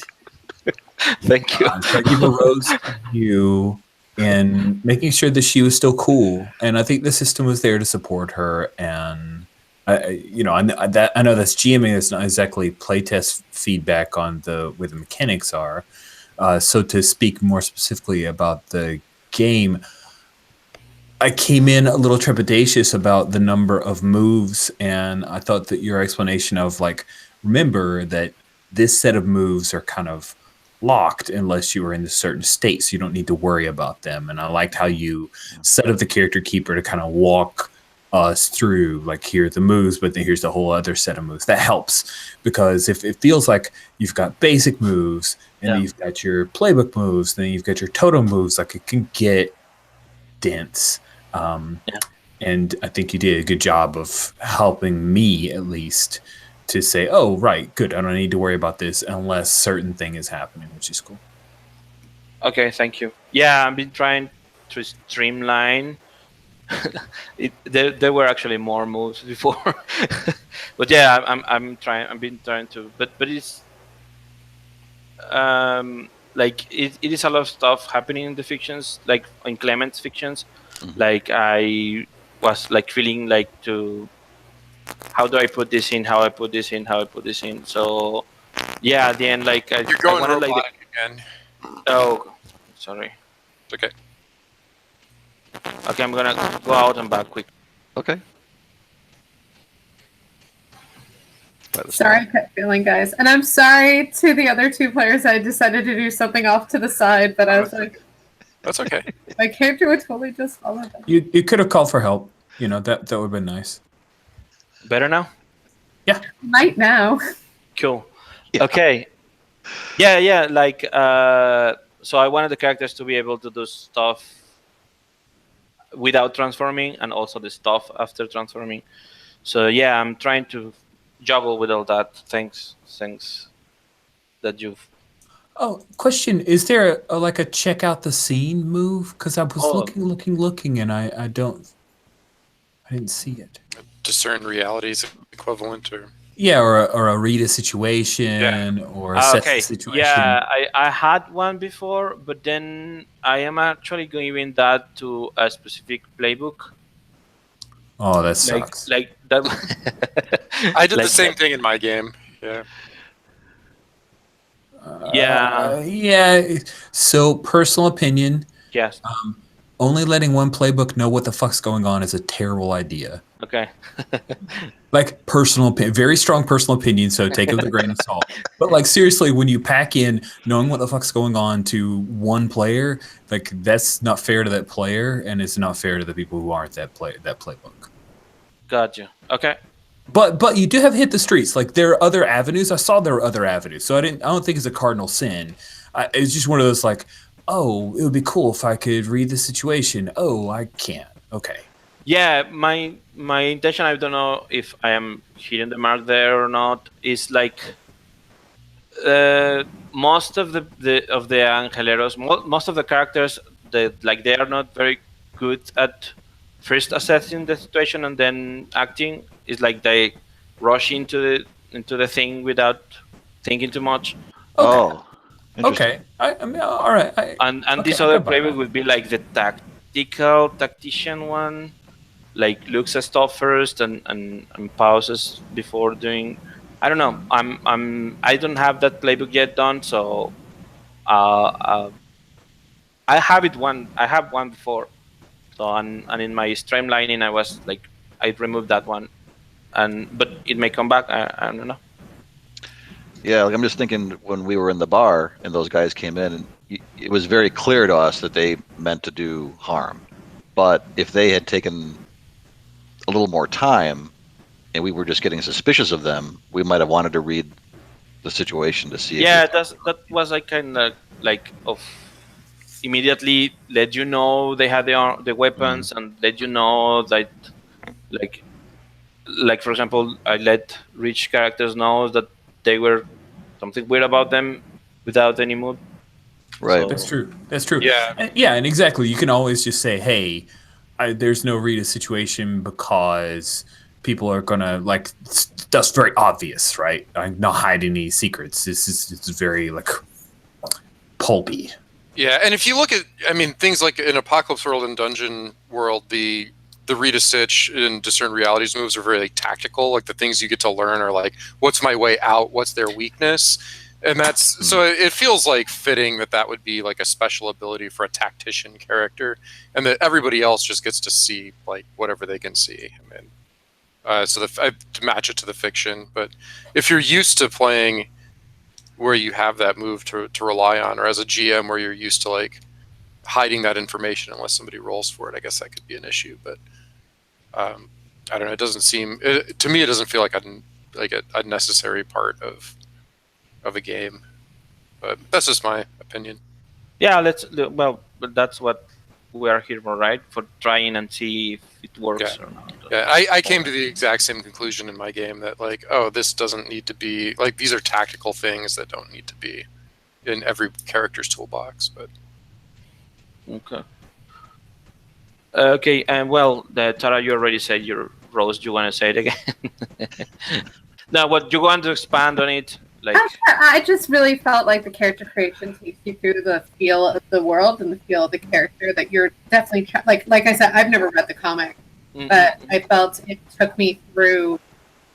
Thank you. So I give a rose to you in making sure that she was still cool, and I think the system was there to support her. And I know that's GMing. That's not exactly playtest feedback on the way the mechanics are. So to speak more specifically about the game, I came in a little trepidatious about the number of moves, and I thought that your explanation of remember that this set of moves are kind of locked unless you are in a certain state, so you don't need to worry about them. And I liked how you set up the character keeper to kind of walk us through, here are the moves, but then here's the whole other set of moves. That helps, because if it feels like you've got basic moves and then you've got your playbook moves, then you've got your totem moves, it can get dense. And I think you did a good job of helping me, at least, to say, oh, right, good, I don't need to worry about this unless certain thing is happening, which is cool. Okay, thank you. Yeah, I've been trying to streamline. There were actually more moves before, but yeah, I'm trying. I've been trying to, but it's it is a lot of stuff happening in the fictions, like in Clement's fictions. Mm-hmm. I was feeling to, how do I put this in? How I put this in? How I put this in? So yeah, at the end, you're going robotic again. Oh, sorry. It's okay. Okay, I'm gonna go out and back quick. Okay. Sorry, I kept feeling, guys. And I'm sorry to the other 2 players. I decided to do something off to the side, but I was like, that's okay. I can't do it. Totally just follow them. You could have called for help. That would have been nice. Better now? Yeah. Might now. Cool. Yeah. Okay. Yeah. So I wanted the characters to be able to do stuff without transforming, and also the stuff after transforming. So yeah, I'm trying to juggle with all that. Thanks that you've. Oh, question: is there a check out the scene move? Because I was looking, and I didn't see it. Discern realities equivalent, or or a read a situation, or assess the situation. Yeah, I had one before, but then I am actually giving that to a specific playbook. Oh, that sucks. Like that. I did the same thing in my game. Yeah. Yeah. So, personal opinion. Yes. Only letting one playbook know what the fuck's going on is a terrible idea. Okay. Personal opinion, very strong personal opinion, so take it with a grain of salt. But seriously, when you pack in knowing what the fuck's going on to one player, that's not fair to that player, and it's not fair to the people who aren't that playbook. Gotcha. Okay. But you do have hit the streets. There are other avenues. I saw there were other avenues, so I don't think it's a cardinal sin. It's just one of those oh, it would be cool if I could read the situation. Oh, I can't. Okay. Yeah, my intention, I don't know if I am hitting the mark there or not, is like most of the angeleros, most of the characters, that like they are not very good at first assessing the situation and then acting. It's like they rush into the thing without thinking too much. Oh, interesting. Okay. I mean, all right. And okay, this I other can buy playbook that. would be like the tactician one, like looks at stuff first and pauses before doing. I don't know. I don't have that playbook yet done, so I have it one. I have one before. So and in my streamlining, I was like I removed that one, but it may come back. I don't know. Yeah, like I'm just thinking when we were in the bar and those guys came in, and it was very clear to us that they meant to do harm. But if they had taken a little more time and we were just getting suspicious of them, we might have wanted to read the situation to see. Yeah, if that was like kind of like of immediately let you know they had the weapons and let you know that like for example, I let rich characters know that they were something weird about them without any mood. Right. So- That's true. That's true. Yeah. And exactly. You can always just say, "Hey, there's no read a situation because people are gonna like." That's very obvious, right? I'm not hiding any secrets. It's very like pulpy. Yeah, and if you look at, I mean, things like in Apocalypse World and Dungeon World, the read a stitch and discern realities moves are very like tactical. Like the things you get to learn are like, what's my way out? What's their weakness? And that's so it feels like fitting that would be like a special ability for a tactician character, and that everybody else just gets to see like whatever they can see. I mean, so to match it to the fiction. But if you're used to playing where you have that move to rely on, or as a GM where you're used to like hiding that information unless somebody rolls for it, I guess that could be an issue. But I don't know. It doesn't seem to me. It doesn't feel like a necessary part of a game. But that's just my opinion. Yeah, but that's what we are here for, right? For trying and see if it works or not. Yeah, I came to the exact same conclusion in my game that like, oh, this doesn't need to be like these are tactical things that don't need to be in every character's toolbox. But Okay. Okay, and well, Tara, you already said your roles. You want to say it again? Now, what you want to expand on it? Like, I just really felt like the character creation takes you through the feel of the world and the feel of the character. That you're definitely like I said, I've never read the comic, but I felt it took me through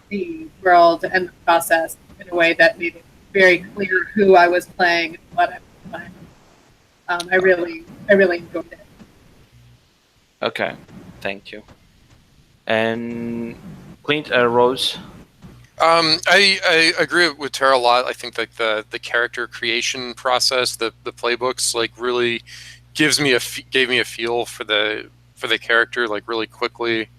the world and the process in a way that made it very clear who I was playing and what I was playing. I really enjoyed it. okay, thank you. And Clint, Rose. I agree with Tara a lot. I think like the character creation process, the playbooks, like really gave me a feel for the character like really quickly.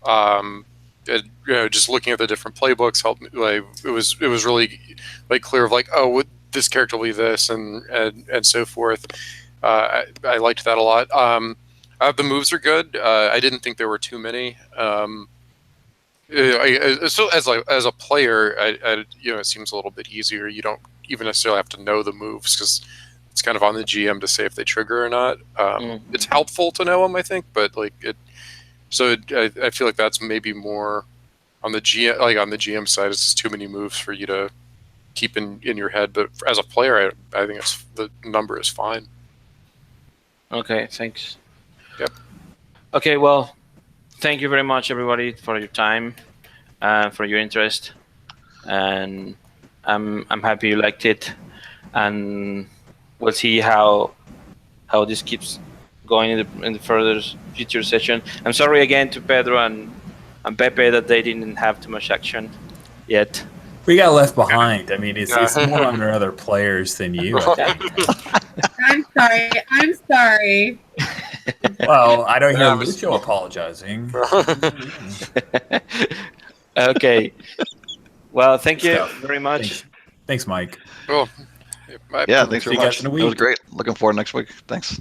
Just looking at the different playbooks helped me. Like it was really like clear of like, oh, this character will be this and so forth. I liked that a lot. The moves are good. I didn't think there were too many. So as a player, it seems a little bit easier. You don't even necessarily have to know the moves because it's kind of on the GM to say if they trigger or not. It's helpful to know them, I think, but like it. So I feel like that's maybe more on the GM, like on the GM side. It's just too many moves for you to keep in your head. But as a player, I think the number is fine. Okay, thanks. Yep. Okay, well, thank you very much, everybody, for your time, for your interest, and I'm happy you liked it, and we'll see how this keeps going in the further future session. I'm sorry again to Pedro and Pepe that they didn't have too much action yet. We got left behind. I mean, it's more on our other players than you. I think. I'm sorry. Well, I don't hear Lucio apologizing. Okay. Well, thank you very much. Thanks, Mike. Cool. Bye. Yeah, thanks See very you guys much. in a That was week. great. Looking forward to next week. Thanks.